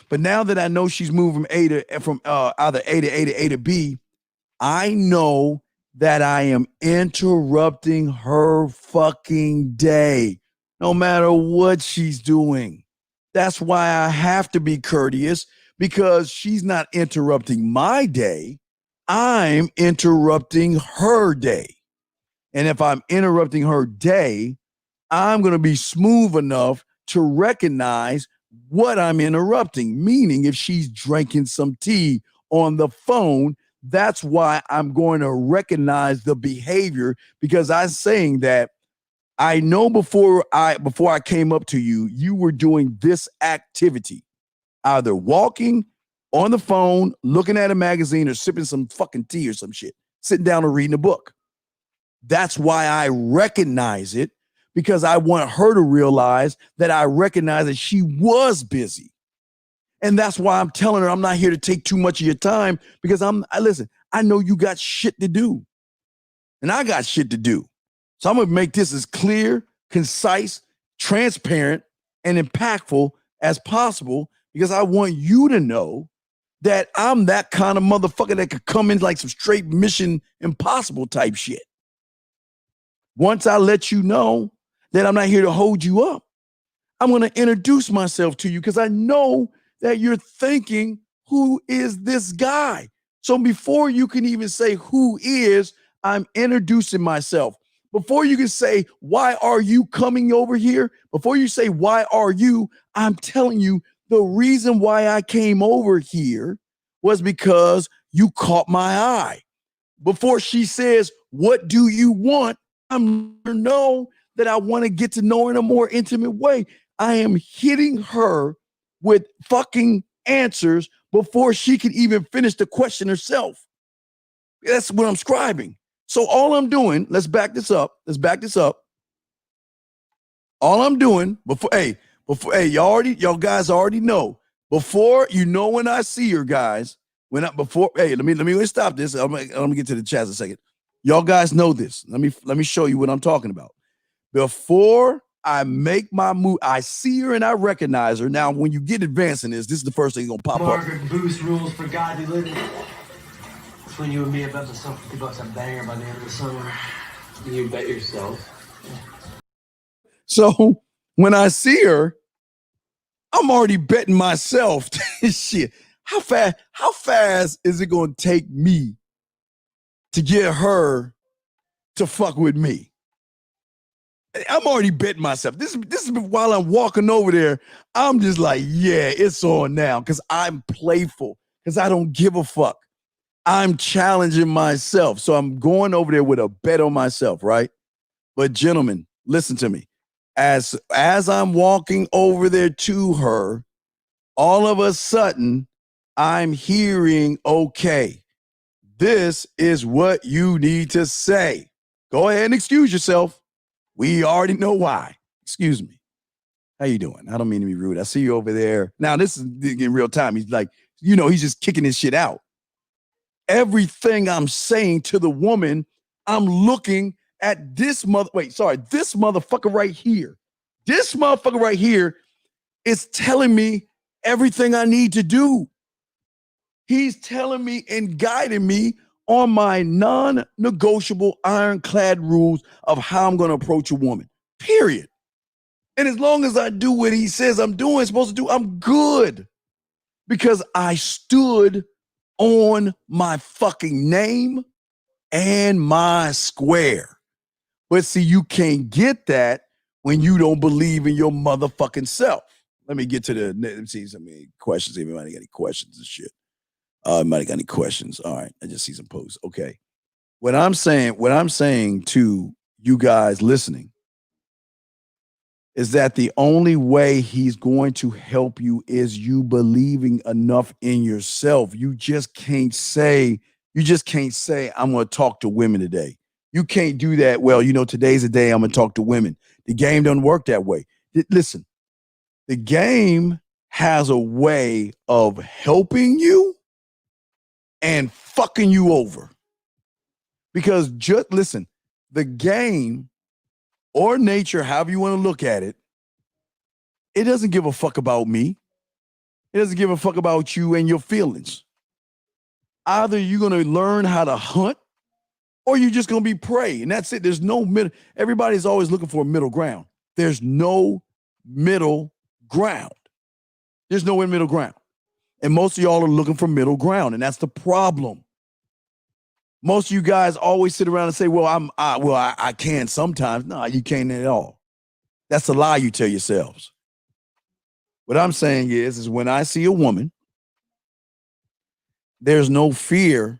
[SPEAKER 6] But now that I know she's moving from either A to A to A to B, I know that I am interrupting her fucking day, no matter what she's doing. That's why I have to be courteous, because she's not interrupting my day. I'm interrupting her day. And if I'm interrupting her day, I'm going to be smooth enough to recognize what I'm interrupting. Meaning, if she's drinking some tea on the phone, that's why I'm going to recognize the behavior, because I'm saying that I know before I came up to you, you were doing this activity, either walking, on the phone, looking at a magazine, or sipping some fucking tea or some shit, sitting down or reading a book. That's why I recognize it, because I want her to realize that I recognize that she was busy. And that's why I'm telling her I'm not here to take too much of your time, because listen, I know you got shit to do. And I got shit to do. So I'm going to make this as clear, concise, transparent, and impactful as possible, because I want you to know that I'm that kind of motherfucker that could come in like some straight Mission Impossible type shit. Once I let you know that I'm not here to hold you up, I'm going to introduce myself to you, because I know that you're thinking, who is this guy? So before you can even say who is, I'm introducing myself. Before you can say, why are you coming over here? Before you say, why are you? I'm telling you, the reason why I came over here was because you caught my eye. Before she says, what do you want? I'm going to know that I want to get to know her in a more intimate way. I am hitting her with fucking answers before she can even finish the question herself. That's what I'm scribing. So all I'm doing, let's back this up. All I'm doing y'all guys already know. Before you know when I see her, guys, let me stop this. I'm gonna get to the chat in a second. Y'all guys know this. Let me show you what I'm talking about. Before I make my move, I see her and I recognize her. Now, when you get advanced in this is the first thing gonna pop
[SPEAKER 12] Margaret Boost rules for godly living. Between you and me, I bet myself $50 a banger by the end of the summer. You bet yourself.
[SPEAKER 6] So when I see her, I'm already betting myself. Shit, how fast is it gonna take me to get her to fuck with me? I'm already betting myself. This is while I'm walking over there. I'm just like, yeah, it's on now because I'm playful, because I don't give a fuck. I'm challenging myself. So I'm going over there with a bet on myself, right? But gentlemen, listen to me. As I'm walking over there to her, all of a sudden, I'm hearing, okay, this is what you need to say. Go ahead and excuse yourself. We already know why. Excuse me. How you doing? I don't mean to be rude. I see you over there. Now, this is in real time. He's like, he's just kicking his shit out. Everything I'm saying to the woman, I'm looking at this motherfucker right here. This motherfucker right here is telling me everything I need to do. He's telling me and guiding me on my non-negotiable ironclad rules of how I'm going to approach a woman, period. And as long as I do what he says supposed to do, I'm good. Because I stood on my fucking name and my square. But see, you can't get that when you don't believe in your motherfucking self. Let me get to let's see some questions. If anybody got any questions and shit. Anybody got any questions? All right, I just see some posts. Okay. What I'm saying to you guys listening is that the only way he's going to help you is you believing enough in yourself. You just can't say, I'm going to talk to women today. You can't do that. Well, today's the day I'm going to talk to women. The game doesn't work that way. Listen, the game has a way of helping you and fucking you over. Because just listen, the game or nature, however you want to look at it, it doesn't give a fuck about me. It doesn't give a fuck about you and your feelings. Either you're going to learn how to hunt or you're just going to be prey. And that's it. There's no middle. Everybody's always looking for a middle ground. There's no middle ground. There's no middle ground. And most of y'all are looking for middle ground. And that's the problem. Most of you guys always sit around and say, I can sometimes. No, you can't at all. That's a lie you tell yourselves. What I'm saying is when I see a woman, there's no fear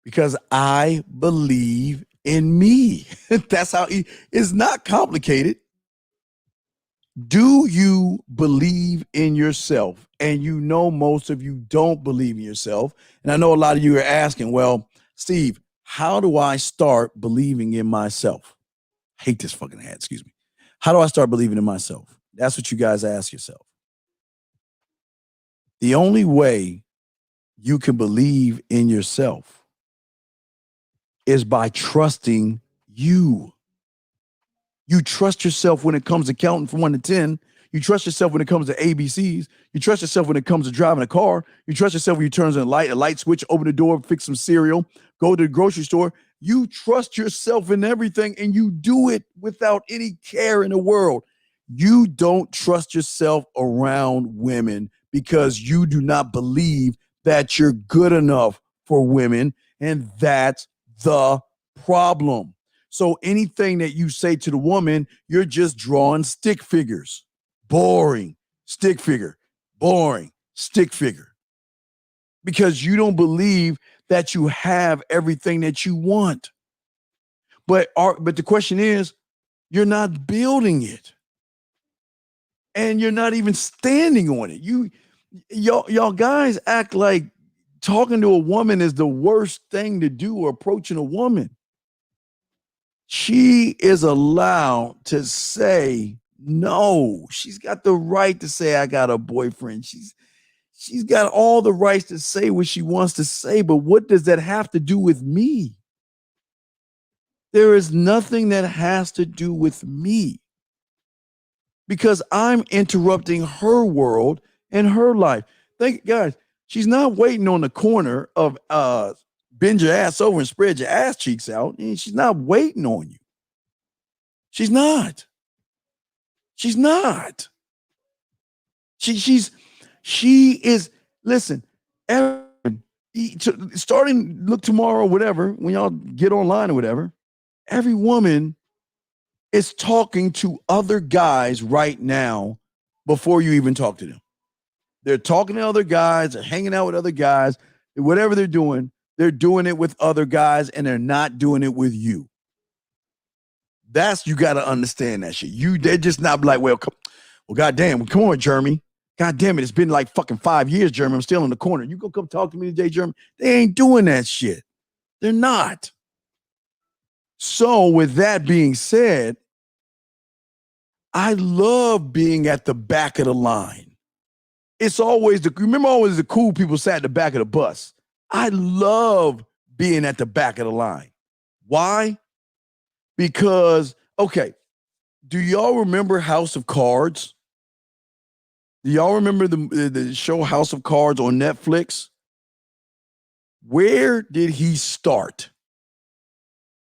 [SPEAKER 6] because I believe in me. That's how it's not complicated. Do you believe in yourself? And most of you don't believe in yourself. And I know a lot of you are asking, well, Steve, how do I start believing in myself? I hate this fucking hat, excuse me. How do I start believing in myself? That's what you guys ask yourself. The only way you can believe in yourself is by trusting you. You trust yourself when it comes to counting from 1 to 10. You trust yourself when it comes to ABCs. You trust yourself when it comes to driving a car. You trust yourself when you turn on a light switch, open the door, fix some cereal, go to the grocery store. You trust yourself in everything and you do it without any care in the world. You don't trust yourself around women because you do not believe that you're good enough for women. And that's the problem. So anything that you say to the woman, you're just drawing stick figures. Boring, stick figure. Boring, stick figure. Because you don't believe that you have everything that you want. But the question is, you're not building it. And you're not even standing on it. Y'all guys act like talking to a woman is the worst thing to do, or approaching a woman. She is allowed to say no. She's got the right to say, I got a boyfriend. She's got all the rights to say what she wants to say, but what does that have to do with me? There is nothing that has to do with me, because I'm interrupting her world and her life. Guys, she's not waiting on the corner of bend your ass over and spread your ass cheeks out. And she's not waiting on you. She's not. She is, listen, starting, look, tomorrow, whatever, when y'all get online or whatever, every woman is talking to other guys right now before you even talk to them. They're talking to other guys, they're hanging out with other guys, whatever they're doing it with other guys, and they're not doing it with you. You got to understand that shit. They're just not like, well, goddamn, come on, Jeremy. God damn it, it's been like fucking 5 years, Jeremy. I'm still in the corner. You go come talk to me today, Jeremy. They ain't doing that shit. They're not. So with that being said, I love being at the back of the line. It's always always the cool people sat at the back of the bus. I love being at the back of the line. Why? Because, okay, do y'all remember House of Cards? Do y'all remember the show House of Cards on Netflix? Where did he start?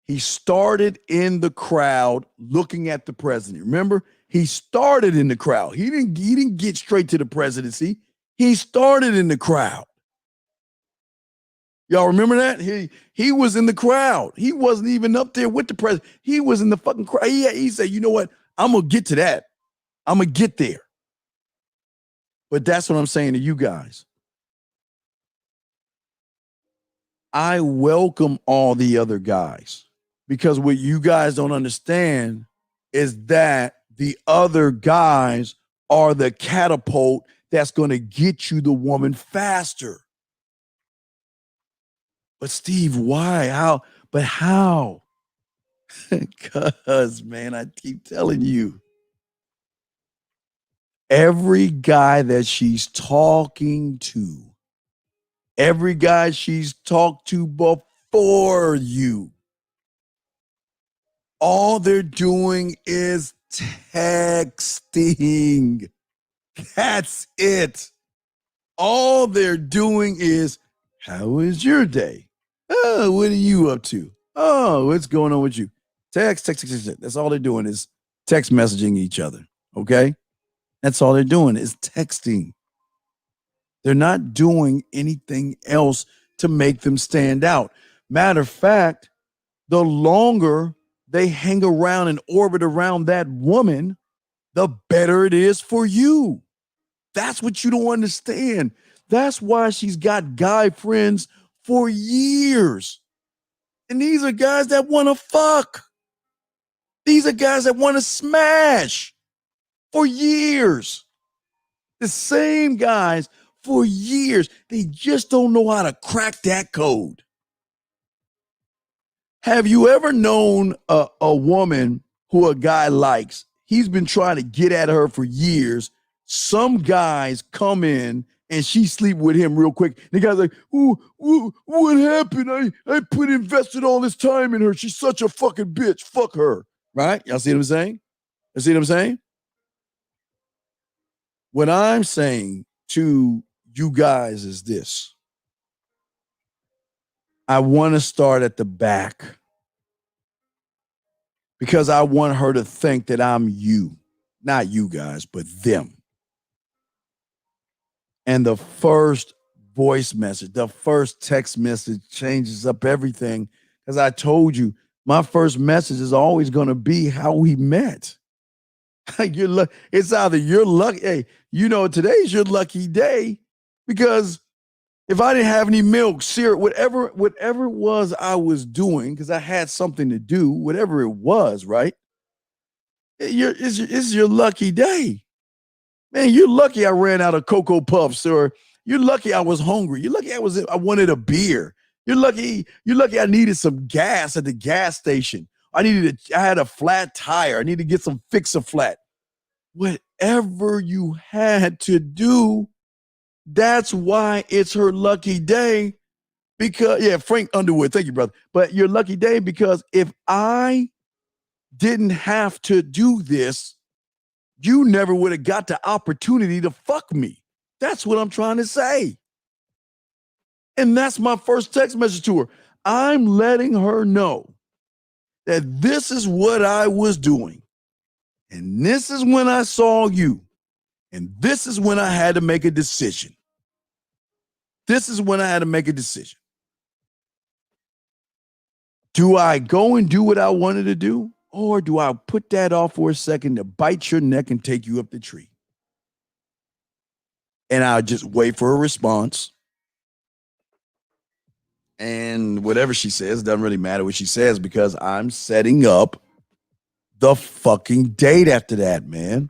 [SPEAKER 6] He started in the crowd looking at the president. Remember? He started in the crowd. He didn't get straight to the presidency. He started in the crowd. Y'all remember that? He was in the crowd. He wasn't even up there with the president. He was in the fucking crowd. He said, you know what? I'm going to get to that. I'm going to get there. But that's what I'm saying to you guys. I welcome all the other guys, because what you guys don't understand is that the other guys are the catapult that's going to get you the woman faster. But Steve, why? How? But how? Because, man, I keep telling you, every guy that she's talking to, every guy she's talked to before you, all they're doing is texting. That's it. All they're doing is, how was your day? Oh, what are you up to? Oh, what's going on with you? Text. That's all they're doing is text messaging each other, okay? That's all they're doing is texting. They're not doing anything else to make them stand out. Matter of fact, the longer they hang around and orbit around that woman, the better it is for you. That's what you don't understand. That's why she's got guy friends for years. And these are guys that want to fuck. These are guys that want to smash for years. The same guys for years. They just don't know how to crack that code. Have you ever known a woman who a guy likes? He's been trying to get at her for years. Some guys come in and she sleep with him real quick. The guy's like, ooh, what happened? I invested all this time in her. She's such a fucking bitch. Fuck her. Right? Y'all see what I'm saying? You see what I'm saying? What I'm saying to you guys is this. I want to start at the back because I want her to think that I'm you. Not you guys, but them. And the first voice message, the first text message changes up everything. Because I told you, my first message is always going to be how we met. It's either you're lucky. Hey, you know, today's your lucky day, because if I didn't have any milk, syrup, whatever it was I was doing, because I had something to do, whatever it was, right? It's your lucky day. Man, you're lucky I ran out of Cocoa Puffs or You're lucky I was hungry. You're lucky I wanted a beer. You're lucky I needed some gas at the gas station. I had a flat tire. I needed to get some Fix-A-Flat. Whatever you had to do, that's why it's her lucky day. Because, yeah, Frank Underwood, thank you, brother. But your lucky day, because if I didn't have to do this, you never would have got the opportunity to fuck me. That's what I'm trying to say. And that's my first text message to her. I'm letting her know that this is what I was doing. And this is when I saw you. And this is when I had to make a decision. This is when I had to make a decision. Do I go and do what I wanted to do? Or do I put that off for a second to bite your neck and take you up the tree? And I'll just wait for a response. And whatever she says, doesn't really matter what she says, because I'm setting up the fucking date after that, man.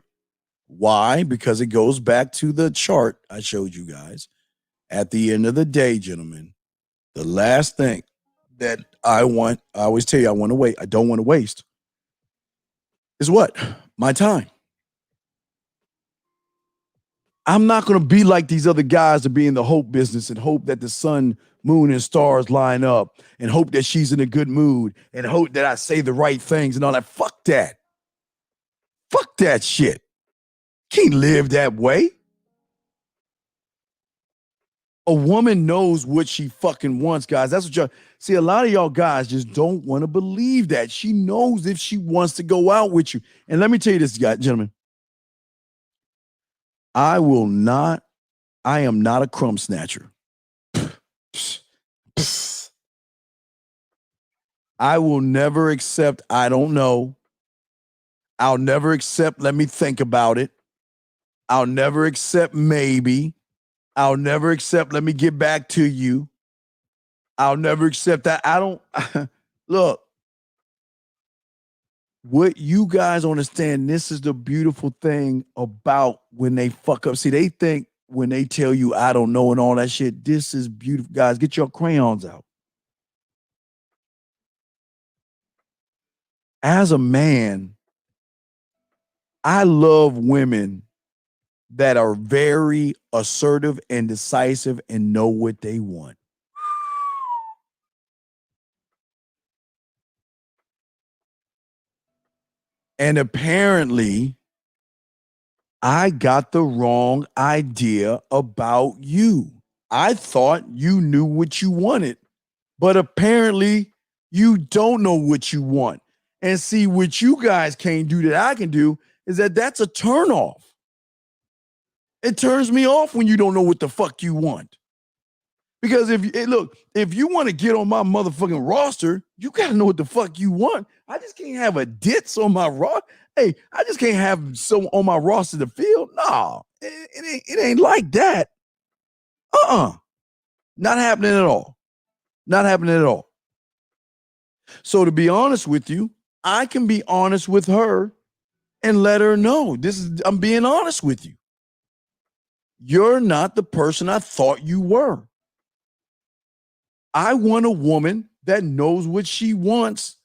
[SPEAKER 6] Why? Because it goes back to the chart I showed you guys. At the end of the day, gentlemen, the last thing that I always tell you I don't want to waste, is what? My time. I'm not going to be like these other guys that be in the hope business and hope that the sun, moon, and stars line up and hope that she's in a good mood and hope that I say the right things and all that. Fuck that. Fuck that shit. Can't live that way. A woman knows what she fucking wants, guys. That's what y'all see. A lot of y'all guys just don't want to believe that. She knows if she wants to go out with you. And let me tell you this, guys, gentlemen. I am not a crumb snatcher. I will never accept, I don't know. I'll never accept, let me think about it. I'll never accept maybe. I'll never accept, let me get back to you. I'll never accept that. I don't, look. What you guys understand, this is the beautiful thing about when they fuck up. See, they think when they tell you, I don't know and all that shit, this is beautiful. Guys, get your crayons out. As a man, I love women that are very assertive and decisive and know what they want. And apparently, I got the wrong idea about you. I thought you knew what you wanted, but apparently you don't know what you want. And see, what you guys can't do that I can do is that's a turnoff. It turns me off when you don't know what the fuck you want. Because if you want to get on my motherfucking roster, you got to know what the fuck you want. I just can't have a ditz on my roster. Hey, I just can't have some on my roster to field. No, it ain't like that. Not happening at all. Not happening at all. So to be honest with you, I can be honest with her and let her know I'm being honest with you. You're not the person I thought you were. I want a woman that knows what she wants,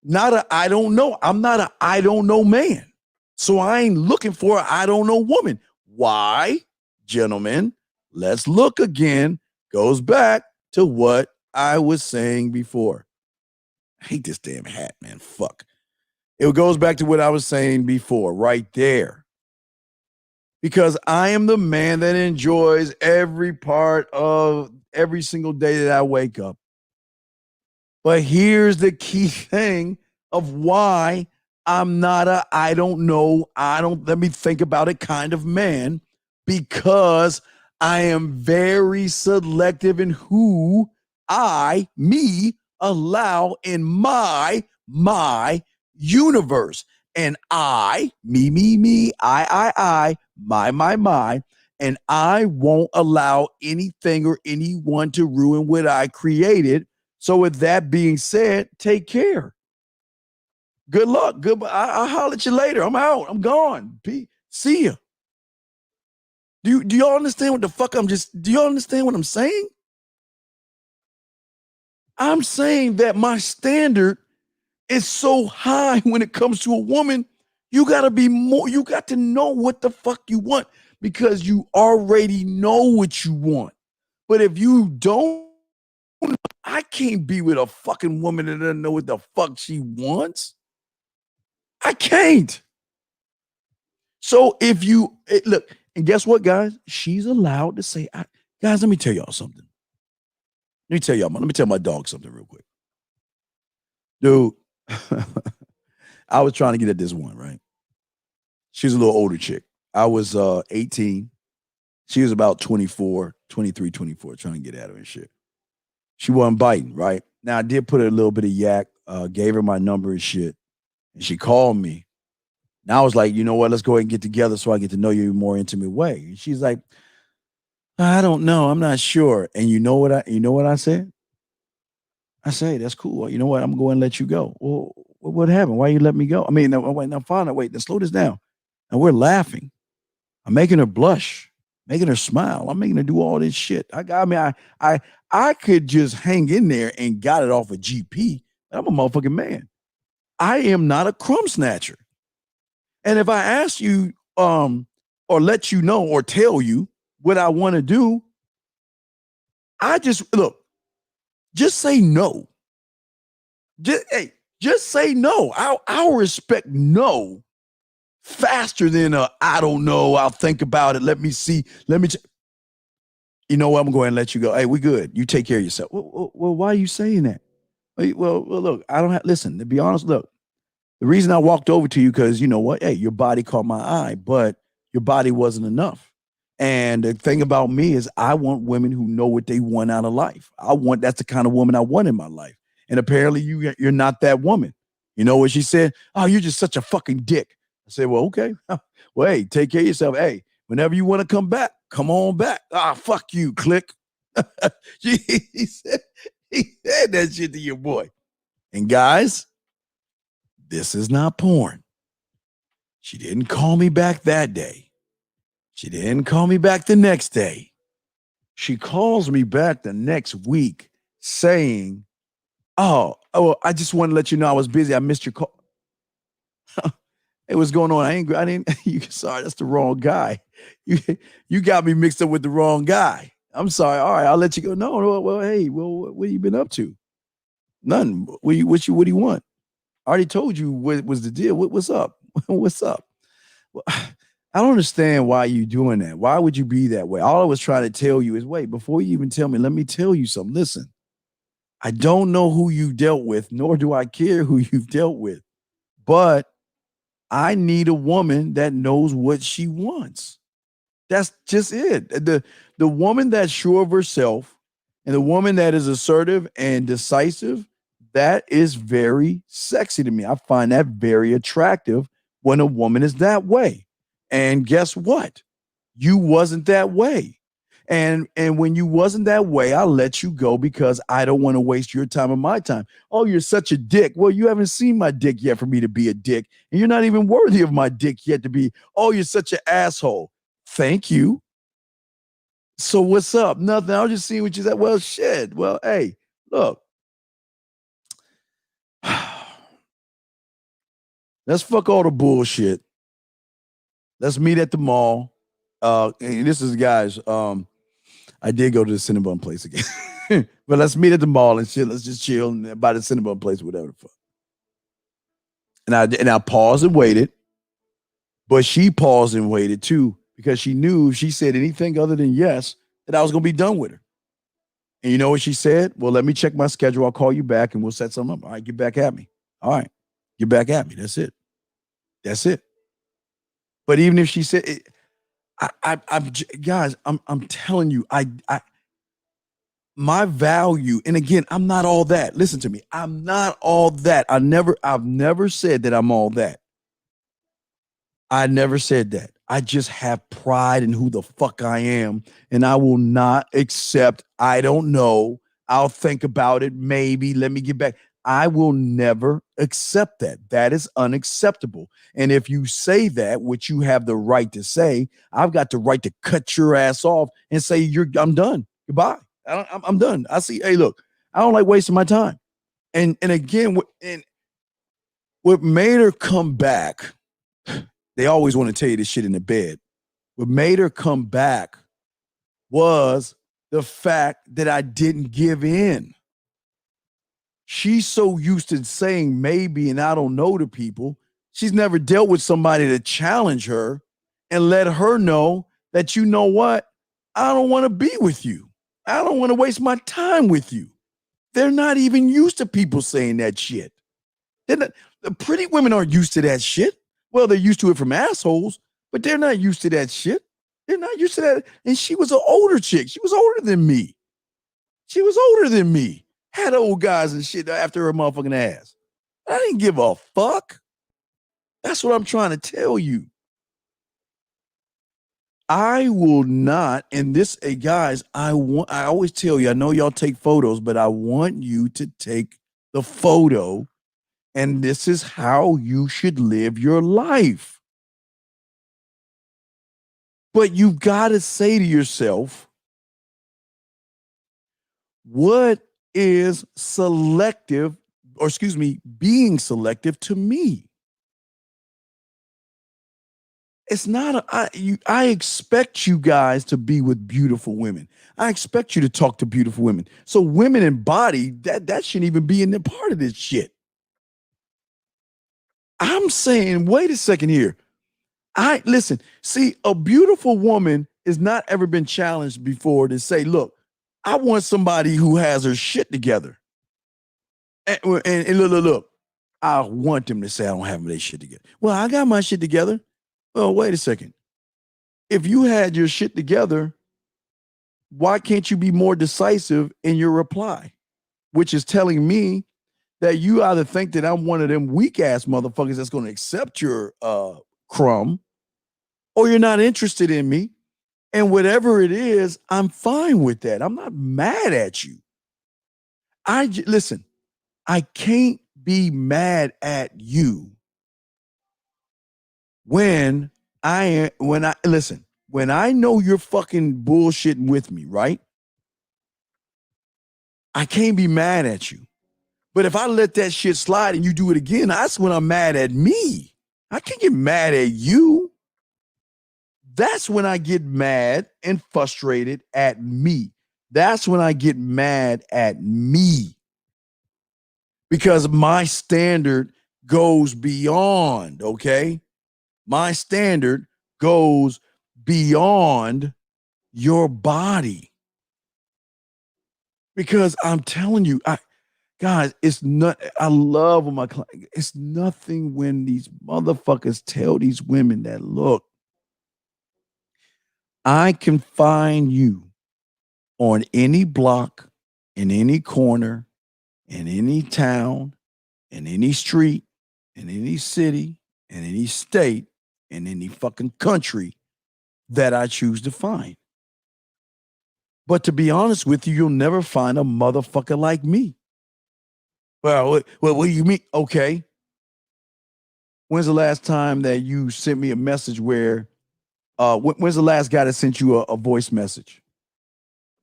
[SPEAKER 6] not a I don't know. I'm not a I don't know man. So I ain't looking for a I don't know woman. Why? Gentlemen, let's look again. Goes back to what I was saying before. I hate this damn hat, man. Fuck. It goes back to what I was saying before, right there. Because I am the man that enjoys every part of every single day that I wake up. But here's the key thing of why I'm not a I don't know, let me think about it kind of man, because I am very selective in who me allow in my universe. And I, me, I, my, and I won't allow anything or anyone to ruin what I created. So with that being said, take care. Good luck. Goodbye. I'll holler at you later. I'm out. I'm gone. See ya. Do y'all understand what the fuck do y'all understand what I'm saying? I'm saying that my standard is so high when it comes to a woman. You got to know what the fuck you want because you already know what you want. But if you don't, I can't be with a fucking woman that doesn't know what the fuck she wants. I can't. So if you look, and guess what, guys? She's allowed to say, guys, let me tell y'all something. Let me tell my dog something real quick. Dude, I was trying to get at this one, right? She's a little older chick. I was 18. She was about 24, 23, 24, trying to get at her and shit. She wasn't biting, right? Now, I did put her a little bit of yak, gave her my number and shit, and she called me. Now I was like, you know what? Let's go ahead and get together so I get to know you in a more intimate way. And she's like, I don't know. I'm not sure. And you know what I said? I say, that's cool. You know what? I'm going to let you go. Well, what happened? Why you let me go? I mean, now fine. Wait, now slow this down. And we're laughing. I'm making her blush, making her smile. I'm making her do all this shit. I could just hang in there and got it off a GP. I'm a motherfucking man. I am not a crumb snatcher. And if I ask you, or let you know, or tell you what I want to do, just say no. Just say no. I'll respect no faster than I don't know. I'll think about it. Let me see. You know what? I'm going to let you go. Hey, we good. You take care of yourself. Well, why are you saying that? Well, look, listen, to be honest, look, the reason I walked over to you, because you know what? Hey, your body caught my eye, but your body wasn't enough. And the thing about me is I want women who know what they want out of life. That's the kind of woman I want in my life. And apparently you're not that woman. You know what she said? Oh, you're just such a fucking dick. I said, well, okay. Well, hey, take care of yourself. Hey, whenever you want to come back, come on back. Fuck you, click. he said that shit to your boy. And guys, this is not porn. She didn't call me back that day. She didn't call me back the next day. She calls me back the next week saying, oh, I just want to let you know I was busy. I missed your call. Hey, what's going on? I didn't, sorry, that's the wrong guy. You got me mixed up with the wrong guy. I'm sorry. All right, I'll let you go. No, well, hey, what have you been up to? Nothing. What do you want? I already told you what was the deal. What's up? What's up? Well, I don't understand why you doing that. Why would you be that way? All I was trying to tell you is, wait, before you even tell me, let me tell you something. Listen, I don't know who you dealt with, nor do I care who you've dealt with, but I need a woman that knows what she wants. That's just it. The woman that's sure of herself and the woman that is assertive and decisive, that is very sexy to me. I find that very attractive when a woman is that way. And guess what? You wasn't that way. And when you wasn't that way, I'll let you go because I don't want to waste your time or my time. Oh, you're such a dick. Well, you haven't seen my dick yet for me to be a dick. And you're not even worthy of my dick yet to be, oh, you're such an asshole. Thank you. So what's up? Nothing. I was just seeing what you said. Well, shit. Well, hey, look. Let's fuck all the bullshit. Let's meet at the mall. And this is, guys, I did go to the Cinnabon place again. But let's meet at the mall and shit. Let's just chill by the Cinnabon place, whatever the fuck. And I paused and waited. But she paused and waited too, because she knew if she said anything other than yes, that I was going to be done with her. And you know what she said? Well, let me check my schedule. I'll call you back and we'll set something up. All right, get back at me. All right, get back at me. That's it. That's it. But even if she said it, I'm telling you, my value, and again, I'm not all that. Listen to me. I'm not all that. I've never said that I'm all that. I never said that. I just have pride in who the fuck I am, and I will not accept, I don't know, I'll think about it, maybe, let me get back. I will never accept that. That is unacceptable. And if you say that, which you have the right to say, I've got the right to cut your ass off and say, I'm done. Goodbye. I'm done. I see, hey, look, I don't like wasting my time. And again, what made her come back, they always want to tell you this shit in the bed. What made her come back was the fact that I didn't give in. She's so used to saying maybe and I don't know to people. She's never dealt with somebody to challenge her and let her know that, you know what? I don't want to be with you. I don't want to waste my time with you. They're not even used to people saying that shit. The pretty women aren't used to that shit. Well, they're used to it from assholes, but they're not used to that shit. They're not used to that. And she was an older chick. She was older than me. Had old guys and shit after her motherfucking ass. I didn't give a fuck. That's what I'm trying to tell you. I will not, and this, hey guys, I always tell you, I know y'all take photos, but I want you to take the photo, and this is how you should live your life. But you've got to say to yourself, what is selective, or excuse me, being selective to me? It's not, I expect you guys to be with beautiful women. I expect you to talk to beautiful women. So women and body, that shouldn't even be in the part of this shit. I'm saying, wait a second here. Listen, see, a beautiful woman has not ever been challenged before to say, look, I want somebody who has her shit together. And look, I want them to say I don't have their shit together. Well, I got my shit together. Well, wait a second. If you had your shit together, why can't you be more decisive in your reply? Which is telling me that you either think that I'm one of them weak ass motherfuckers that's going to accept your crumb, or you're not interested in me. And whatever it is, I'm fine with that. I'm not mad at you. Listen, I can't be mad at you when I know you're fucking bullshitting with me, right? I can't be mad at you. But if I let that shit slide and you do it again, that's when I'm mad at me. I can't get mad at you. That's when I get mad and frustrated at me. That's when I get mad at me. Because my standard goes beyond, okay? My standard goes beyond your body. Because I'm telling you, guys, it's not, I love when my client, it's nothing when these motherfuckers tell these women that, look, I can find you on any block, in any corner, in any town, in any street, in any city, in any state, in any fucking country that I choose to find. But to be honest with you, you'll never find a motherfucker like me. Well, what do you mean? Okay. When's the last time that you sent me a message where, when's the last guy that sent you a voice message?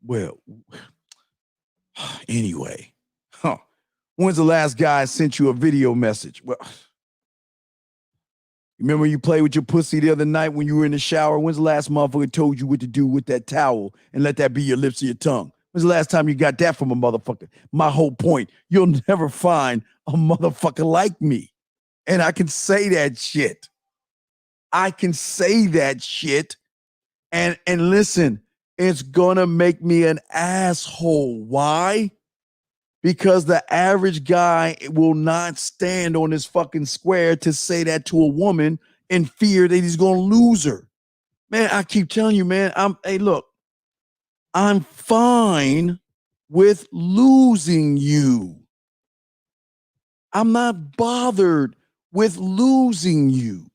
[SPEAKER 6] Well, anyway, when's the last guy sent you a video message? Well, remember you played with your pussy the other night when you were in the shower? When's the last motherfucker told you what to do with that towel and let that be your lips or your tongue? When's the last time you got that from a motherfucker? My whole point, you'll never find a motherfucker like me. And I can say that shit. I can say that shit. And listen, it's gonna make me an asshole. Why? Because the average guy will not stand on his fucking square to say that to a woman in fear that he's gonna lose her. Man, I keep telling you, man, hey, look, I'm fine with losing you. I'm not bothered with losing you.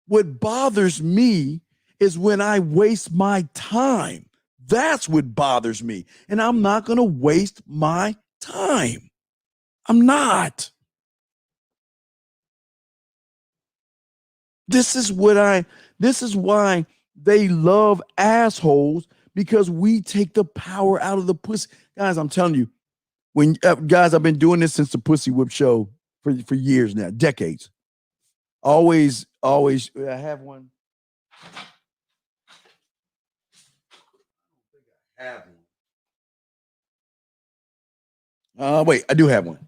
[SPEAKER 6] What bothers me is when I waste my time. That's what bothers me. And I'm not going to waste my time. I'm not. This is why they love assholes, because we take the power out of the pussy. Guys, I'm telling you, guys, I've been doing this since the Pussy Whip show for years now, decades. Always, I have one. Wait, I do have one.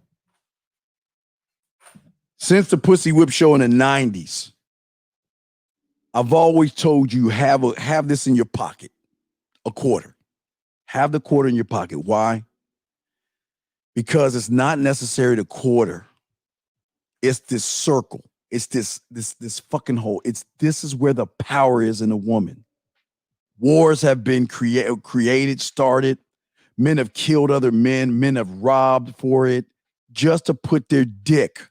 [SPEAKER 6] Since the Pussy Whip show in the 90s, I've always told you, have this in your pocket, a quarter. Have the quarter in your pocket. Why? Because it's not necessary to quarter. It's this circle. It's this fucking hole. This is where the power is in a woman. Wars have been created, started. Men have killed other men. Men have robbed for it, just to put their dick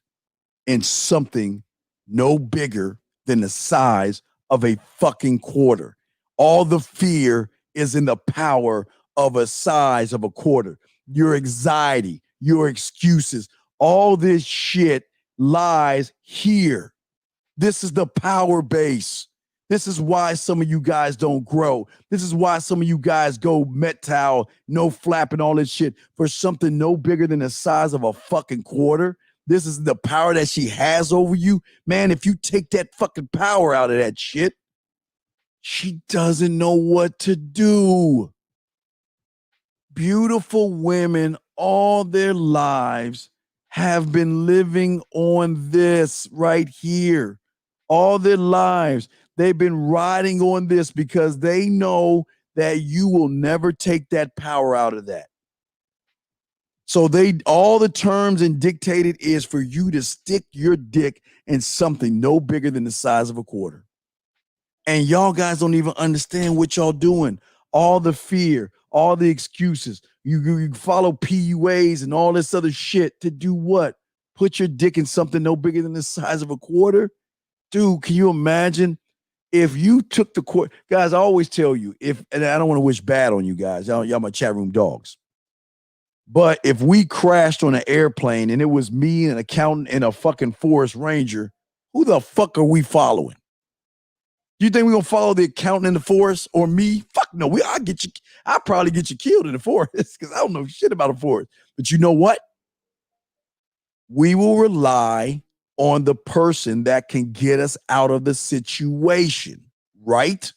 [SPEAKER 6] in something no bigger than the size of a fucking quarter. All the fear is in the power of a size of a quarter. Your anxiety, your excuses, all this shit lies here. This is the power base. This is why some of you guys don't grow. This is why some of you guys go metal, no flapping, all this shit for something no bigger than the size of a fucking quarter. This is the power that she has over you. Man, if you take that fucking power out of that shit, she doesn't know what to do. Beautiful women all their lives have been living on this right here. All their lives, they've been riding on this because they know that you will never take that power out of that. So all the terms and dictated is for you to stick your dick in something no bigger than the size of a quarter. And y'all guys don't even understand what y'all doing. All the fear, all the excuses. You follow PUAs and all this other shit to do what? Put your dick in something no bigger than the size of a quarter? Dude, can you imagine if you took the quarter? Guys, I always tell you, and I don't want to wish bad on you guys. Y'all my chat room dogs. But if we crashed on an airplane and it was me, an accountant, and a fucking forest ranger, who the fuck are we following? You think we're gonna follow the accountant in the forest or me? Fuck no. I'll probably get you killed in the forest because I don't know shit about a forest. But you know what? We will rely on the person that can get us out of the situation, right?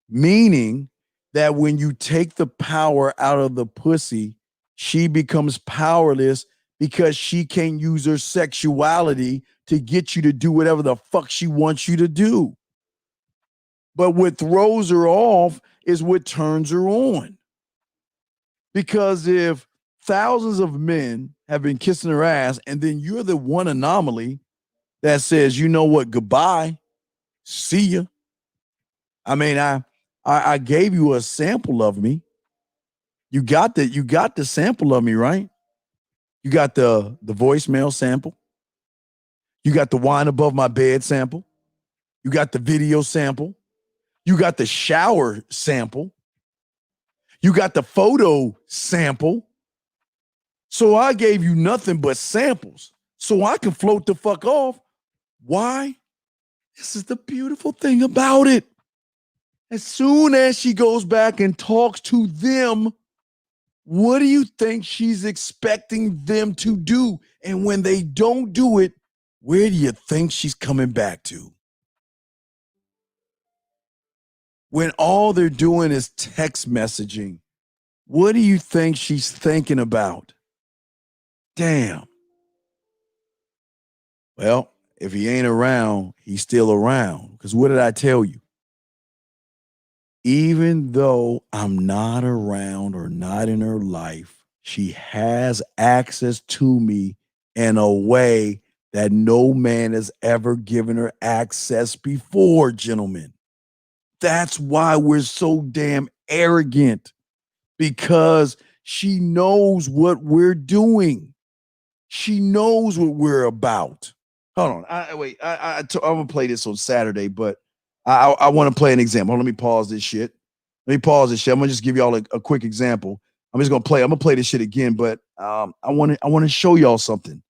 [SPEAKER 6] Meaning that when you take the power out of the pussy, she becomes powerless because she can't use her sexuality to get you to do whatever the fuck she wants you to do. But what throws her off is what turns her on. Because if thousands of men have been kissing her ass and then you're the one anomaly that says, you know what, goodbye, see ya. I mean, I gave you a sample of me. You got the sample of me, right? You got the voicemail sample. You got the wine above my bed sample. You got the video sample. You got the shower sample. You got the photo sample. So I gave you nothing but samples so I can float the fuck off. Why? This is the beautiful thing about it. As soon as she goes back and talks to them, what do you think she's expecting them to do? And when they don't do it, where do you think she's coming back to? When all they're doing is text messaging, what do you think she's thinking about? Damn. Well, if he ain't around, he's still around. Because what did I tell you? Even though I'm not around or not in her life, she has access to me in a way that no man has ever given her access before, gentlemen. That's why we're so damn arrogant, because she knows what we're doing. She knows what we're about. Hold on. I'm going to play this on Saturday, but I want to play an example. Let me pause this shit. I'm going to just give y'all a quick example. I'm gonna play this shit again, but I want to show y'all something.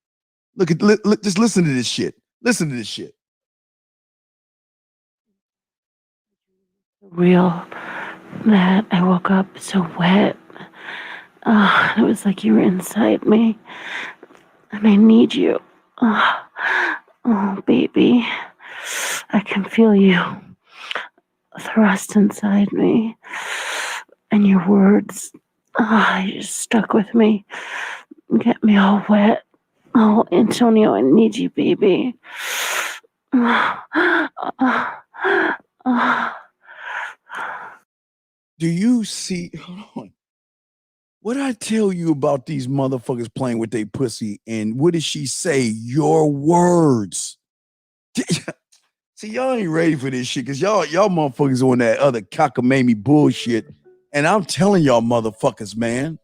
[SPEAKER 6] Just listen to this shit. Listen to this shit.
[SPEAKER 13] Real that I woke up so wet. It was like you were inside me, and I need you. Oh, baby, I can feel you thrust inside me, and your words, you just stuck with me, get me all wet. Oh, Antonio, I need you, baby.
[SPEAKER 6] Do you see? Hold on. What I tell you about these motherfuckers playing with their pussy, and what did she say? Your words. See, y'all ain't ready for this shit because y'all motherfuckers on that other cockamamie bullshit. And I'm telling y'all motherfuckers, man.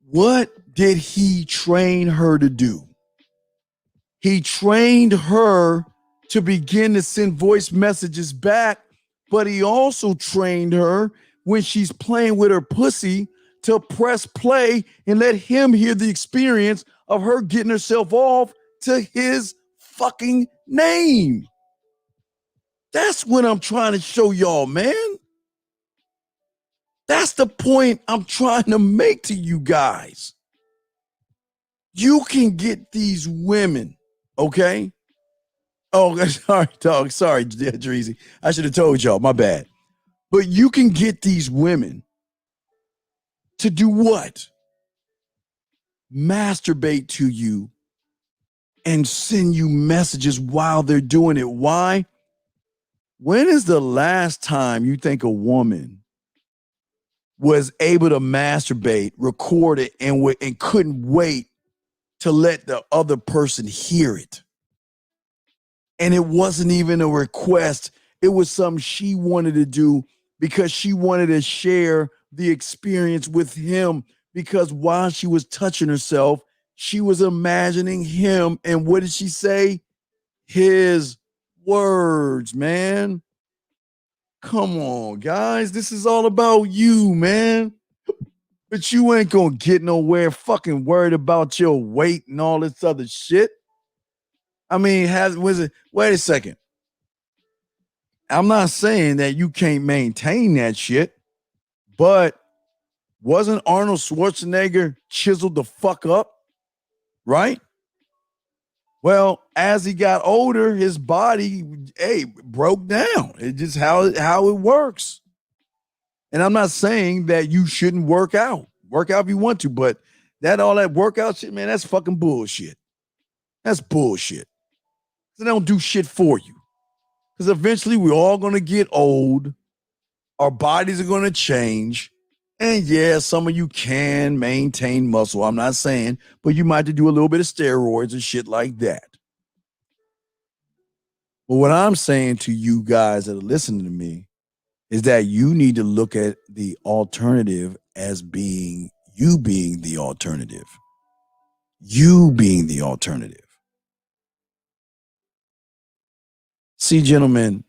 [SPEAKER 6] What did he train her to do? He trained her to begin to send voice messages back, but he also trained her when she's playing with her pussy to press play and let him hear the experience of her getting herself off to his fucking name. That's what I'm trying to show y'all, man. That's the point I'm trying to make to you guys. You can get these women, okay? Oh, sorry, dog. Sorry, Dreezy. I should have told y'all. My bad. But you can get these women to do what? Masturbate to you and send you messages while they're doing it. Why? When is the last time you think a woman was able to masturbate, record it, and couldn't wait to let the other person hear it? And it wasn't even a request. It was something she wanted to do because she wanted to share the experience with him, because while she was touching herself, she was imagining him. And what did she say? His words, man. Come on, guys. This is all about you, man. But you ain't gonna get nowhere fucking worried about your weight and all this other shit. I mean, wait a second. I'm not saying that you can't maintain that shit, but wasn't Arnold Schwarzenegger chiseled the fuck up? Right? Well, as he got older, his body, broke down. It's just how it works. And I'm not saying that you shouldn't work out. Work out if you want to, but all that workout shit, man, that's fucking bullshit. That's bullshit. They don't do shit for you. Because eventually we're all going to get old. Our bodies are going to change. And yeah, some of you can maintain muscle. I'm not saying, but you might have to do a little bit of steroids and shit like that. But what I'm saying to you guys that are listening to me is that you need to look at the alternative as being you being the alternative. You being the alternative. See, gentlemen,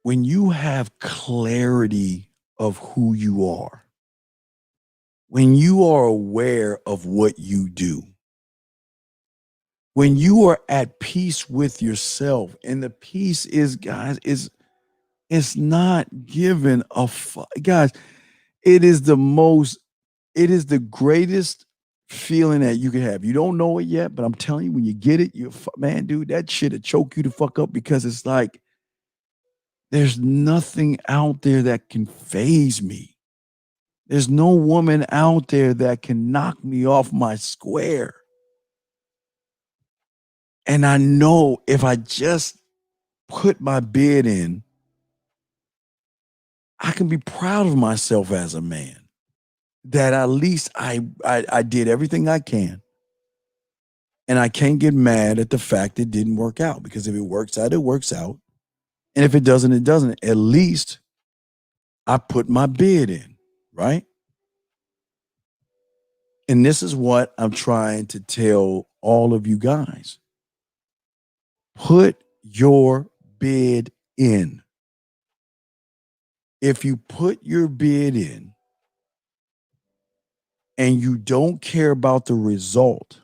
[SPEAKER 6] when you have clarity of who you are, when you are aware of what you do, when you are at peace with yourself, and the peace is, guys, it's not given a fuck. Guys, it is the greatest feeling that you can have. You don't know it yet, but I'm telling you, when you get it, man, dude, that shit'll choke you the fuck up, because it's like, there's nothing out there that can faze me. There's no woman out there that can knock me off my square. And I know if I just put my bid in, I can be proud of myself as a man, that at least I did everything I can. And I can't get mad at the fact it didn't work out, because if it works out, it works out. And if it doesn't, it doesn't. At least I put my bid in, right? And this is what I'm trying to tell all of you guys. Put your bid in. If you put your bid in, and you don't care about the result,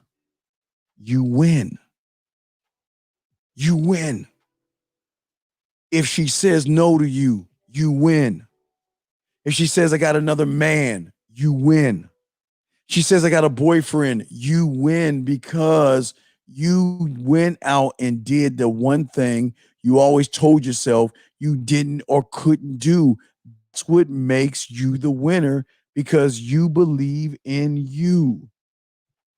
[SPEAKER 6] you win. You win. If she says no to you, you win. If she says, I got another man, you win. She says, I got a boyfriend, you win, because you went out and did the one thing you always told yourself you didn't or couldn't do. That's what makes you the winner, because you believe in you.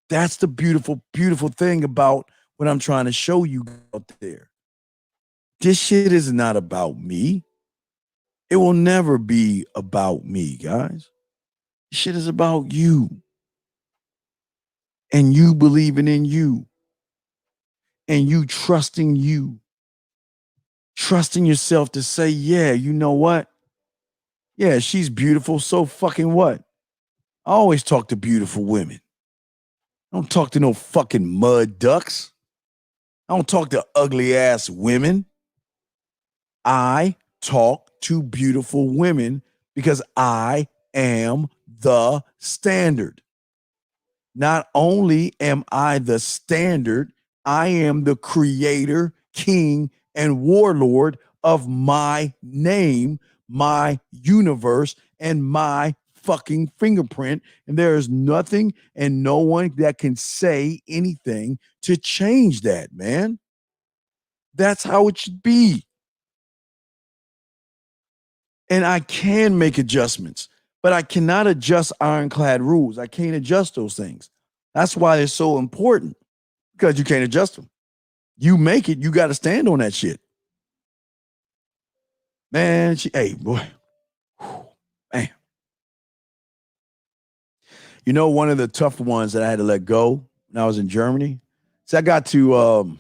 [SPEAKER 6] That's the beautiful, beautiful thing about what I'm trying to show you out there. This shit is not about me. It will never be about me, guys. This shit is about you. And you believing in you. And you trusting you. Trusting yourself to say, yeah, you know what? Yeah, she's beautiful. So fucking what? I always talk to beautiful women. I don't talk to no fucking mud ducks. I don't talk to ugly ass women. I talk to beautiful women because I am the standard. Not only am I the standard, I am the creator, king, and warlord of my name, my universe, and my fucking fingerprint. And there is nothing and no one that can say anything to change that, man. That's how it should be. And I can make adjustments, but I cannot adjust ironclad rules. I can't adjust those things. That's why they're so important, because you can't adjust them. You make it, you got to stand on that shit. Man, hey, boy. Man. You know, one of the tough ones that I had to let go when I was in Germany? So I got to,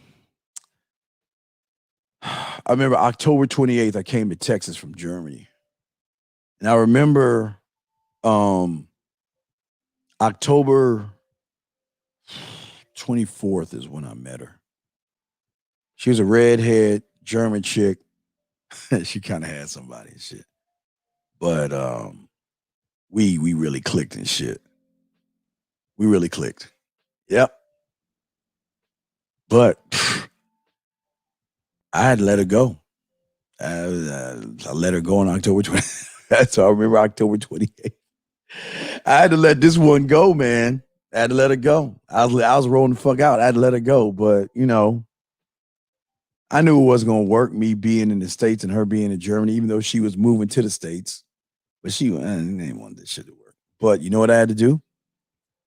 [SPEAKER 6] I remember October 28th, I came to Texas from Germany. And I remember October 24th is when I met her. She was a redhead German chick. She kind of had somebody and shit. But we really clicked and shit. We really clicked. Yep. But I had to let her go. I let her go on October 20th. So I remember October 28th. I had to let this one go, man. I had to let her go. I was rolling the fuck out. I had to let her go. But, you know, I knew it wasn't going to work, me being in the States and her being in Germany, even though she was moving to the States. But she didn't want this shit to work. But you know what I had to do?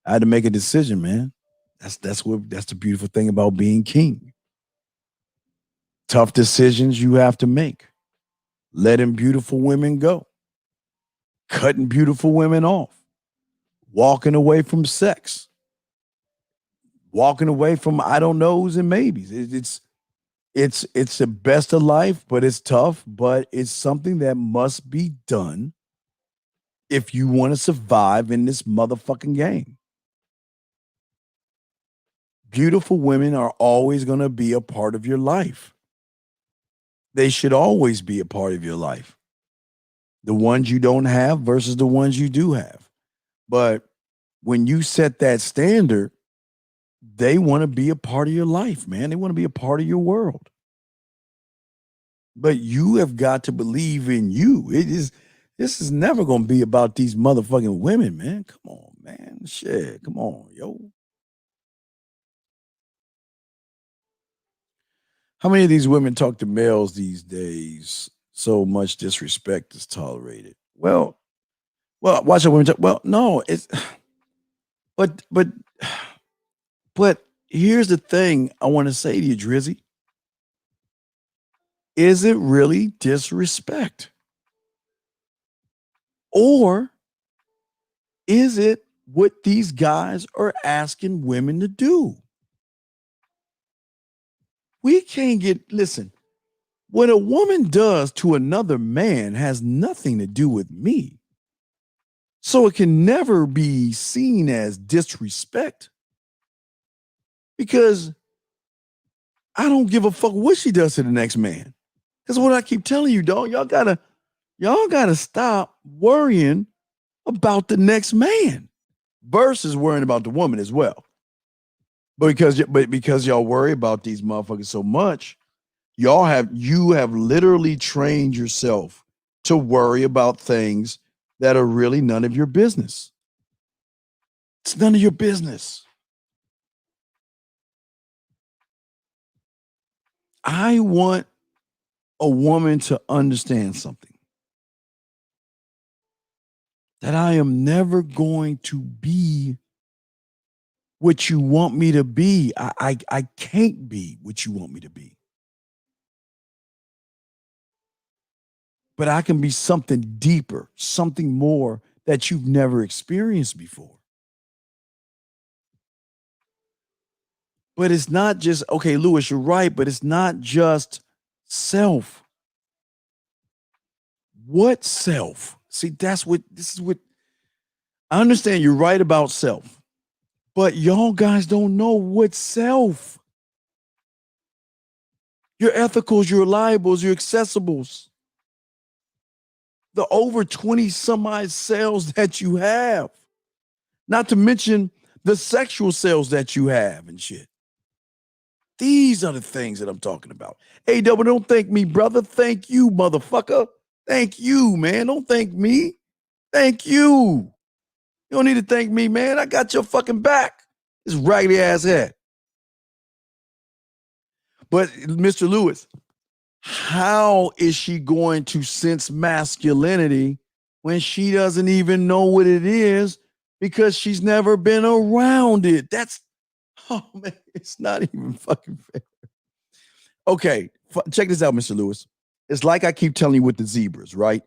[SPEAKER 6] I had to make a decision, man. That's the beautiful thing about being king. Tough decisions you have to make. Letting beautiful women go. Cutting beautiful women off. Walking away from sex. Walking away from I don't knows and maybes. It's the best of life, but it's tough, but it's something that must be done if you want to survive in this motherfucking game. Beautiful women are always going to be a part of your life. They should always be a part of your life. The ones you don't have versus the ones you do have. But when you set that standard, they want to be a part of your life, man. They want to be a part of your world. But you have got to believe in you. This is never going to be about these motherfucking women, man. Come on, man. Shit, come on, yo. How many of these women talk to males these days? So much disrespect is tolerated. Well, watch how women talk. Well, no, it's but here's the thing I want to say to you, Drizzy. Is it really disrespect? Or is it what these guys are asking women to do? We can't listen, what a woman does to another man has nothing to do with me. So it can never be seen as disrespect, because I don't give a fuck what she does to the next man. That's what I keep telling you, dog. Y'all gotta stop worrying about the next man. versus worrying about the woman as well. But because y'all worry about these motherfuckers so much, you have literally trained yourself to worry about things that are really none of your business. It's none of your business. I want a woman to understand something. That I am never going to be what you want me to be. I can't be what you want me to be. But I can be something deeper, something more that you've never experienced before. But it's not just, okay, Lewis, you're right, but it's not just self. What self? See, this is what I understand. You're right about self, but y'all guys don't know what self. Your ethicals, your liables, your accessibles. The over 20 some odd cells that you have. Not to mention the sexual cells that you have and shit. These are the things that I'm talking about. Hey, double, don't thank me, brother. Thank you, motherfucker. Thank you, man. Don't thank me. Thank you. You don't need to thank me, man. I got your fucking back. This raggedy ass head. But Mr. Lewis, how is she going to sense masculinity when she doesn't even know what it is because she's never been around it? Oh man, it's not even fucking fair. Okay, check this out, Mr. Lewis. It's like I keep telling you with the zebras, right?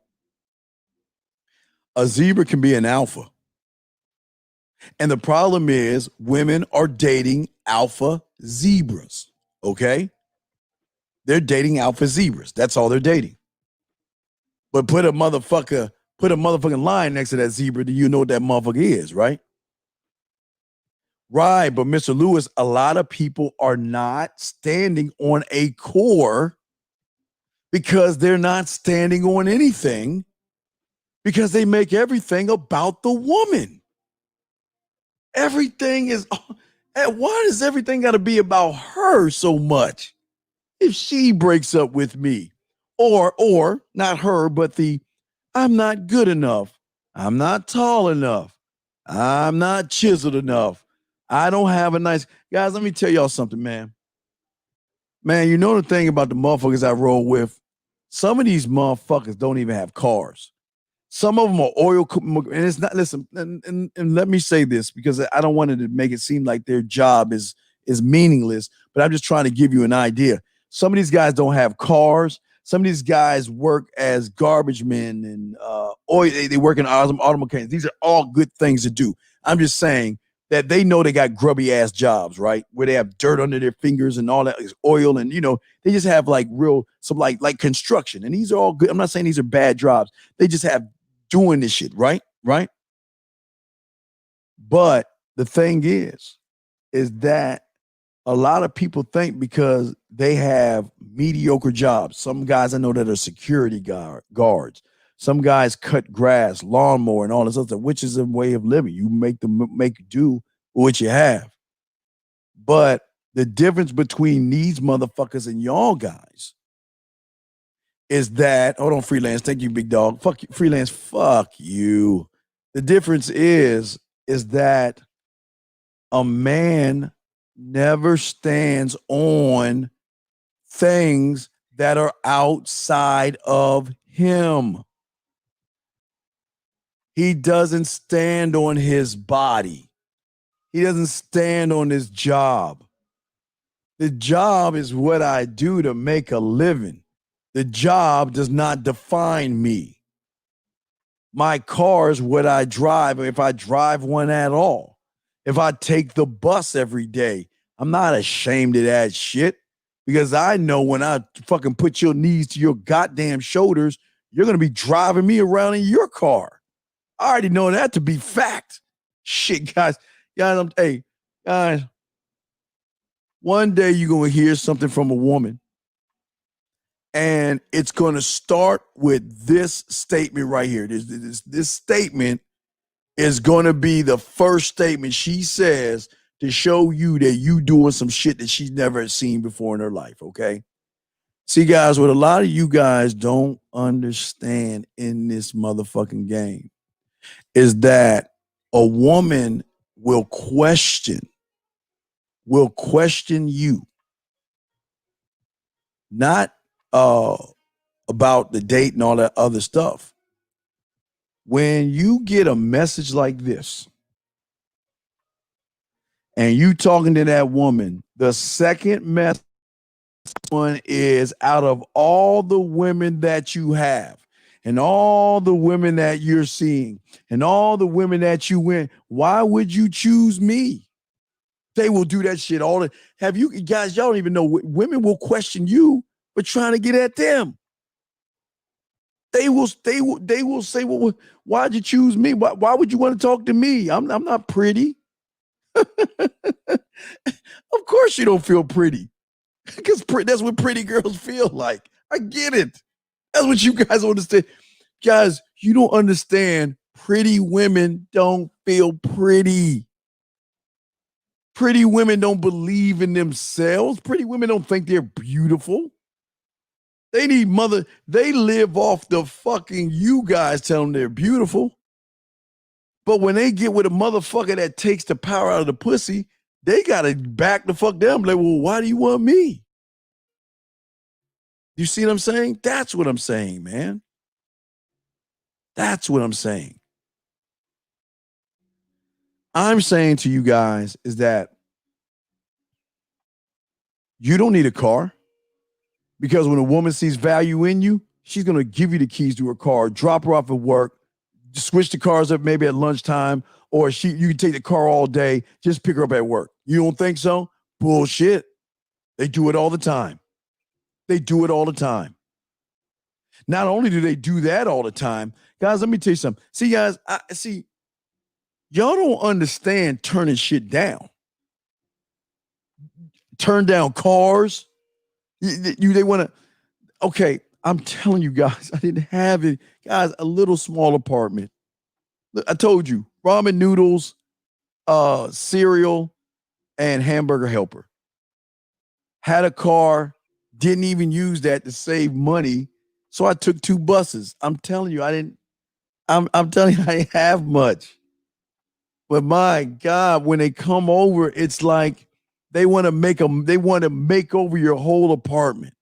[SPEAKER 6] A zebra can be an alpha. And the problem is women are dating alpha zebras, okay? They're dating alpha zebras. That's all they're dating. But put a motherfucking lion next to that zebra, do you know what that motherfucker is, right? Right, but Mr. Lewis, a lot of people are not standing on a core because they're not standing on anything because they make everything about the woman. Everything is, why does everything got to be about her so much? If she breaks up with me, or not her, but I'm not good enough, I'm not tall enough, I'm not chiseled enough, I don't have a nice, guys, let me tell y'all something, man. Man, you know the thing about the motherfuckers I roll with? Some of these motherfuckers don't even have cars. Some of them are oil, and it's not, listen, and let me say this because I don't want to make it seem like their job is meaningless, but I'm just trying to give you an idea. Some of these guys don't have cars. Some of these guys work as garbage men and they work in auto mechanics. These are all good things to do. I'm just saying that they know they got grubby ass jobs, right? Where they have dirt under their fingers and all that is oil, and they just have like like construction. And these are all good. I'm not saying these are bad jobs. They just have doing this shit, right? Right. But the thing is that a lot of people think because they have mediocre jobs. Some guys I know that are security guards. Some guys cut grass, lawnmower, and all this other stuff, which is a way of living. You make do with what you have. But the difference between these motherfuckers and y'all guys is that, hold on, freelance, thank you, big dog. Fuck you, freelance, fuck you. The difference is that a man never stands on things that are outside of him. He doesn't stand on his body. He doesn't stand on his job. The job is what I do to make a living. The job does not define me. My car is what I drive, if I drive one at all. If I take the bus every day, I'm not ashamed of that shit because I know when I fucking put your knees to your goddamn shoulders, you're going to be driving me around in your car. I already know that to be fact. Shit, guys, hey, guys, one day you're going to hear something from a woman and it's going to start with this statement right here. This statement is going to be the first statement she says to show you that you doing some shit that she's never seen before in her life, okay? See, guys, what a lot of you guys don't understand in this motherfucking game is that a woman will question you, not about the date and all that other stuff. When you get a message like this and you talking to that woman, the second message one is, out of all the women that you have and all the women that you're seeing and all the women that you win, why would you choose me? They will do that shit all the. Have you guys? Y'all don't even know. Women will question you for trying to get at them. They will say, well, why'd you choose me? Why would you want to talk to me? I'm not pretty. Of course you don't feel pretty. Because that's what pretty girls feel like. I get it. That's what you guys understand. Guys, you don't understand. Pretty women don't feel pretty. Pretty women don't believe in themselves. Pretty women don't think they're beautiful. They live off the fucking you guys tell them they're beautiful. But when they get with a motherfucker that takes the power out of the pussy, they got to back the fuck down. Like, well, why do you want me? You see what I'm saying? That's what I'm saying, man. That's what I'm saying. I'm saying to you guys is that you don't need a car, because when a woman sees value in you, she's going to give you the keys to her car, drop her off at work, switch the cars up maybe at lunchtime, or you can take the car all day, just pick her up at work. You don't think so? Bullshit. They do it all the time. They do it all the time. Not only do they do that all the time, guys, let me tell you something. See, guys, y'all don't understand turning shit down. Turn down cars. They want to, okay, I'm telling you guys, I didn't have it. Guys, a little small apartment. I told you, ramen noodles, cereal, and hamburger helper. Had a car, didn't even use that to save money. So I took 2 buses. I'm telling you, I'm telling you, I didn't have much. But my God, when they come over, it's like they want to make over your whole apartment.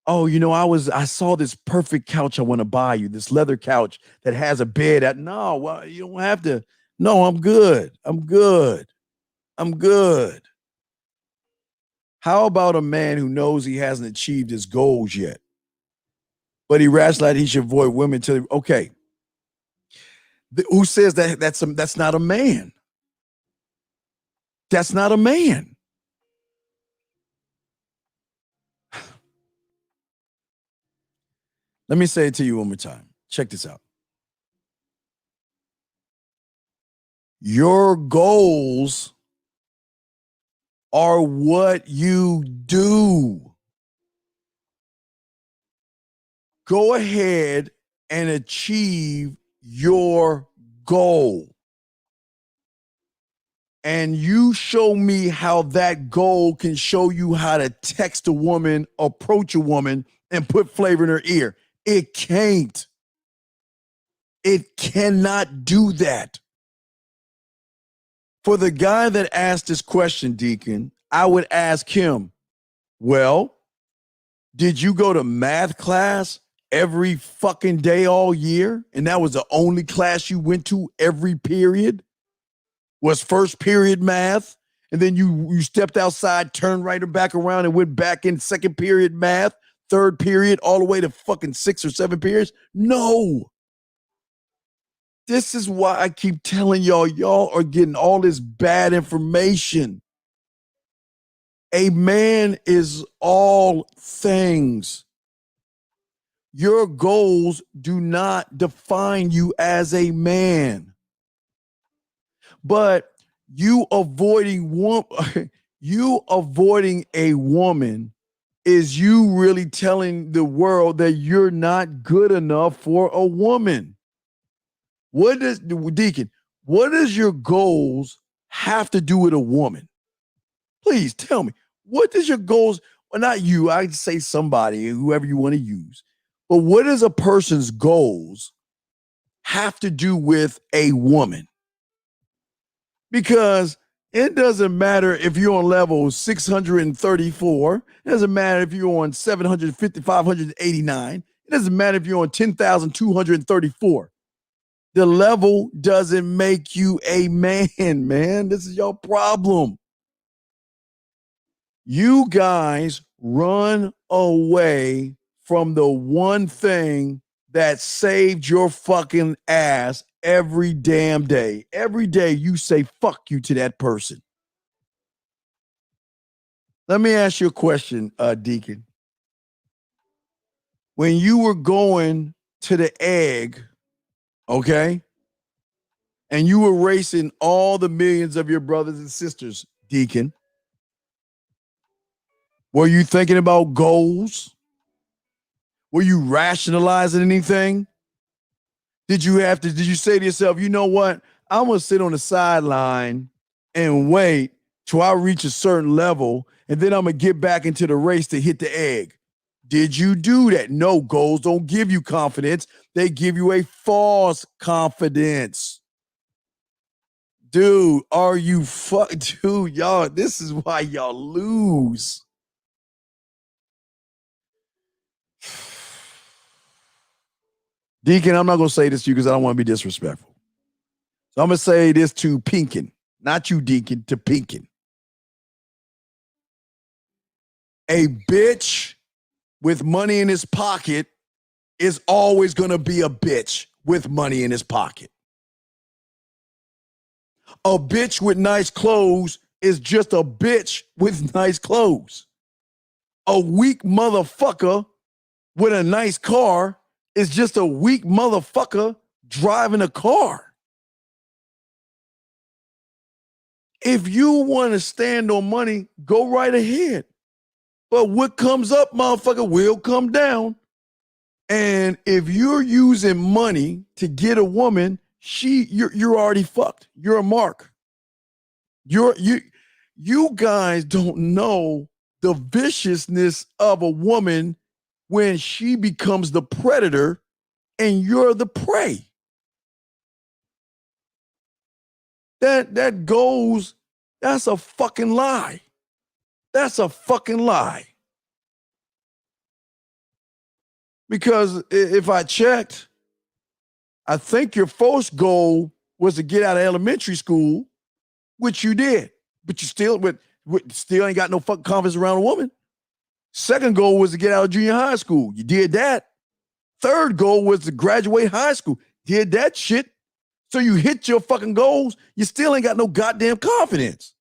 [SPEAKER 6] Oh, I saw this perfect couch I want to buy you, this leather couch that has a bed. No, well, you don't have to. No, I'm good. I'm good. I'm good. How about a man who knows he hasn't achieved his goals yet, but he rationalized he should avoid women till, okay. Who says that that's not a man? That's not a man. Let me say it to you one more time. Check this out. Your goals are what you do. Go ahead and achieve your goal. And you show me how that goal can show you how to text a woman, approach a woman, and put flavor in her ear. It can't. It cannot do that. For the guy that asked this question, Deacon, I would ask him, well, did you go to math class every fucking day all year? And that was the only class you went to every period? Was first period math? And then you stepped outside, turned right or back around and went back in second period math, third period, all the way to fucking 6 or 7 periods? No. This is why I keep telling y'all are getting all this bad information. A man is all things. Your goals do not define you as a man. But you avoiding a woman is you really telling the world that you're not good enough for a woman. what does Deacon? What does your goals have to do with a woman? Please tell me. What does your goals? Well, not you. I'd say somebody, whoever you want to use. But what does a person's goals have to do with a woman? Because it doesn't matter if you're on level 634. It doesn't matter if you're on 750, 589. It doesn't matter if you're on 10,234. The level doesn't make you a man, man. This is your problem. You guys run away from the one thing that saved your fucking ass every damn day. Every day you say fuck you to that person. Let me ask you a question, Deacon. When you were going to the egg, okay, and you were racing all the millions of your brothers and sisters, Deacon, were you thinking about goals? Were you rationalizing anything? Did you say to yourself, you know what? I'm going to sit on the sideline and wait till I reach a certain level, and then I'm going to get back into the race to hit the egg. Did you do that? No, goals don't give you confidence. They give you a false confidence. Dude, are you dude, y'all, this is why y'all lose. Deacon, I'm not going to say this to you because I don't want to be disrespectful. So I'm going to say this to Pinkin, not you, Deacon, to Pinkin. A bitch with money in his pocket is always going to be a bitch with money in his pocket. A bitch with nice clothes is just a bitch with nice clothes. A weak motherfucker with a nice car is just a weak motherfucker driving a car. If you want to stand on money, go right ahead. But what comes up, motherfucker, will come down. And if you're using money to get a woman, you're already fucked. You're a mark. You guys don't know the viciousness of a woman when she becomes the predator and you're the prey. That's a fucking lie. That's a fucking lie. Because if I checked, I think your first goal was to get out of elementary school, which you did, but you still ain't got no fucking confidence around a woman. Second goal was to get out of junior high school. You did that. Third goal was to graduate high school. Did that shit. So you hit your fucking goals. You still ain't got no goddamn confidence.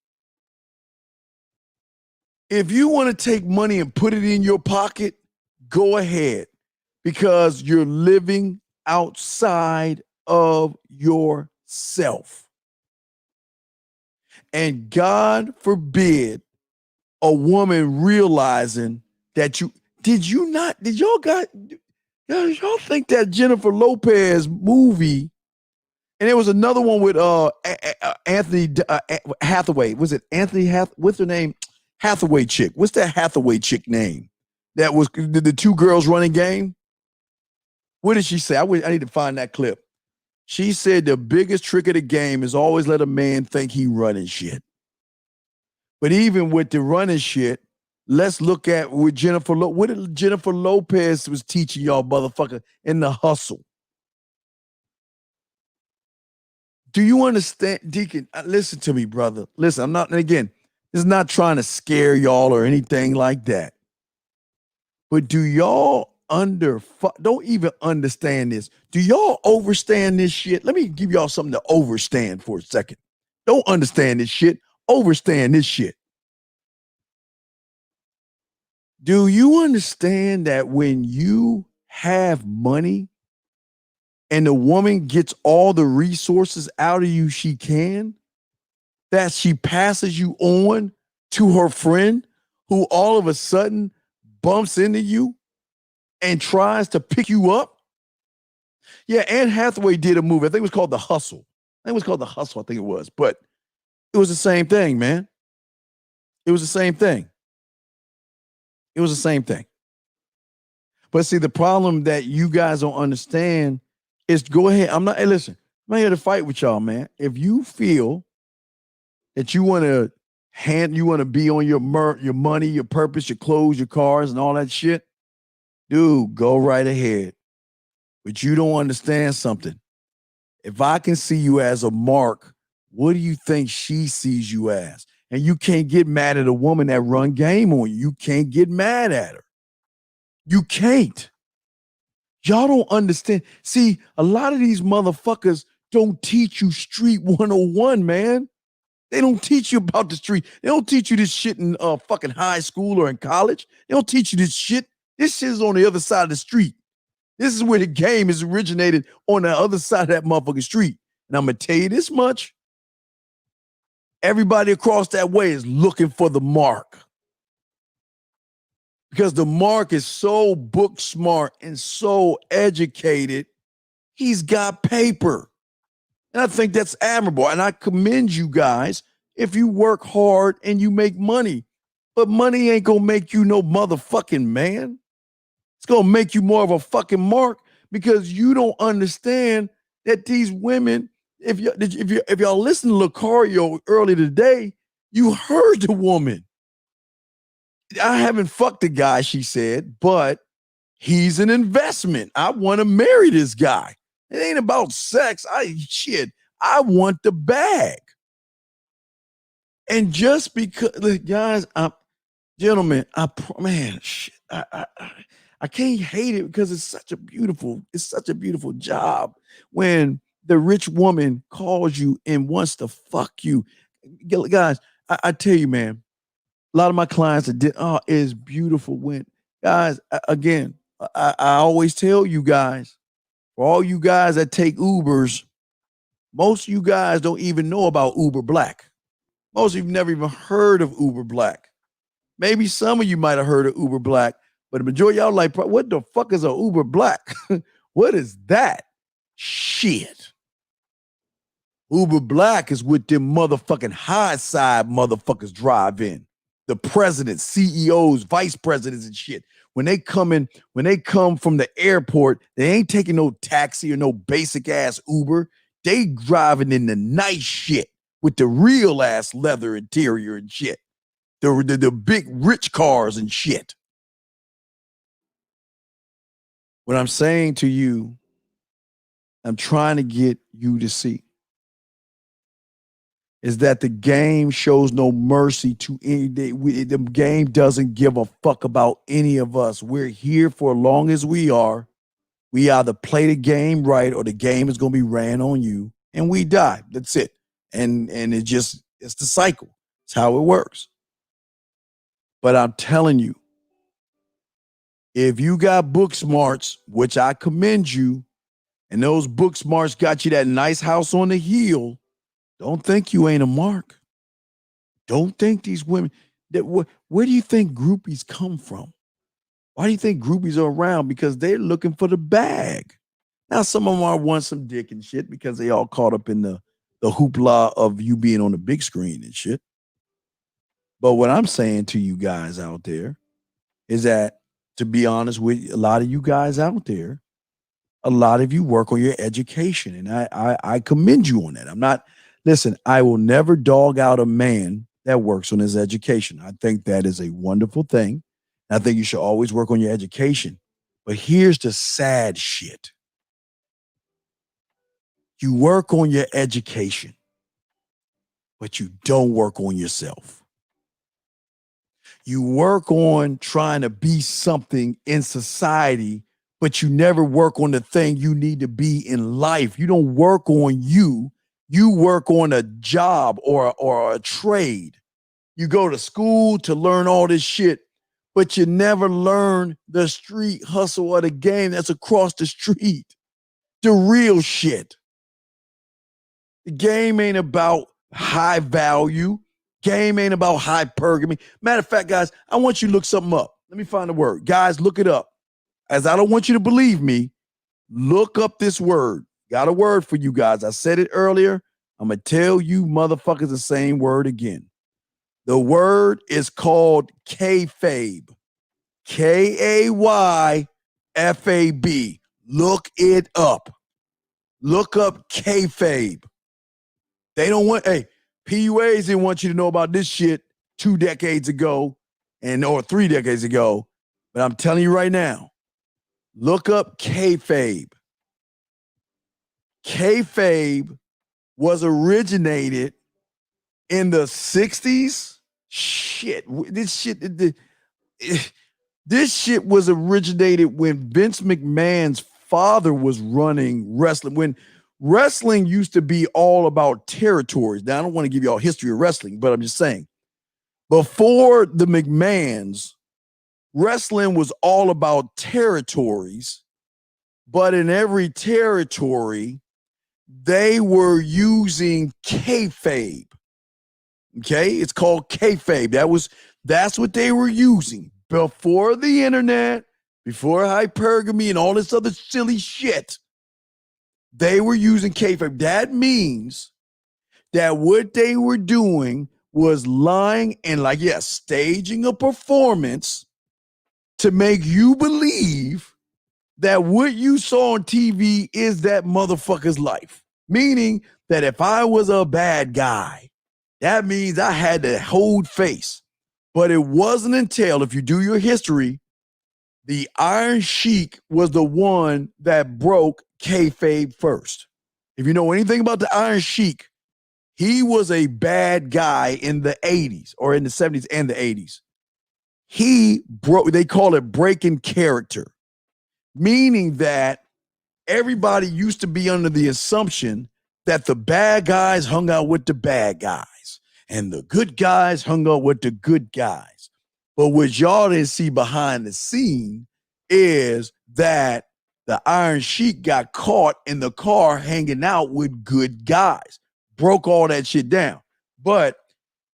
[SPEAKER 6] If you want to take money and put it in your pocket, go ahead, because you're living outside of yourself. And God forbid a woman realizing that did y'all think that Jennifer Lopez movie, and there was another one with Anthony Hathaway. Was it Anthony what's her name? Hathaway chick. What's that Hathaway chick name? That was the two girls running game. What did she say? I need to find that clip. She said the biggest trick of the game is always let a man think he running shit. But even with the running shit, let's look at what did Jennifer Lopez was teaching y'all, motherfucker, in The Hustle. Do you understand, Deacon? Listen to me, brother. Listen, I'm not, and again, this is not trying to scare y'all or anything like that. But do y'all don't even understand this? Do y'all overstand this shit? Let me give y'all something to overstand for a second. Don't understand this shit. Overstand this shit. Do you understand that when you have money and the woman gets all the resources out of you she can, that she passes you on to her friend who all of a sudden bumps into you and tries to pick you up? Yeah, Anne Hathaway did a movie. I think it was called The Hustle. I think it was. But it was the same thing, man. It was the same thing. But see, the problem that you guys don't understand is go ahead. Hey, listen, I'm not here to fight with y'all, man. If you feel that you want to be on your money, your purpose, your clothes, your cars, and all that shit, dude, go right ahead. But you don't understand something. If I can see you as a mark, what do you think she sees you as? And you can't get mad at a woman that run game on you. You can't get mad at her. You can't. Y'all don't understand. See, a lot of these motherfuckers don't teach you street 101, man. They don't teach you about the street. They don't teach you this shit in fucking high school or in college. They don't teach you this shit. This shit is on the other side of the street. This is where the game is originated, on the other side of that motherfucking street. And I'm going to tell you this much. Everybody across that way is looking for the mark. Because the mark is so book smart and so educated, he's got paper. And I think that's admirable. And I commend you guys if you work hard and you make money. But money ain't going to make you no motherfucking man. It's going to make you more of a fucking mark, because you don't understand that these women, if y'all listen to Lucario earlier today, you heard the woman. I haven't fucked the guy, she said, but he's an investment. I want to marry this guy. It ain't about sex. I want the bag. And just because, guys, gentlemen, I can't hate it, because it's such a beautiful job when the rich woman calls you and wants to fuck you. Guys, I tell you, man, a lot of my clients it's beautiful when, guys, again, I always tell you guys, for all you guys that take Ubers, most of you guys don't even know about Uber Black. Most of you never even heard of Uber Black. Maybe some of you might have heard of Uber Black, but the majority of y'all like, what the fuck is a Uber Black? What is that? Shit. Uber Black is with them motherfucking high side motherfuckers drive in. The presidents, CEOs, vice presidents and shit. When they come from the airport, they ain't taking no taxi or no basic ass Uber. They driving in the nice shit with the real ass leather interior and shit. The big rich cars and shit. What I'm saying to you, I'm trying to get you to see, is that the game shows no mercy to any day. The game doesn't give a fuck about any of us. We're here for as long as we are. We either play the game right, or the game is going to be ran on you and we die. That's it. And it's the cycle. It's how it works. But I'm telling you, if you got book smarts, which I commend you, and those book smarts got you that nice house on the hill, don't think you ain't a mark. Don't think these women, where do you think groupies come from? Why do you think groupies are around? Because they're looking for the bag. Now, some of them are want some dick and shit because they all caught up in the hoopla of you being on the big screen and shit. But what I'm saying to you guys out there is that, to be honest with a lot of you guys out there, a lot of you work on your education, and I commend you on that. Listen, I will never dog out a man that works on his education. I think that is a wonderful thing. I think you should always work on your education. But here's the sad shit. You work on your education, but you don't work on yourself. You work on trying to be something in society, but you never work on the thing you need to be in life. You don't work on you. You work on a job or a trade. You go to school to learn all this shit, but you never learn the street hustle or the game that's across the street. The real shit. The game ain't about high value. Game ain't about hypergamy. Matter of fact, guys, I want you to look something up. Let me find the word. Guys, look it up. As I don't want you to believe me, Look up this word. Got a word for you guys. I said it earlier. I'm going to tell you motherfuckers the same word again. The word is called kayfabe. Kayfab. Look it up. Look up kayfabe. They don't want, hey, PUAs didn't want you to know about this shit 2 decades ago or 3 decades ago. But I'm telling you right now, look up kayfabe. Kayfabe was originated in the 60s. This shit was originated when Vince McMahon's father was running wrestling. When wrestling used to be all about territories. Now, I don't want to give you all history of wrestling, but I'm just saying, before the McMahons, wrestling was all about territories, but in every territory, they were using kayfabe. Okay, it's called kayfabe. That's what they were using before the internet, before hypergamy and all this other silly shit. They were using kayfabe. That means that what they were doing was lying and staging a performance to make you believe that what you saw on TV is that motherfucker's life. Meaning that if I was a bad guy, that means I had to hold face. But it wasn't until, if you do your history, the Iron Sheik was the one that broke kayfabe first. If you know anything about the Iron Sheik, he was a bad guy in the 80s or in the 70s and the 80s. He broke, they call it breaking character, meaning that everybody used to be under the assumption that the bad guys hung out with the bad guys and the good guys hung out with the good guys. But what y'all didn't see behind the scene is that the Iron Sheik got caught in the car hanging out with good guys, broke all that shit down. But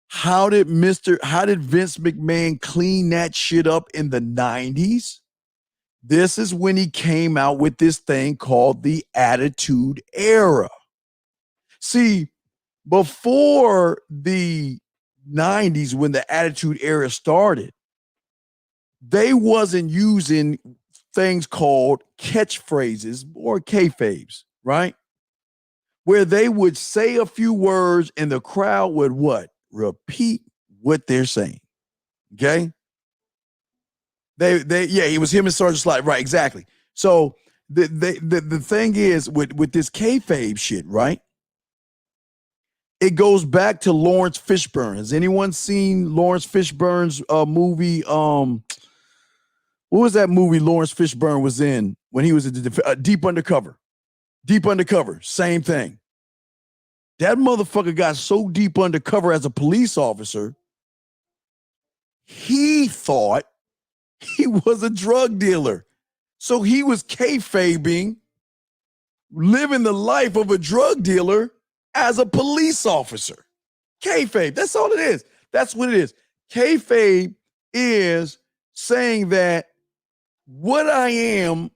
[SPEAKER 6] how did Vince McMahon clean that shit up in the 90s? This is when he came out with this thing called the Attitude Era. See, before the 90s, when the Attitude Era started, they wasn't using things called catchphrases or kayfabes, right? Where they would say a few words and the crowd would what? Repeat what they're saying. Okay? It was him and Sergeant Slide, right? Exactly. So the thing is with this kayfabe shit, right? It goes back to Lawrence Fishburne. Has anyone seen Lawrence Fishburne's movie? What was that movie Lawrence Fishburne was in when he was Deep Undercover? Deep Undercover, same thing. That motherfucker got so deep undercover as a police officer, he thought he was a drug dealer. So he was kayfabing, living the life of a drug dealer as a police officer. Kayfabe, that's all it is. That's what it is. Kayfabe is saying that what I am,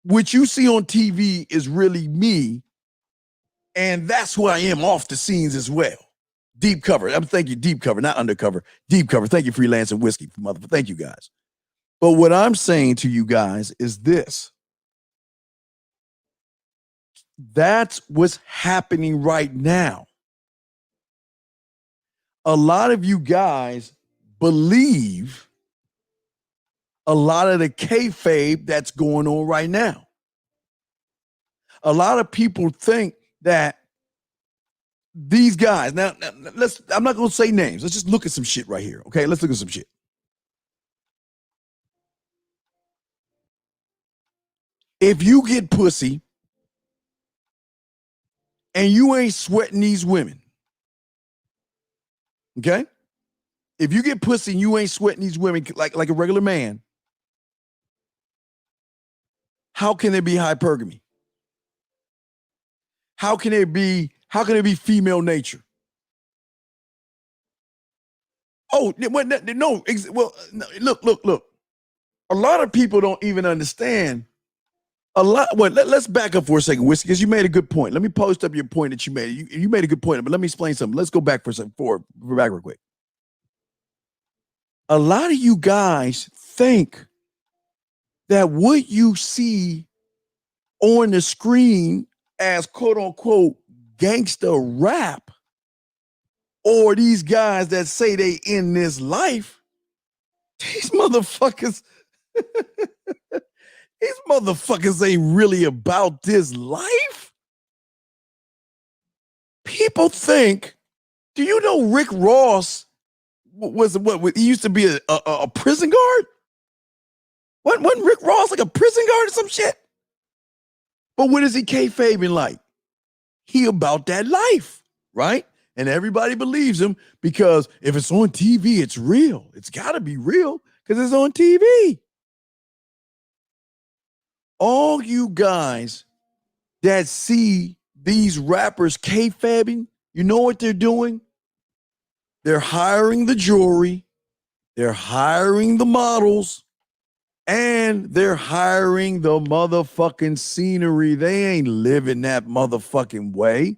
[SPEAKER 6] what you see on TV is really me, and that's who I am off the scenes as well. Deep cover. I'm thanking you, deep cover, not undercover. Deep cover. Thank you, Freelance and Whiskey. Thank you, guys. But what I'm saying to you guys is this. That's what's happening right now. A lot of you guys believe a lot of the kayfabe that's going on right now. A lot of people think that these guys, now I'm not going to say names. Let's just look at some shit right here. Okay, let's look at some shit. If you get pussy and you ain't sweating these women, okay? If you get pussy and you ain't sweating these women like a regular man, how can there be hypergamy? How can it be female nature? Oh, no. Well, look. A lot of people don't even understand A lot. Well, let's back up for a second, Whiskey, because you made a good point. Let me post up your point that you made. You made a good point, but let me explain something. Let's go back for a second. Back real quick. A lot of you guys think that what you see on the screen as quote unquote gangster rap, or these guys that say they in this life, these motherfuckers. These motherfuckers ain't really about this life. People think, do you know Rick Ross he used to be a prison guard? Wasn't Rick Ross like a prison guard or some shit? But what is he kayfabing like? He about that life, right? And everybody believes him because if it's on TV, it's real. It's got to be real because it's on TV. All you guys that see these rappers kayfabbing, you know what they're doing? They're hiring the jewelry, they're hiring the models, and they're hiring the motherfucking scenery. They ain't living that motherfucking way.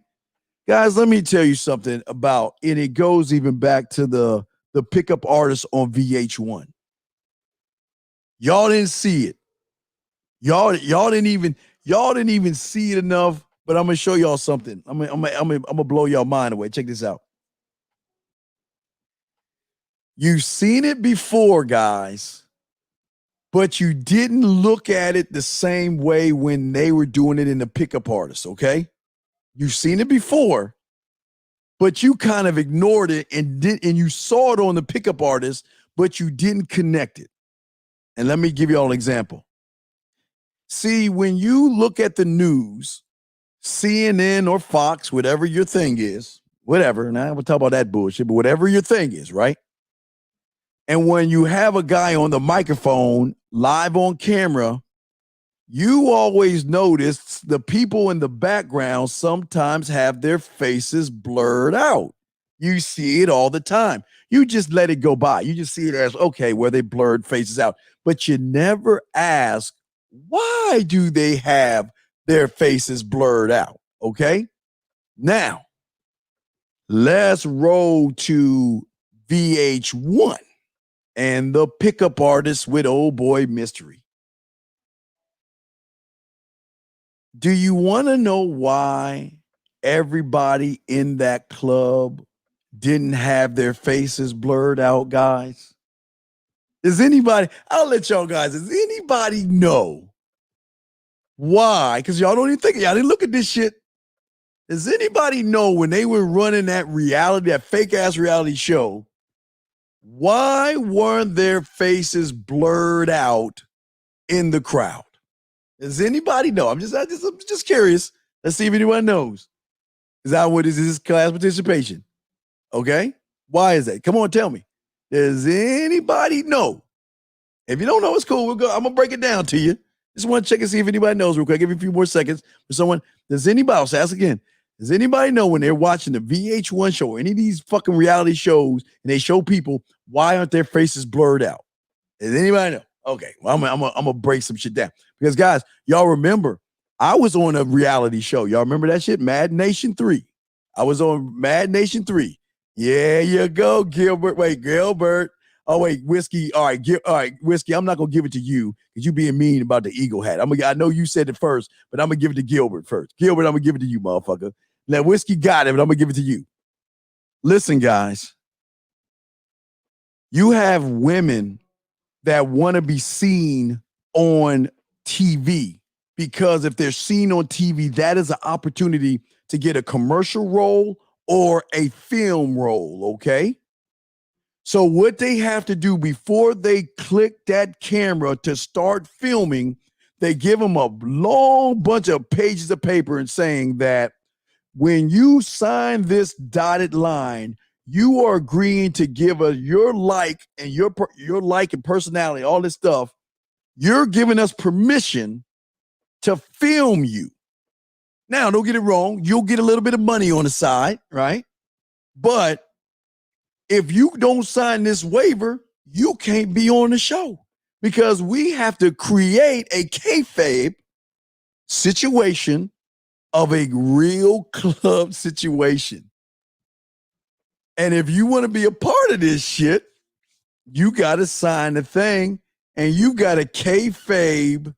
[SPEAKER 6] Guys, let me tell you something about, and it goes even back to the pickup artists on VH1. Y'all didn't see it. Y'all didn't even see it enough, but I'm gonna show y'all something. I'm gonna blow y'all mind away. Check this out. You've seen it before, guys, but you didn't look at it the same way when they were doing it in the pickup artists, okay? You've seen it before, but you kind of ignored it and you saw it on the pickup artists, but you didn't connect it. And let me give you all an example. See, when you look at the news, CNN or Fox, whatever your thing is, whatever, now we'll talk about that bullshit, but whatever your thing is, right? And when you have a guy on the microphone live on camera, you always notice the people in the background sometimes have their faces blurred out. You see it all the time. You just let it go by. You just see it as, okay, where they blurred faces out. But you never ask, why do they have their faces blurred out? Okay. Now, let's roll to VH1 and the pickup artist with Old Boy Mystery. Do you want to know why everybody in that club didn't have their faces blurred out, guys? Does anybody, I'll let y'all guys, does anybody know why? Because y'all don't even think, y'all didn't look at this shit. Does anybody know when they were running that fake ass reality show, why weren't their faces blurred out in the crowd? Does anybody know? I'm just curious. Let's see if anyone knows. Is this class participation? Okay. Why is that? Come on, tell me. Does anybody know? If you don't know, it's cool. I'm gonna break it down to you. Just want to check and see if anybody knows real quick. Give you a few more seconds for someone. Does anybody else ask again? Does anybody know when they're watching the VH1 show or any of these fucking reality shows and they show people, why aren't their faces blurred out? Does anybody know? Okay, well, I'm gonna break some shit down. Because guys, y'all remember, I was on a reality show. Y'all remember that shit? Mad Nation 3. I was on Mad Nation 3. Yeah, you go, Gilbert. Wait, Gilbert. Oh, wait, Whiskey. All right, Whiskey, I'm not gonna give it to you because you being mean about the eagle hat. I know you said it first, but I'm gonna give it to Gilbert first. Gilbert, I'm gonna give it to you, motherfucker. Now, Whiskey got it, but I'm gonna give it to you. Listen, guys, you have women that want to be seen on TV because if they're seen on TV, that is an opportunity to get a commercial role or a film role, okay? So what they have to do before they click that camera to start filming, they give them a long bunch of pages of paper and saying that when you sign this dotted line, you are agreeing to give us your like and your like and personality, all this stuff. You're giving us permission to film you. Now, don't get it wrong. You'll get a little bit of money on the side, right? But if you don't sign this waiver, you can't be on the show because we have to create a kayfabe situation of a real club situation. And if you want to be a part of this shit, you got to sign the thing and you got to kayfabe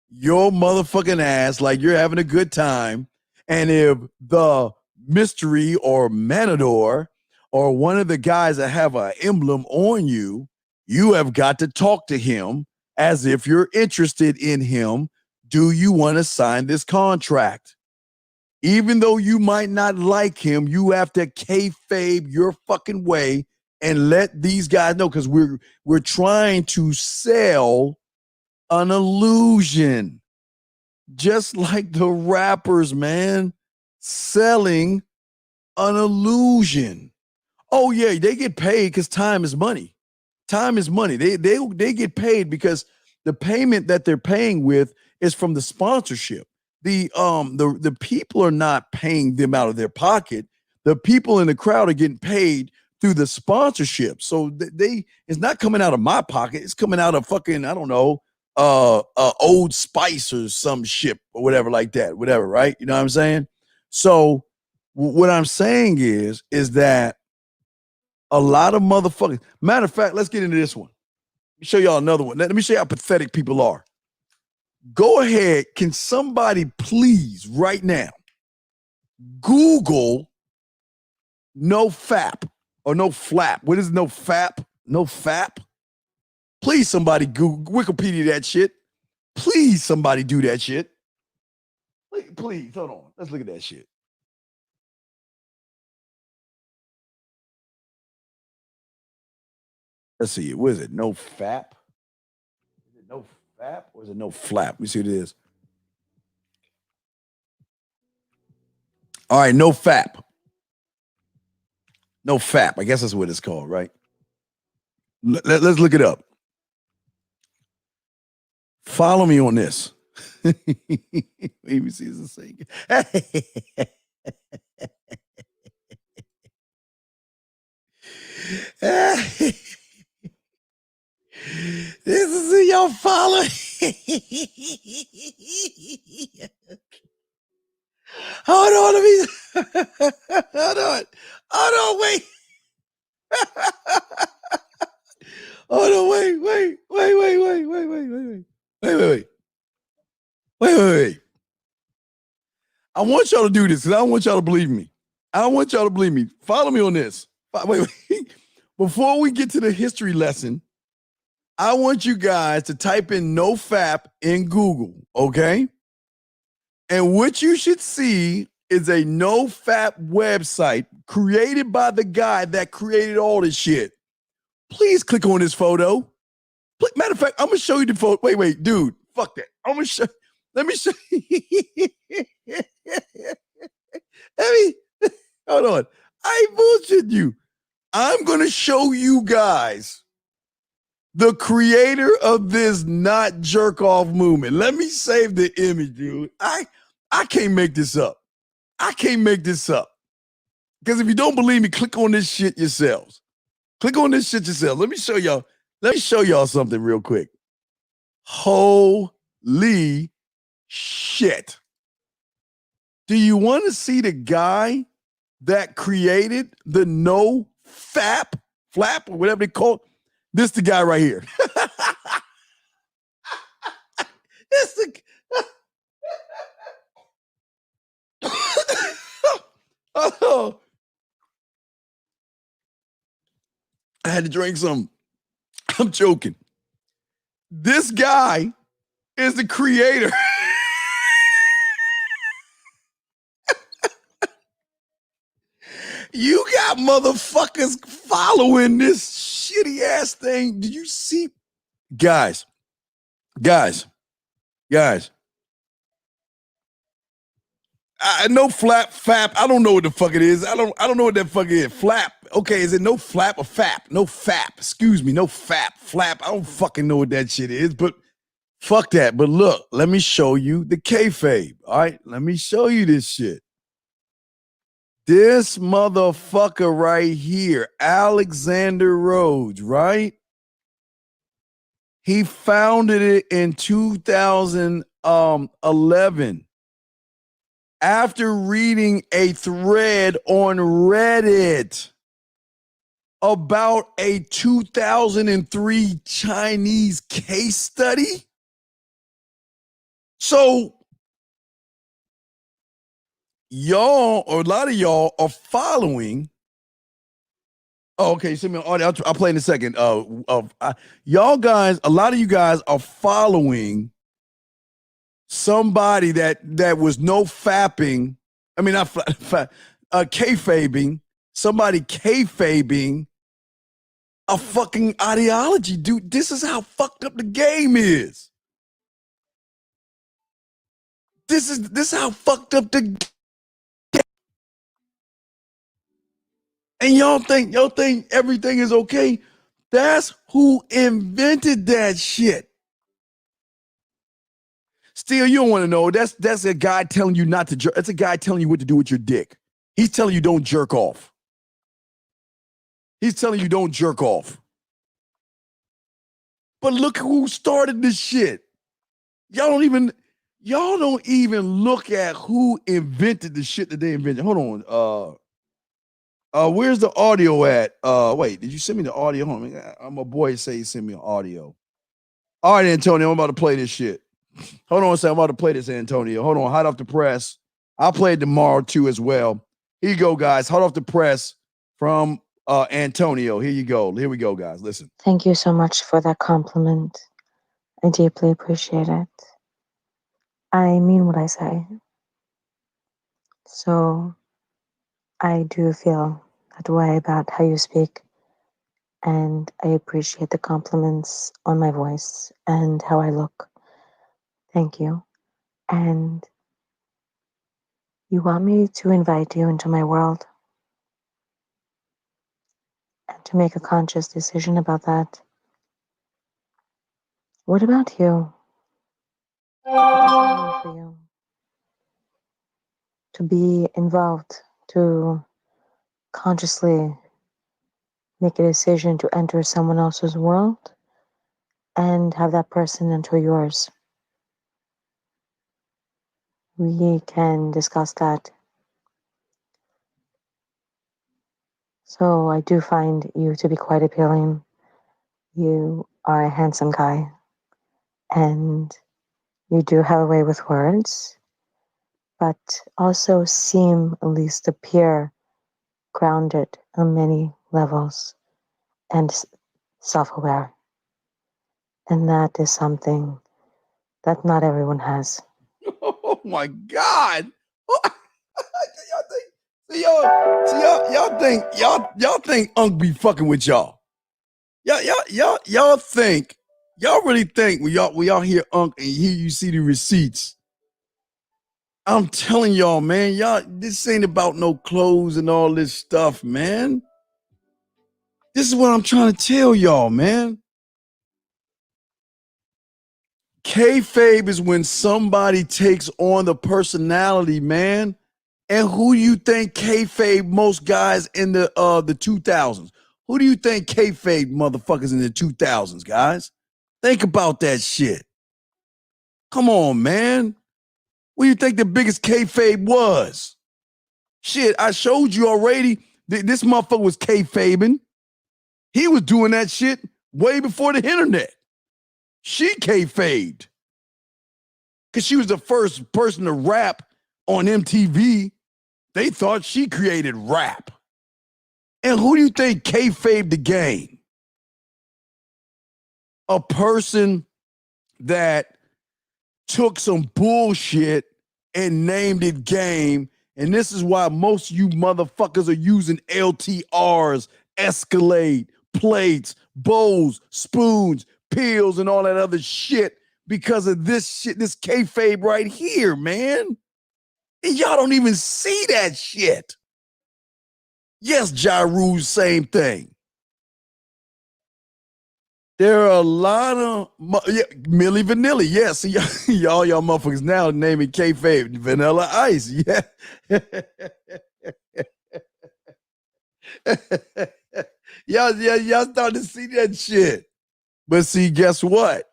[SPEAKER 6] your motherfucking ass like you're having a good time. And if the mystery or matador or one of the guys that have an emblem on you, you have got to talk to him as if you're interested in him. Do you want to sign this contract? Even though you might not like him, you have to kayfabe your fucking way and let these guys know, because we're trying to sell an illusion. Just like the rappers, man, selling an illusion. Oh yeah, they get paid because time is money. Time is money. They get paid because the payment that they're paying with is from the sponsorship. The people are not paying them out of their pocket. The people in the crowd are getting paid through the sponsorship. So it's not coming out of my pocket. It's coming out of fucking, I don't know, Old Spice or some shit or whatever like that. Whatever, right? You know what I'm saying? So what I'm saying is that a lot of motherfuckers. Matter of fact, let's get into this one. Let me show y'all another one. Let me show you how pathetic people are. Go ahead. Can somebody please right now Google no fap or no flap? What is no fap? No fap? Please somebody Google Wikipedia that shit. Please somebody do that shit. Please, hold on. Let's look at that shit. Let's see. What is it? No fap? Is it no fap or is it no flap? Let me see what it is. All right, no fap. No fap. I guess that's what it's called, right? Let's look it up. Follow me on this. Maybe see the same. This is who y'all follow. Hold on, let me. Hold on, wait. Hold on, wait. I want y'all to do this because I don't want y'all to believe me. Follow me on this. Wait. Before we get to the history lesson, I want you guys to type in no fap in Google, okay? And what you should see is a no fap website created by the guy that created all this shit. Please click on this photo. Matter of fact, I'm gonna show you the photo. Wait, dude, fuck that. I'm gonna show. Let me show. Hold on. I ain't bullshitting you. I'm gonna show you guys the creator of this not jerk off movement. Let me save the image, dude. I can't make this up. Because if you don't believe me, click on this shit yourselves. Let me show y'all something real quick. Holy shit. Do you want to see the guy that created the no flap, or whatever they call it? This the guy right here. Oh, I had to drink some. I'm joking. This guy is the creator. You got motherfuckers following this shitty ass thing. Did you see? Guys. No flap, fap. I don't know what the fuck it is. I don't know what that fuck is. Flap. Okay, is it no flap or fap? No fap. Excuse me, no fap. Flap. I don't fucking know what that shit is, but fuck that. But look, let me show you the kayfabe. All right, let me show you this shit. This motherfucker right here, Alexander Rhodes, right? He founded it in 2000. 11. After reading a thread on Reddit about a 2003 Chinese case study. So y'all, or a lot of y'all, are following. Oh, okay, send me an audio. I'll play in a second. Y'all guys, a lot of you guys are following somebody that was no fapping. I mean, not kayfabing. Somebody kayfabing a fucking ideology, dude. This is how fucked up the game is. This is how fucked up the game. And y'all think everything is okay. That's who invented that shit. Still, you don't want to know. That's a guy telling you not to jerk. That's a guy telling you what to do with your dick. He's telling you don't jerk off. He's telling you don't jerk off. But look who started this shit. Y'all don't even look at who invented the shit that they invented. Hold on. Where's the audio at? Wait, did you send me the audio? Hold on. My boy say he sent me an audio. All right, Antonio, I'm about to play this shit. Hold on a second. I'm about to play this, Antonio. Hold on. Hot off the press. I'll play it tomorrow too as well. Here you go, guys. Hot off the press from Antonio. Here you go. Here we go, guys. Listen.
[SPEAKER 14] Thank you so much for that compliment. I deeply appreciate it. I mean what I say. So I do feel that way about how you speak, and I appreciate the compliments on my voice and how I look. Thank you. And you want me to invite you into my world and to make a conscious decision about that. What about you? What does it mean for you to be involved, to consciously make a decision to enter someone else's world and have that person enter yours? We can discuss that. So I do find you to be quite appealing. You are a handsome guy, and you do have a way with words, but also seem, at least appear, grounded on many levels and self-aware. And that is something that not everyone has.
[SPEAKER 6] Oh my God. Y'all think Unc be fucking with y'all. Y'all think, y'all really think when y'all hear Unc and here you see the receipts. I'm telling y'all, man, this ain't about no clothes and all this stuff, man. This is what I'm trying to tell y'all, man. Kayfabe is when somebody takes on the personality, man. And who do you think kayfabe most guys in the 2000s? Who do you think kayfabe motherfuckers in the 2000s, guys? Think about that shit. Come on, man. What do you think the biggest kayfabe was? Shit, I showed you already. This motherfucker was kayfabing. He was doing that shit way before the internet. She kayfabed. Because she was the first person to rap on MTV. They thought she created rap. And who do you think kayfabed the game? A person that took some bullshit and named it game. And this is why most of you motherfuckers are using LTRs, Escalade, plates, bowls, spoons, pills, and all that other shit because of this shit, this kayfabe right here, man. And y'all don't even see that shit. Yes, Ja Rule, same thing. There are a lot of Milli Vanilli. Yes, y'all motherfuckers now naming kayfabe Vanilla Ice. Yeah. y'all starting to see that shit. But see, guess what?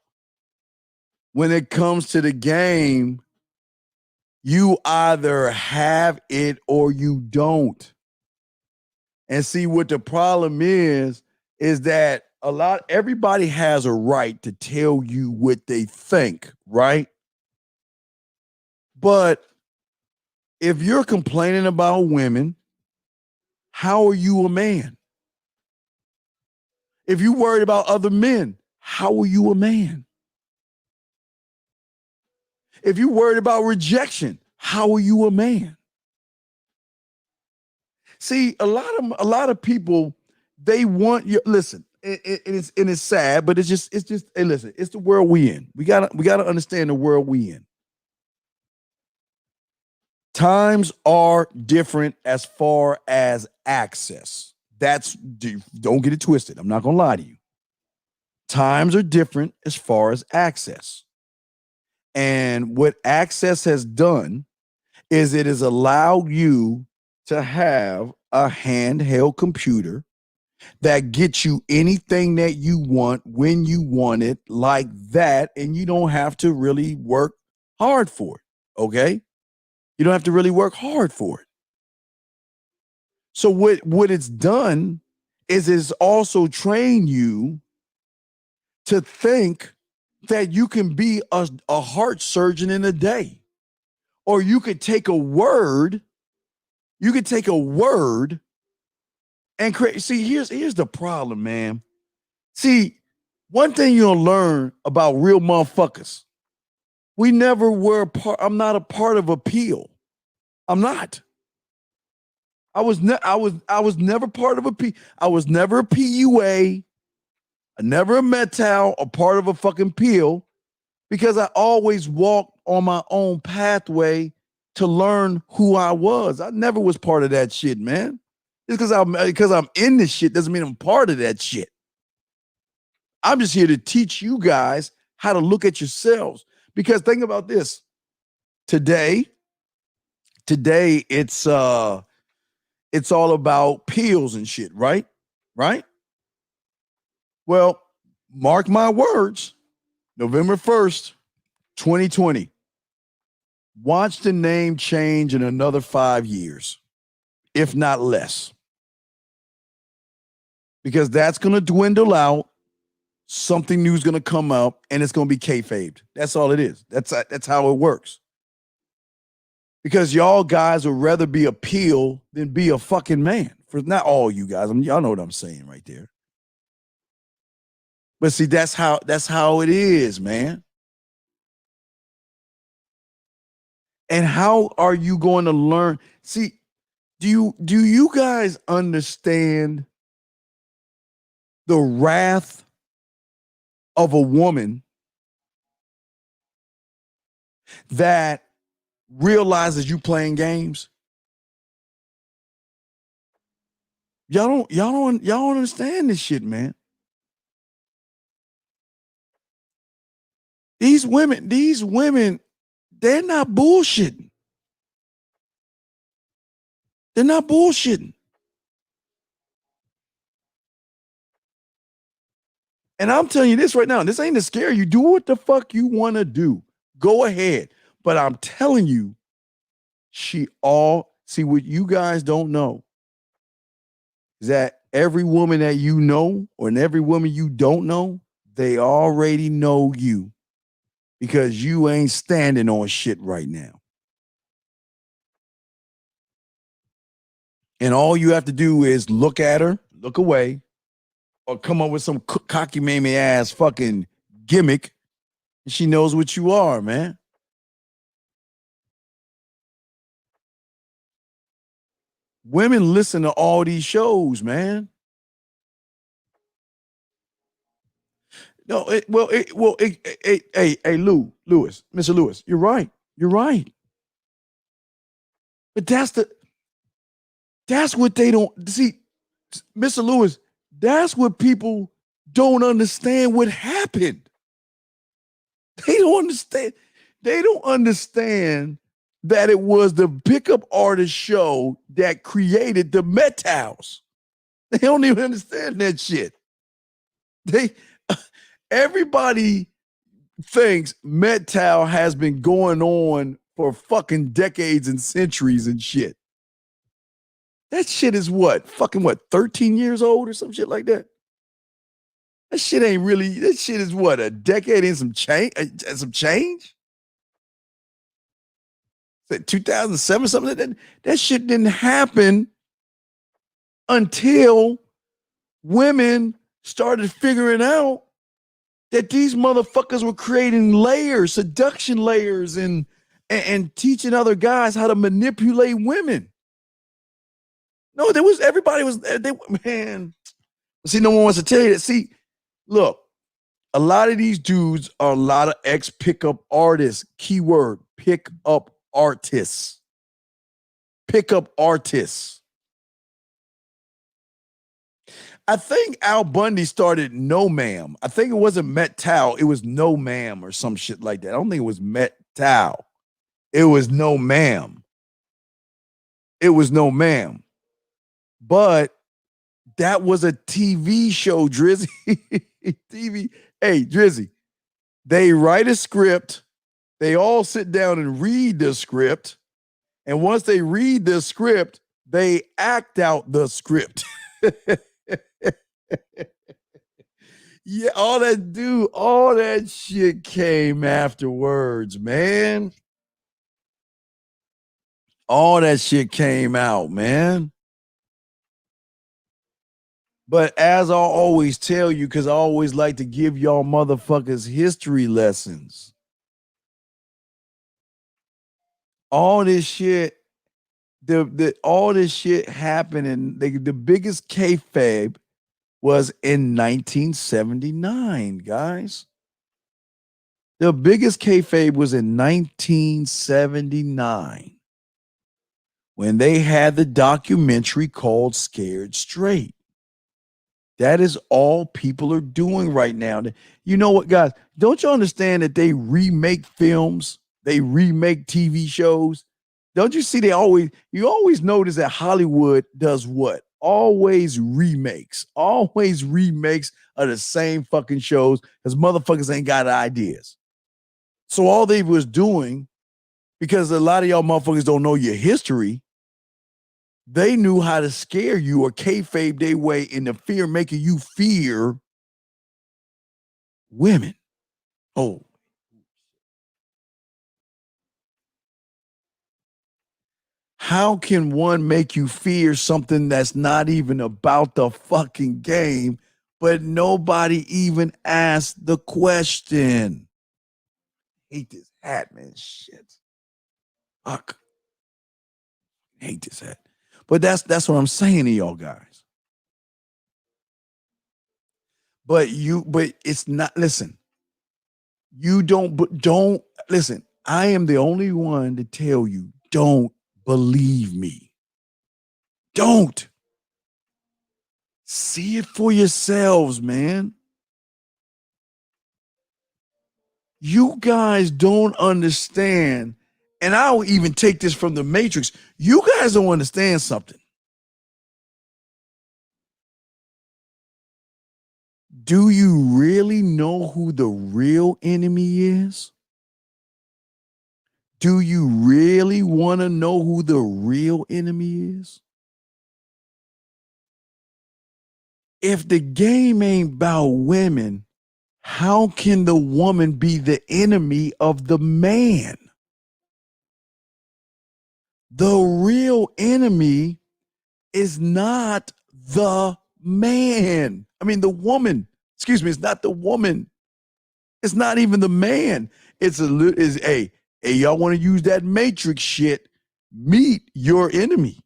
[SPEAKER 6] when it comes to the game, you either have it or you don't. And see, what the problem is that everybody has a right to tell you what they think, right? But if you're complaining about women, how are you a man? If you're worried about other men, how are you a man? If you're worried about rejection, how are you a man? See, a lot of people, they want you. Listen, it's sad, but it's just hey, listen, it's the world we in. We gotta understand the world we in. Times are different as far as access. Don't get it twisted. I'm not gonna lie to you. Times are different as far as access. And what access has done is it has allowed you to have a handheld computer that gets you anything that you want when you want it, like that, and you don't have to really work hard for it, okay? You don't have to really work hard for it. So what it's done is it's also trained you to think that you can be a heart surgeon in a day. Or you could take a word, and create. See, here's the problem, man. See, one thing you'll learn about real motherfuckers, we never were I'm not a part of appeal. I'm not. I was never part of I was never a PUA, never a Metal, or part of a fucking peel, because I always walked on my own pathway to learn who I was. I never was part of that shit, man. Just because I'm in this shit doesn't mean I'm part of that shit. I'm just here to teach you guys how to look at yourselves. Because think about this. Today it's all about peels and shit, right? Right? Well, mark my words, November 1st, 2020. Watch the name change in another 5 years, if not less. Because that's going to dwindle out. Something new is going to come up, and it's going to be kayfabed. That's all it is. That's how it works. Because y'all guys would rather be a peel than be a fucking man. For not all you guys. Y'all know what I'm saying right there. But see, that's how it is, man. And how are you going to learn? See, do you guys understand the wrath of a woman that realizes you playing games? Y'all don't understand this shit, man. These women, they're not bullshitting. They're not bullshitting. And I'm telling you this right now, this ain't to scare you. Do what the fuck you want to do. Go ahead. But I'm telling you, see, what you guys don't know is that every woman that you know, or every woman you don't know, they already know you. Because you ain't standing on shit right now. And all you have to do is look at her, look away, or come up with some cocky mamey ass fucking gimmick, and she knows what you are, man. Women listen to all these shows, man. No, Mr. Lewis, you're right. You're right. But that's what they don't see, Mr. Lewis. That's what people don't understand what happened. They don't understand. They don't understand that it was the pickup artist show that created the Metals. They don't even understand that shit. Everybody thinks MGTOW has been going on for fucking decades and centuries and shit. That shit is what? Fucking what? 13 years old or some shit like that? That shit ain't really, that shit is what? A decade and some change? Some change? 2007, something like that. That shit didn't happen until women started figuring out that these motherfuckers were creating layers, seduction layers, and teaching other guys how to manipulate women. No, there was, everybody was, man. See, no one wants to tell you that. See, look, a lot of these dudes are a lot of ex-pickup artists. Keyword, pickup artists. Pickup artists. I think Al Bundy started No Ma'am. I think it wasn't MGTOW. It was No Ma'am or some shit like that. I don't think it was MGTOW. It was No Ma'am. It was No Ma'am. But that was a TV show, Drizzy. TV. Hey, Drizzy. They write a script. They all sit down and read the script. And once they read the script, they act out the script. Yeah, all that shit came afterwards, man. All that shit came out, man. But as I always tell you, because I always like to give y'all motherfuckers history lessons. All this shit, all this shit happened, and the biggest kayfabe was in 1979, guys. The biggest kayfabe was in 1979 when they had the documentary called Scared Straight. That is all people are doing right now. You know what, guys? Don't you understand that they remake films? They remake TV shows? Don't you see you always notice that Hollywood does what? Always remakes of the same fucking shows because motherfuckers ain't got ideas. So all they was doing, because a lot of y'all motherfuckers don't know your history, they knew how to scare you or kayfabe their way into fear, making you fear women. Oh. How can one make you fear something that's not even about the fucking game, but nobody even asked the question? Hate this hat, man. Shit. Fuck. Hate this hat. But that's what I'm saying to y'all guys. But it's not, listen. You don't listen. I am the only one to tell you, don't believe me. Don't. See it for yourselves, man. You guys don't understand, and I'll even take this from the Matrix. You guys don't understand something. Do you really know who the real enemy is? Do you really want to know who the real enemy is? If the game ain't about women, how can the woman be the enemy of the man? The real enemy is not the man. I mean, the woman. Excuse me, it's not the woman. It's not even the man. Hey, y'all want to use that Matrix shit? Meet your enemy.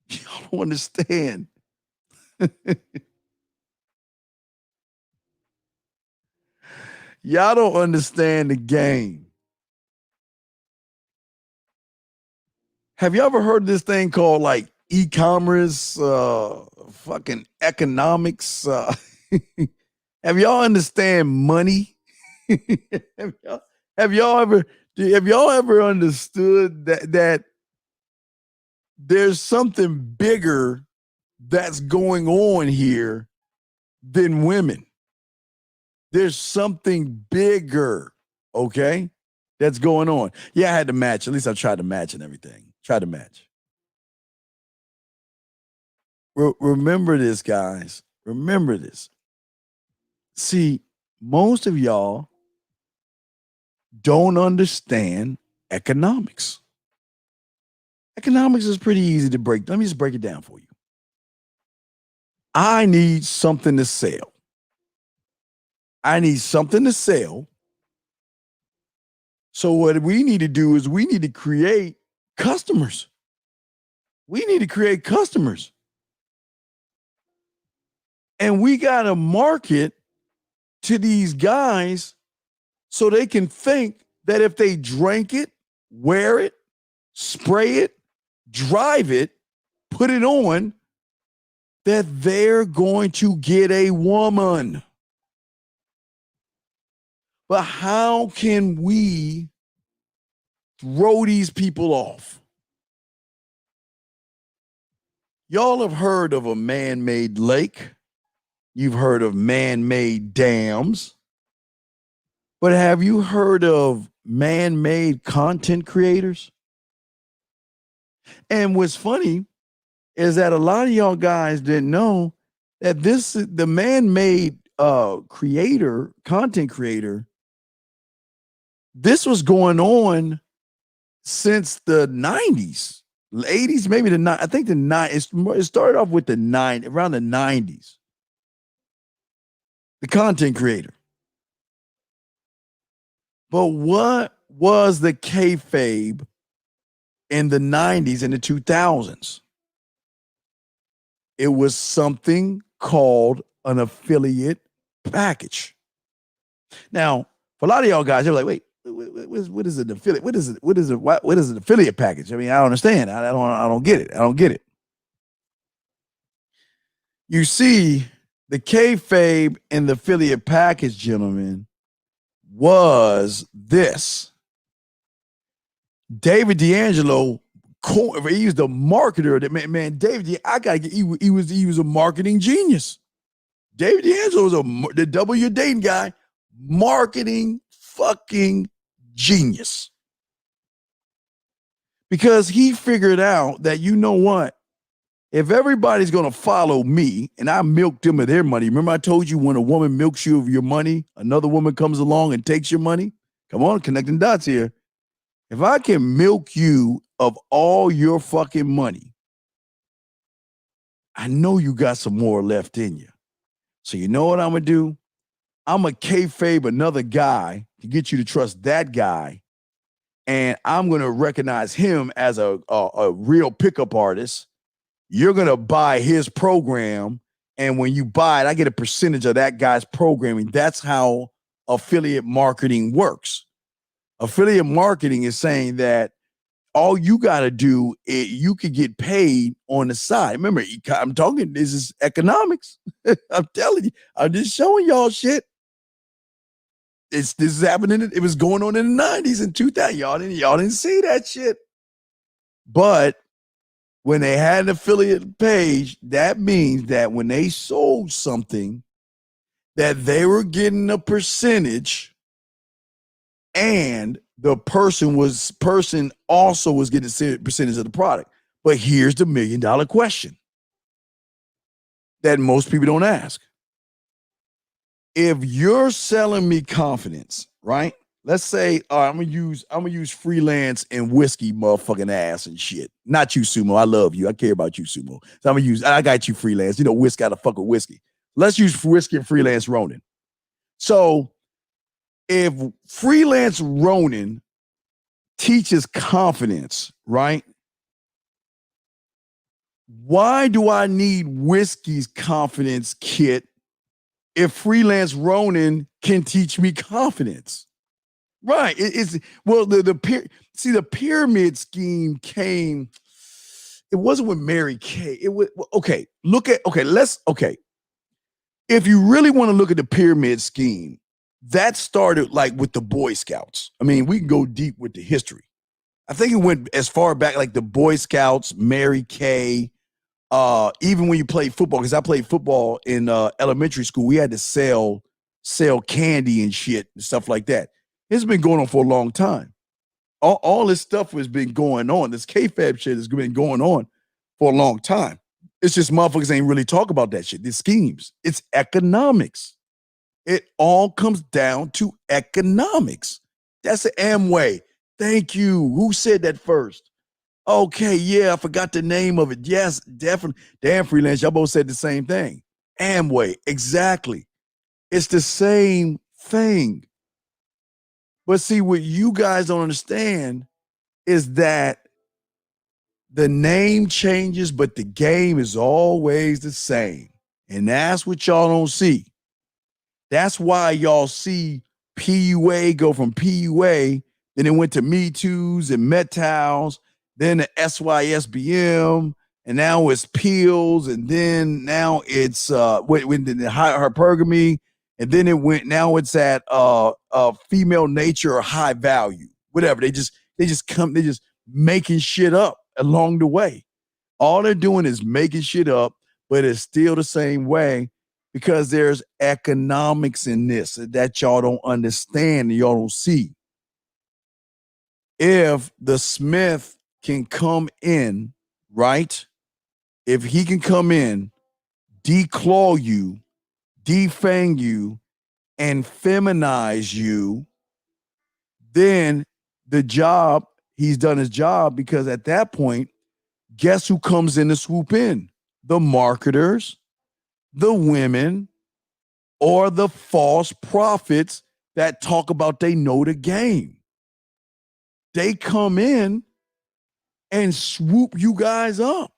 [SPEAKER 6] Y'all don't understand. Y'all don't understand the game. Have you ever heard this thing called like e-commerce, fucking economics? Have y'all understand money? have y'all ever understood that there's something bigger that's going on here than women. There's something bigger, okay, that's going on. Yeah, I had to match. At least I tried to match and everything. Tried to match. Remember this, guys. Remember this. See, most of y'all don't understand economics. Economics is pretty easy to break. Let me just break it down for you. I need something to sell. I need something to sell. So what we need to do is we need to create customers. We need to create customers. And we got to market to these guys so they can think that if they drink it, wear it, spray it, drive it, put it on, that they're going to get a woman. But how can we throw these people off? Y'all have heard of a man-made lake. You've heard of man-made dams. But have you heard of man-made content creators? And what's funny is that a lot of y'all guys didn't know that the man-made content creator, this was going on since the 90s, 80s, maybe I think the 90s. It started off with around the 90s. The content creator. But what was the kayfabe in the 90s and the 2000s? It was something called an affiliate package. Now, for a lot of y'all guys, they're like, wait, what is an affiliate? What is an affiliate package? I mean, I don't understand. I don't get it. I don't get it. You see, the kayfabe in the affiliate package, gentlemen, was this. David D'Angelo, he was the marketer. That man, David, I gotta get. He was a marketing genius. David D'Angelo was the double your dating guy, marketing fucking genius. Because he figured out that, you know what? If everybody's going to follow me and I milk them of their money, remember I told you when a woman milks you of your money, another woman comes along and takes your money? Come on, connecting dots here. If I can milk you of all your fucking money, I know you got some more left in you. So you know what I'm going to do? I'm going to kayfabe another guy to get you to trust that guy. And I'm going to recognize him as a real pickup artist. You're going to buy his program. And when you buy it, I get a percentage of that guy's programming. That's how affiliate marketing works. Affiliate marketing is saying that all you got to do is you could get paid on the side. Remember, I'm talking, this is economics. I'm telling you, I'm just showing y'all shit. This is happening. It was going on in the 90s and 2000. Y'all didn't see that shit. But when they had an affiliate page, that means that when they sold something, that they were getting a percentage, and the person also was getting a percentage of the product. But here's the $1 million question that most people don't ask. If you're selling me confidence, right? Let's say, all right, I'm gonna use freelance and whiskey motherfucking ass and shit. Not you, Sumo. I love you. I care about you, Sumo. So I got you freelance. You know, whiskey gotta fuck with whiskey. Let's use whiskey and freelance Ronin. So if freelance Ronin teaches confidence, right? Why do I need whiskey's confidence kit if freelance Ronin can teach me confidence? Right. The pyramid scheme came. It wasn't with Mary Kay. It was okay. If you really want to look at the pyramid scheme, that started like with the Boy Scouts. I mean, we can go deep with the history. I think it went as far back like the Boy Scouts, Mary Kay, even when you play football, because I played football in elementary school, we had to sell candy and shit and stuff like that. It's been going on for a long time. All this stuff has been going on. This kayfabe shit has been going on for a long time. It's just motherfuckers ain't really talk about that shit. The schemes. It's economics. It all comes down to economics. That's the Amway. Thank you. Who said that first? Okay, yeah, I forgot the name of it. Yes, definitely. Damn, freelance, y'all both said the same thing. Amway, exactly. It's the same thing. But see, what you guys don't understand is that the name changes, but the game is always the same. And that's what y'all don't see. That's why y'all see PUA go from PUA, then it went to Me Too's and Metals, then the SYSBM, and now it's Pills, and then now it's when the hypergamy, and then it went, now it's at female nature or high value, whatever. They just making shit up along the way. All they're doing is making shit up, but it's still the same way because there's economics in this that y'all don't understand and y'all don't see. If the Smith can come in, right? If he can come in, declaw you, defang you, and feminize you, then he's done his job, because at that point, guess who comes in to swoop in? The marketers, the women, or the false prophets that talk about they know the game. They come in and swoop you guys up.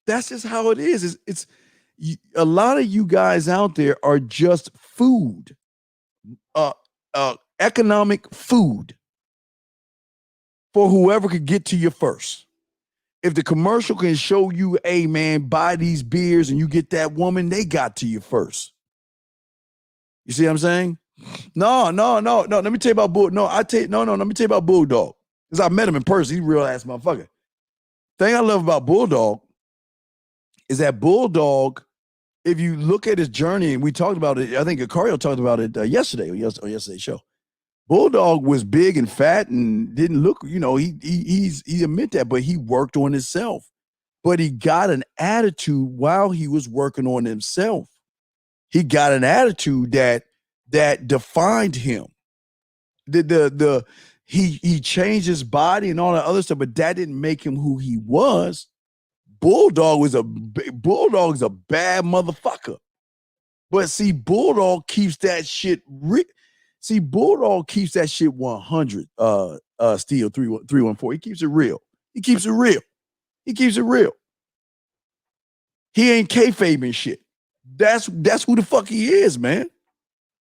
[SPEAKER 6] That's just how it is. It's a lot of you guys out there are just food, economic food for whoever could get to you first. If the commercial can show you, hey man, buy these beers and you get that woman, they got to you first. You see what I'm saying? No. Let me tell you about Let me tell you about Bulldog, because I met him in person. He's a real ass motherfucker. Thing I love about Bulldog is that Bulldog, if you look at his journey, and we talked about it, I think Acario talked about it yesterday on yesterday's show. Bulldog was big and fat and didn't look, he admit that, but he worked on himself. But he got an attitude while he was working on himself. He got an attitude that defined him. He changed his body and all that other stuff, but that didn't make him who he was. Bulldog is a bad motherfucker. But see, Bulldog keeps that shit Bulldog keeps that shit 100. Steel 314. He keeps it real. He keeps it real. He ain't kayfabing shit. That's who the fuck he is, man.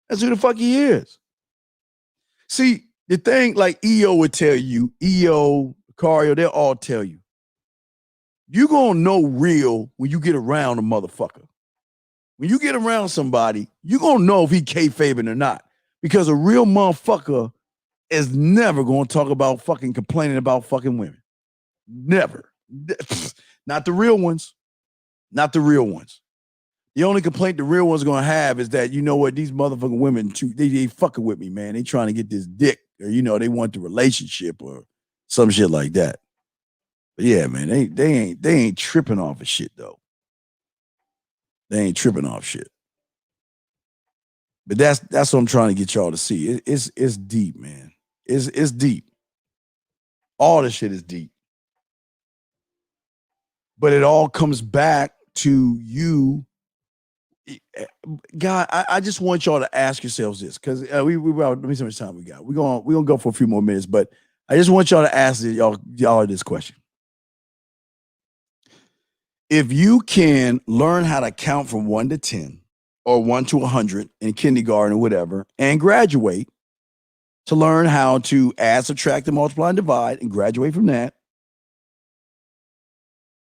[SPEAKER 6] That's who the fuck he is. See, the thing, like EO would tell you, EO, Cario, they'll all tell you, you're gonna know real when you get around a motherfucker. When you get around somebody, you're gonna know if he kayfabing or not. Because a real motherfucker is never gonna talk about fucking complaining about fucking women. Never. Not the real ones. Not the real ones. The only complaint the real ones are gonna have is that, you know what, these motherfucking women, they fucking with me, man. They trying to get this dick, or they want the relationship or some shit like that. But yeah, man, they ain't tripping off of shit though. They ain't tripping off shit. But that's what I'm trying to get y'all to see. It's deep, man. It's deep. All this shit is deep. But it all comes back to you. God, I just want y'all to ask yourselves this, because let me see how much time we got. We're gonna go for a few more minutes, but I just want y'all to ask y'all this question. If you can learn how to count from 1 to 10 or 1 to 100 in kindergarten or whatever, and graduate to learn how to add, subtract, and multiply and divide, and graduate from that,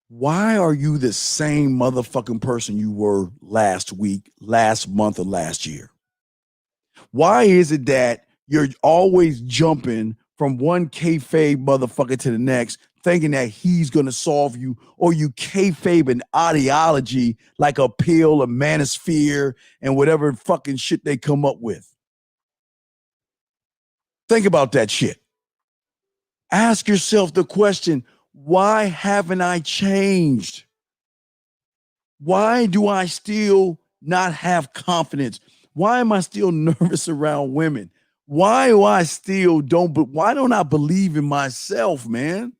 [SPEAKER 6] why are you the same motherfucking person you were last week, last month, or last year? Why is it that you're always jumping from one kayfabe motherfucker to the next, thinking that he's going to solve you, or you kayfabe an ideology like a pill, a manosphere, and whatever fucking shit they come up with. Think about that shit. Ask yourself the question, why haven't I changed? Why do I still not have confidence? Why am I still nervous around women? Why do I still why don't I believe in myself, man?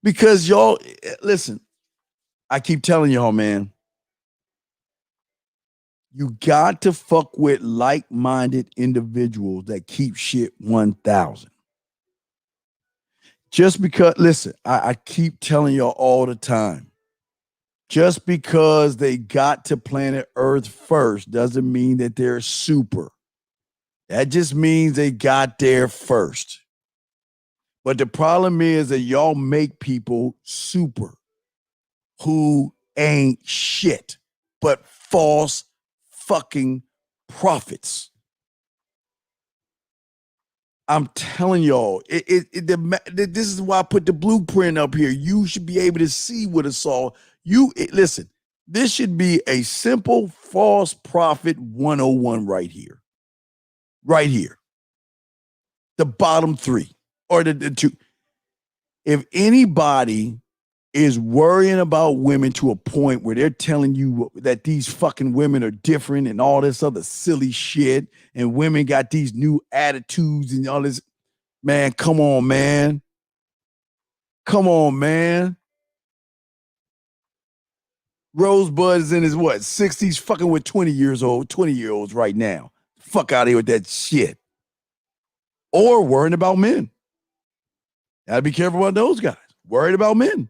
[SPEAKER 6] Because y'all, listen, I keep telling y'all, man, you got to fuck with like-minded individuals that keep shit 1,000. Just because, listen, I keep telling y'all all the time, just because they got to planet Earth first doesn't mean that they're super. That just means they got there first. But the problem is that y'all make people super who ain't shit but false fucking prophets. I'm telling y'all, this is why I put the blueprint up here. You should be able to see what it's all. Listen, this should be a simple false prophet 101 right here. Right here. The bottom three or the two. If anybody is worrying about women to a point where they're telling you that these fucking women are different and all this other silly shit, and women got these new attitudes and all this, man, come on, man. Come on, man. Rosebud is in his 60s, fucking with 20-year-olds right now. Fuck out of here with that shit. Or worrying about men. Gotta be careful about those guys. Worried about men.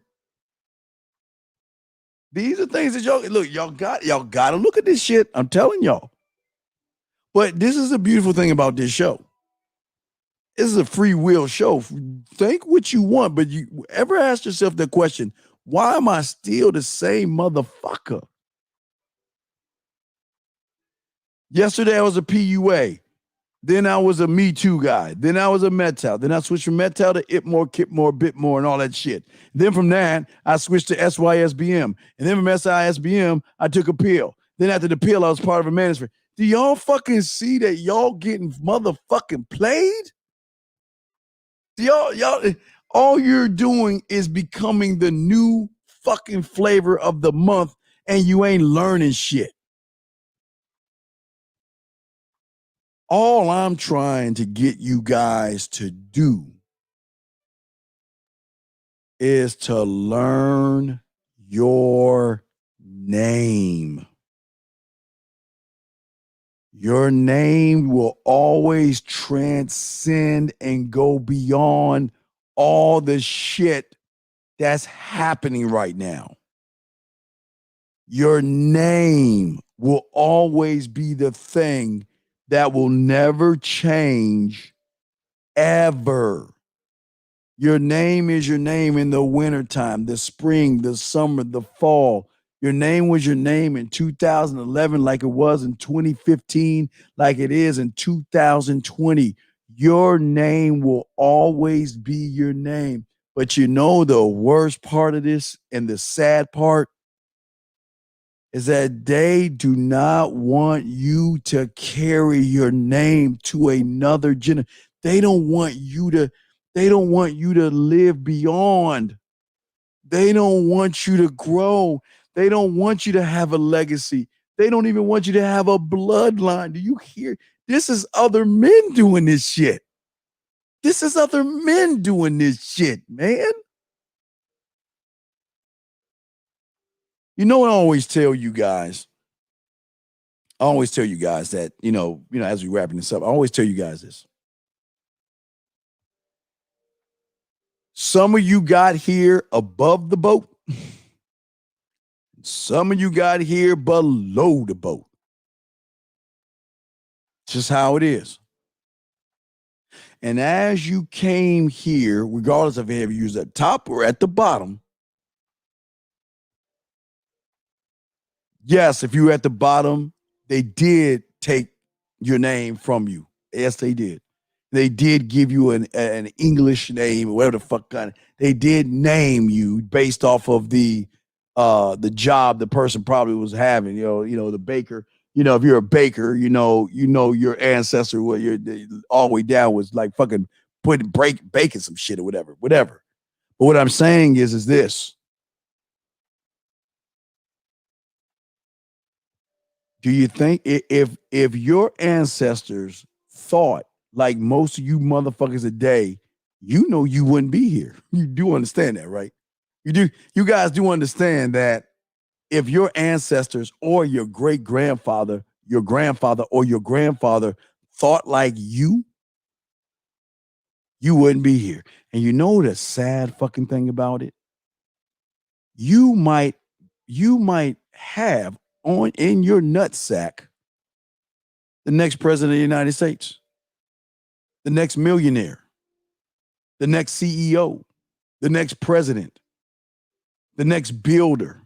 [SPEAKER 6] These are things that y'all got to look at this shit. I'm telling y'all. But this is the beautiful thing about this show. This is a free will show. Think what you want, but you ever ask yourself the question, why am I still the same motherfucker? Yesterday I was a PUA. Then I was a Me Too guy. Then I was a Metal. Then I switched from Metal to It More, Kip More, Bit More, and all that shit. Then from that, I switched to SYSBM. And then from SYSBM, I took a pill. Then after the pill, I was part of a management. Do y'all fucking see that y'all getting motherfucking played? Do y'all, all you're doing is becoming the new fucking flavor of the month, and you ain't learning shit. All I'm trying to get you guys to do is to learn your name. Your name will always transcend and go beyond all the shit that's happening right now. Your name will always be the thing that will never change, ever. Your name is your name in the wintertime, the spring, the summer, the fall. Your name was your name in 2011 like it was in 2015, like it is in 2020. Your name will always be your name. But you know the worst part of this and the sad part is that they do not want you to carry your name to another generation. They don't want you to live beyond. They don't want you to grow. They don't want you to have a legacy. They don't even want you to have a bloodline. Do you hear? This is other men doing this shit. This is other men doing this shit, man. You know what I always tell you guys? I always tell you guys that, as we wrapping this up, I always tell you guys this. Some of you got here above the boat. Some of you got here below the boat. Just how it is. And as you came here, regardless of if you was at the top or at the bottom, yes, if you were at the bottom, they did take your name from you. Yes, they did. They did give you an English name, or whatever the fuck kind of. They did name you based off of the job the person probably was having. You know, the baker. You know, if you're a baker, you know your ancestor, what you're all the way down was like fucking baking some shit or whatever. But what I'm saying is this. Do you think if your ancestors thought like most of you motherfuckers today, you know you wouldn't be here? You do understand that, right? You guys do understand that if your ancestors or your great grandfather, your grandfather or your grandfather thought like you wouldn't be here. And you know the sad fucking thing about it? You might have on in your nutsack the next president of the United States, the next millionaire, the next CEO, the next president, the next builder.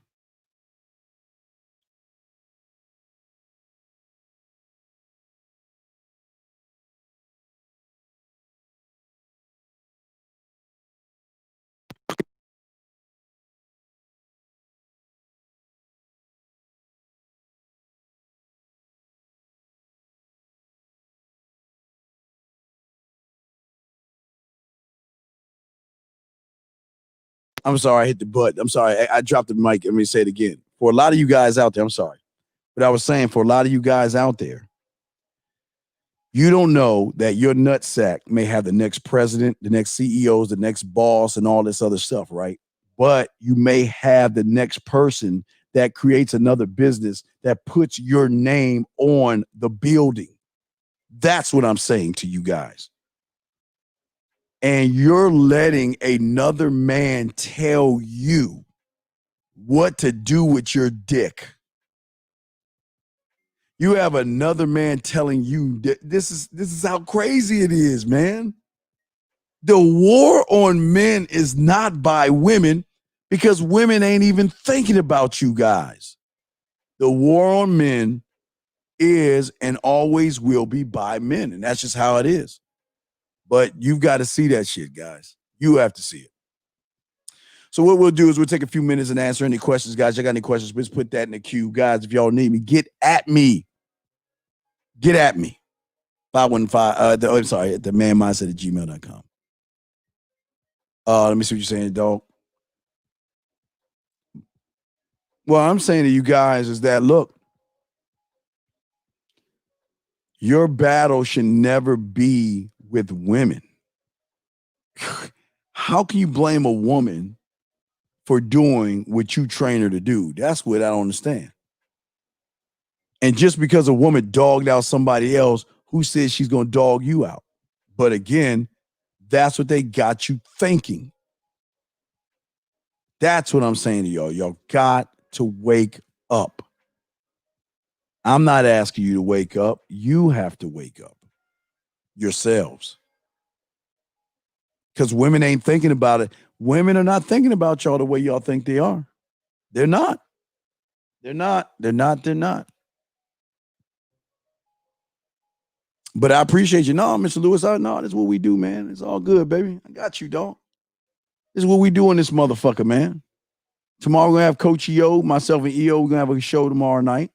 [SPEAKER 6] I'm sorry, I hit the button. I'm sorry, I dropped the mic. Let me say it again. For a lot of you guys out there, I'm sorry. But I was saying for a lot of you guys out there, you don't know that your nutsack may have the next president, the next CEOs, the next boss, and all this other stuff, right? But you may have the next person that creates another business that puts your name on the building. That's what I'm saying to you guys. And you're letting another man tell you what to do with your dick. You have another man telling you that this is how crazy it is, man. The war on men is not by women because women ain't even thinking about you guys. The war on men is and always will be by men, and that's just how it is. But you've got to see that shit, guys. You have to see it. So what we'll do is we'll take a few minutes and answer any questions, guys. Y'all got any questions? Please put that in the queue. Guys, if y'all need me, get at me. Get at me. 515, I'm sorry, at themanmindset@gmail.com. Let me see what you're saying, dog. What I'm saying to you guys is that, look, your battle should never be with women. How can you blame a woman for doing what you train her to do? That's what I don't understand. And just because a woman dogged out somebody else, who says she's going to dog you out? But again, that's what they got you thinking. That's what I'm saying to y'all. Y'all got to wake up. I'm not asking you to wake up. You have to wake up yourselves. Because women ain't thinking about it. Women are not thinking about y'all the way y'all think they are. They're not. They're not. They're not. They're not. But I appreciate you. No, Mr. Lewis, no, this is what we do, man. It's all good, baby. I got you, dog. This is what we do in this motherfucker, man. Tomorrow we're going to have Coach EO, myself and EO. We're going to have a show tomorrow night.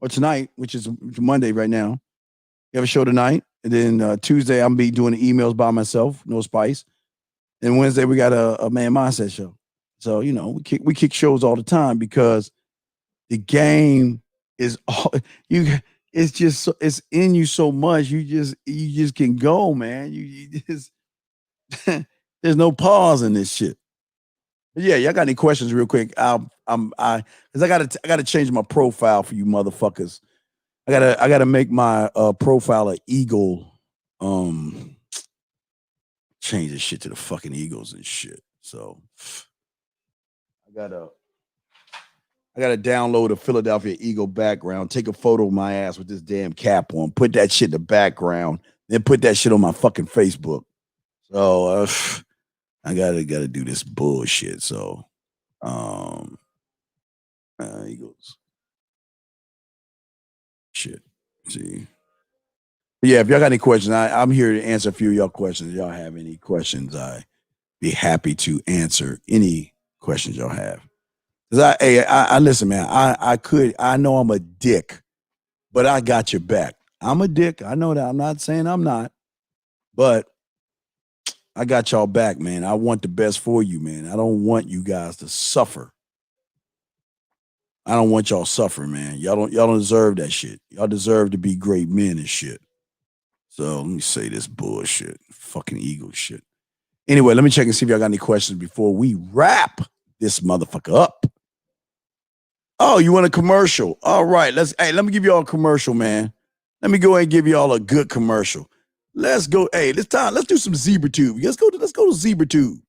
[SPEAKER 6] Or tonight, which is Monday right now. We have a show tonight. And then Tuesday, I'm be doing the emails by myself, no spice. And Wednesday, we got a Man Mindset show. So, you know, we kick shows all the time because the game is all it's just it's in you so much. You just can go, man. You just there's no pause in this shit. But yeah, y'all got any questions real quick? Because I gotta change my profile for you motherfuckers. I gotta make my profile an eagle. Change this shit to the fucking Eagles and shit. So I gotta download a Philadelphia Eagle background, take a photo of my ass with this damn cap on, put that shit in the background, then put that shit on my fucking Facebook. So I gotta do this bullshit. So Eagles. Shit. See. Yeah, if y'all got any questions, I'm here to answer a few of y'all questions. If y'all have any questions, I'd be happy to answer any questions y'all have. Cause I listen, man. I know I'm a dick, but I got your back. I'm a dick. I know that. I'm not saying I'm not, but I got y'all back, man. I want the best for you, man. I don't want you guys to suffer. I don't want y'all suffering, man. Y'all don't deserve that shit. Y'all deserve to be great men and shit. So let me say this bullshit. Fucking ego shit. Anyway, let me check and see if y'all got any questions before we wrap this motherfucker up. Oh, you want a commercial? All right, let me give y'all a commercial, man. Let me go ahead and give y'all a good commercial. Let's go. Hey, let's do some ZebraTube. Let's go to ZebraTube.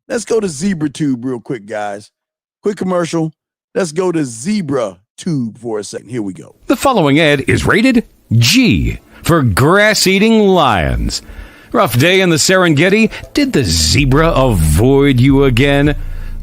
[SPEAKER 6] Let's go to ZebraTube real quick, guys. Quick commercial. Let's go to ZebraTube for a second. Here we go.
[SPEAKER 8] The following ad is rated G for grass-eating lions. Rough day in the Serengeti? Did the zebra avoid you again?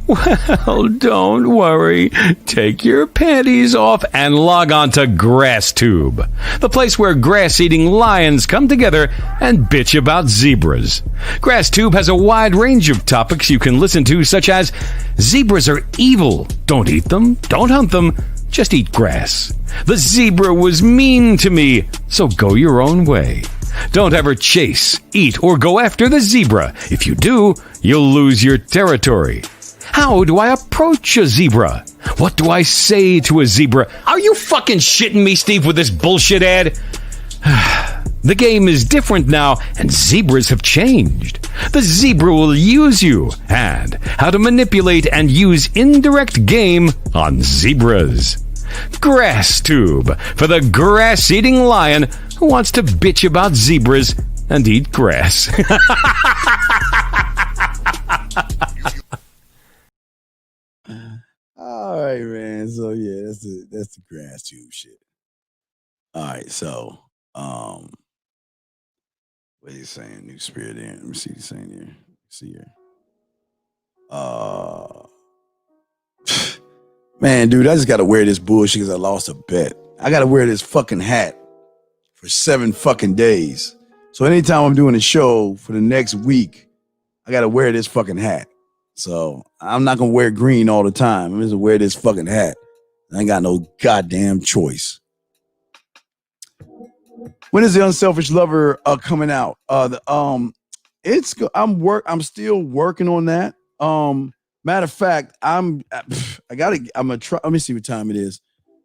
[SPEAKER 8] Well, don't worry. Take your panties off and log on to GrassTube, the place where grass-eating lions come together and bitch about zebras. GrassTube has a wide range of topics you can listen to, such as zebras are evil. Don't eat them. Don't hunt them. Just eat grass. The zebra was mean to me, so go your own way. Don't ever chase, eat, or go after the zebra. If you do, you'll lose your territory. How do I approach a zebra? What do I say to a zebra? Are you fucking shitting me, Steve, with this bullshit ad? The game is different now, and zebras have changed. The zebra will use you, and how to manipulate and use indirect game on zebras. GrassTube, for the grass-eating lion who wants to bitch about zebras and eat grass.
[SPEAKER 6] All right, man. So yeah, that's the GrassTube shit. All right, so what are you saying? New spirit in. Let me see what he's saying here. See here. Man, dude, I just gotta wear this bullshit because I lost a bet. I gotta wear this fucking hat for 7 fucking days. So anytime I'm doing a show for the next week, I gotta wear this fucking hat. So I'm not gonna wear green all the time. I'm just gonna wear this fucking hat. I ain't got no goddamn choice. When is The Unselfish Lover coming out? I'm still working on that. Matter of fact, let me see what time it is.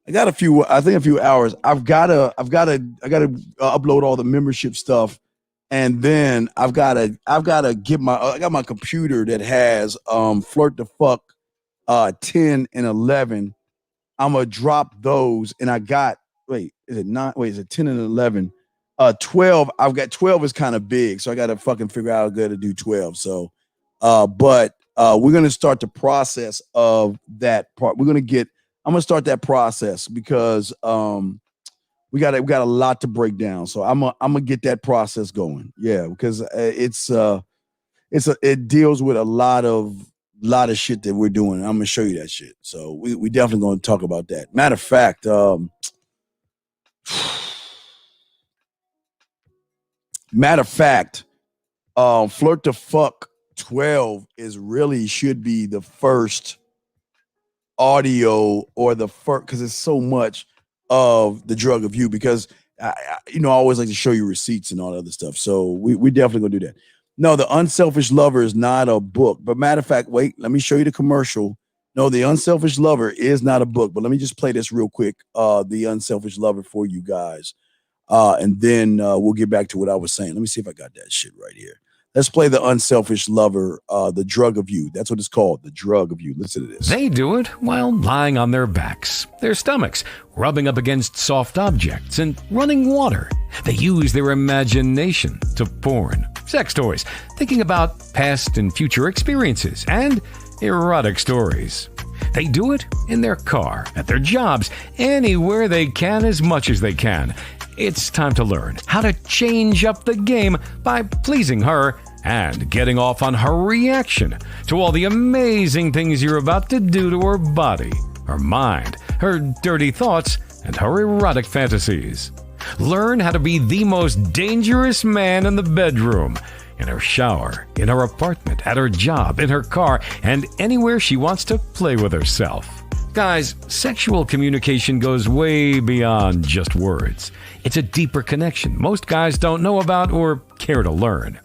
[SPEAKER 6] I got a few hours. I gotta upload all the membership stuff. And then I got my computer that has Flirt the Fuck 10 and 11. I'm gonna drop those, and I got is it 10 and 11? 12. I've got 12 is kind of big, so I gotta fucking figure out how good to do 12. So but we're gonna start the process of that part. I'm gonna start that process because we got a lot to break down. So I'm gonna get that process going. Yeah, because it deals with a lot of shit that we're doing. I'm gonna show you that shit. So we definitely gonna talk about that. Matter of fact, Flirt the Fuck 12 should be the first audio or the first, because it's so much of the drug of you, because I always like to show you receipts and all that other stuff. So we definitely gonna do that. No, The Unselfish Lover is not a book. But matter of fact, wait, let me show you the commercial. No, The Unselfish Lover is not a book. But let me just play this real quick. The Unselfish Lover for you guys. And then we'll get back to what I was saying. Let me see if I got that shit right here. Let's play The Unselfish Lover, The Drug of You. That's what it's called, The Drug of You. Listen to this.
[SPEAKER 8] They do it while lying on their backs, their stomachs, rubbing up against soft objects, and running water. They use their imagination to porn, sex toys, thinking about past and future experiences, and erotic stories. They do it in their car, at their jobs, anywhere they can, as much as they can. It's time to learn how to change up the game by pleasing her and getting off on her reaction to all the amazing things you're about to do to her body, her mind, her dirty thoughts, and her erotic fantasies. Learn how to be the most dangerous man in the bedroom, in her shower, in her apartment, at her job, in her car, and anywhere she wants to play with herself. Guys, sexual communication goes way beyond just words. It's a deeper connection most guys don't know about or care to learn.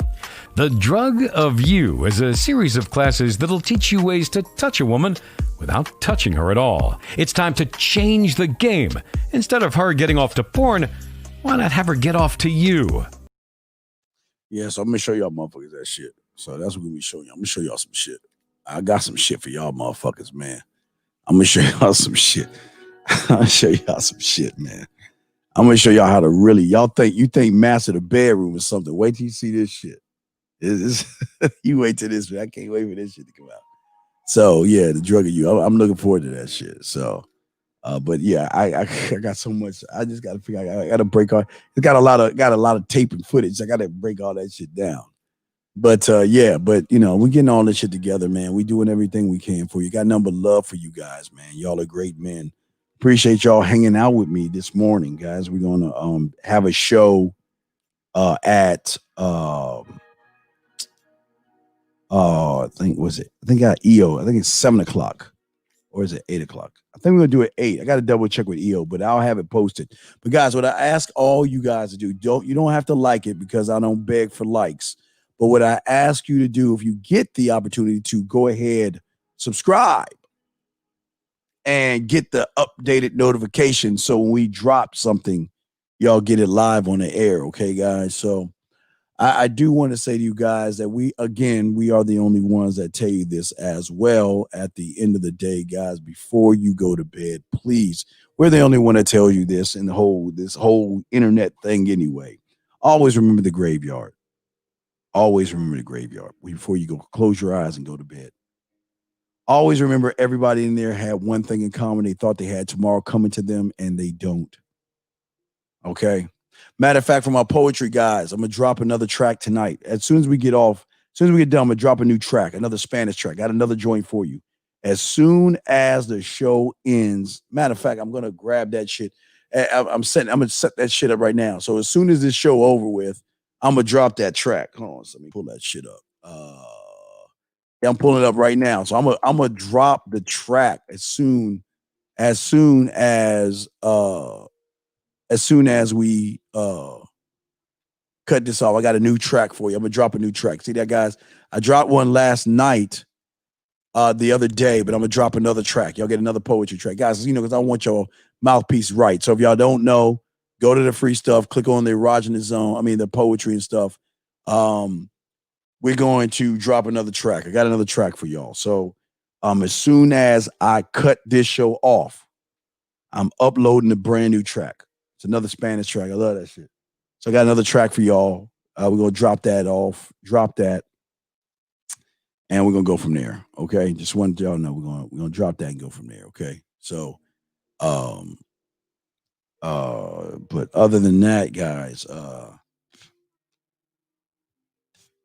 [SPEAKER 8] The Drug of You is a series of classes that'll teach you ways to touch a woman without touching her at all. It's time to change the game. Instead of her getting off to porn, why not have her get off to you?
[SPEAKER 6] Yeah, so I'm going to show y'all motherfuckers that shit. So that's what I'm going to be showing y'all. I'm going to show y'all some shit. I got some shit for y'all motherfuckers, man. I'm going to show y'all some shit. I'm going to show y'all some shit, man. I'm going to show y'all how to really, you think master the bedroom is something. Wait till you see this shit. You wait till this, man. I can't wait for this shit to come out. So, yeah, the Drug of You. I'm looking forward to that shit. So, but yeah, I got so much. I just got to figure out. I got to break all. It's got a lot of tape and footage. I got to break all that shit down. But yeah, but you know, we're getting all this shit together, man. We doing everything we can for you. Got nothing but love for you guys, man. Y'all are great men. Appreciate y'all hanging out with me this morning, guys. We're gonna have a show at I think at EO. I think it's 7:00, or is it 8:00? I think we're gonna do it 8. I got to double check with EO, but I'll have it posted. But guys, what I ask all you guys to do, you don't have to like it because I don't beg for likes. But what I ask you to do, if you get the opportunity to, go ahead, subscribe, and get the updated notification so when we drop something, y'all get it live on the air. Okay, guys? So I do want to say to you guys that we are the only ones that tell you this as well. At the end of the day, guys, before you go to bed, please, we're the only one that tell you this in this whole internet thing anyway. Always remember the graveyard. Always remember the graveyard before you go. Close your eyes and go to bed. Always remember everybody in there had one thing in common. They thought they had tomorrow coming to them, and they don't. Okay? Matter of fact, for my poetry guys, I'm going to drop another track tonight. As soon as we get done, I'm going to drop a new track, another Spanish track. Got another joint for you. As soon as the show ends, matter of fact, I'm going to grab that shit. I'm going to set that shit up right now. So as soon as this show over with, I'm going to drop that track. Hold on, so let me pull that shit up. Yeah, I'm pulling it up right now. So I'm going to drop the track as soon as we cut this off. I got a new track for you. I'm gonna drop a new track. See that, guys? I dropped one last night, the other day, but I'm gonna drop another track. Y'all get another poetry track, guys. You know, because I want your mouthpiece right. So if y'all don't know, go to the free stuff. Click on the erogenous zone. I mean the poetry and stuff. We're going to drop another track. I got another track for y'all. So as soon as I cut this show off, I'm uploading a brand new track. It's another Spanish track. I love that shit. So I got another track for y'all. We're going to drop that, and we're going to go from there. Okay. Just wanted y'all to know we're going to drop that and go from there. Okay. So, but other than that, guys,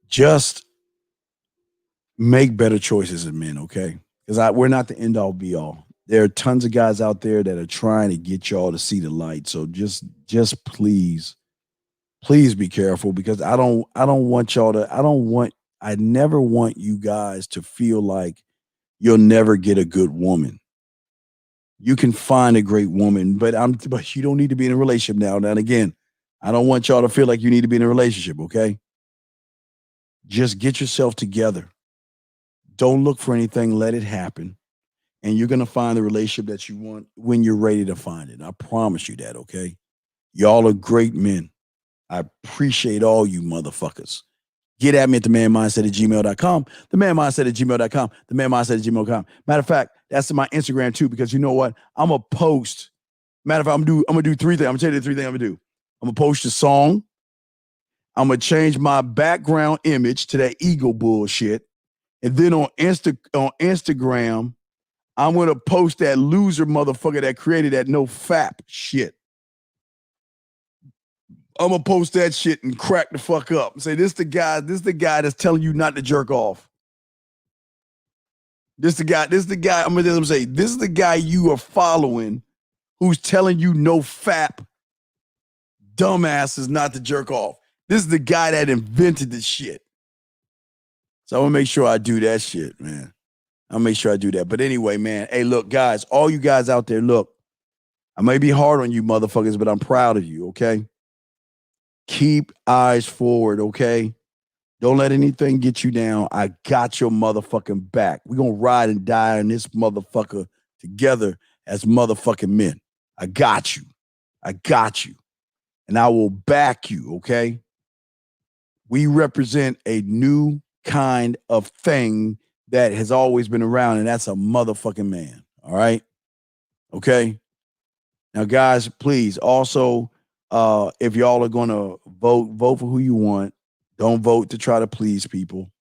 [SPEAKER 6] just make better choices as men. Okay. Because we're not the end all be all. There are tons of guys out there that are trying to get y'all to see the light. So just please be careful, because I never want you guys to feel like you'll never get a good woman. You can find a great woman, but you don't need to be in a relationship now. And again, I don't want y'all to feel like you need to be in a relationship. Okay. Just get yourself together. Don't look for anything. Let it happen. And you're going to find the relationship that you want when you're ready to find it. I promise you that, okay? Y'all are great men. I appreciate all you motherfuckers. Get at me at themanmindset@gmail.com. Themanmindset@gmail.com. Themanmindset@gmail.com. Matter of fact, that's my Instagram too, because you know what? I'm going to post. Matter of fact, I'm going to do 3 things. I'm going to tell you the 3 things I'm going to do. I'm going to post a song. I'm going to change my background image to that ego bullshit. And then on Instagram, I'm going to post that loser motherfucker that created that no fap shit. I'm going to post that shit and crack the fuck up and say, this the guy that's telling you not to jerk off. This the guy, I'm going to say, this is the guy you are following who's telling you no fap dumbasses not to jerk off. This is the guy that invented this shit. So I'm gonna make sure I do that shit, man. I'll make sure I do that. But anyway, man, hey, look, guys, all you guys out there, look, I may be hard on you motherfuckers, but I'm proud of you, okay? Keep eyes forward, okay? Don't let anything get you down. I got your motherfucking back. We're gonna ride and die in this motherfucker together as motherfucking men. I got you. I got you. And I will back you, okay? We represent a new kind of thing that has always been around, and that's a motherfucking man. All right? Okay? Now, guys, please also, if y'all are gonna vote for who you want. Don't vote to try to please people.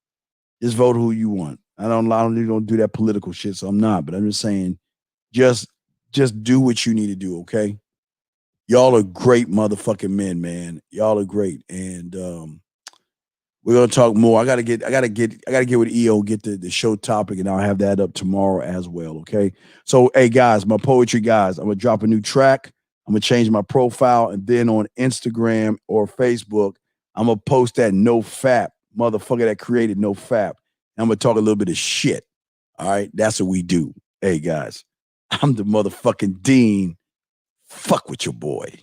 [SPEAKER 6] Just vote who you want. I don't do that political shit, so I'm not. But I'm just saying, just do what you need to do, okay? Y'all are great motherfucking men, man. Y'all are great, and we're gonna talk more. I gotta get with EO, get the show topic, and I'll have that up tomorrow as well. Okay. So, hey guys, my poetry guys, I'm gonna drop a new track. I'm gonna change my profile, and then on Instagram or Facebook, I'm gonna post that no fap motherfucker that created no fap. I'm gonna talk a little bit of shit. All right, that's what we do. Hey guys, I'm the motherfucking Dean. Fuck with your boy.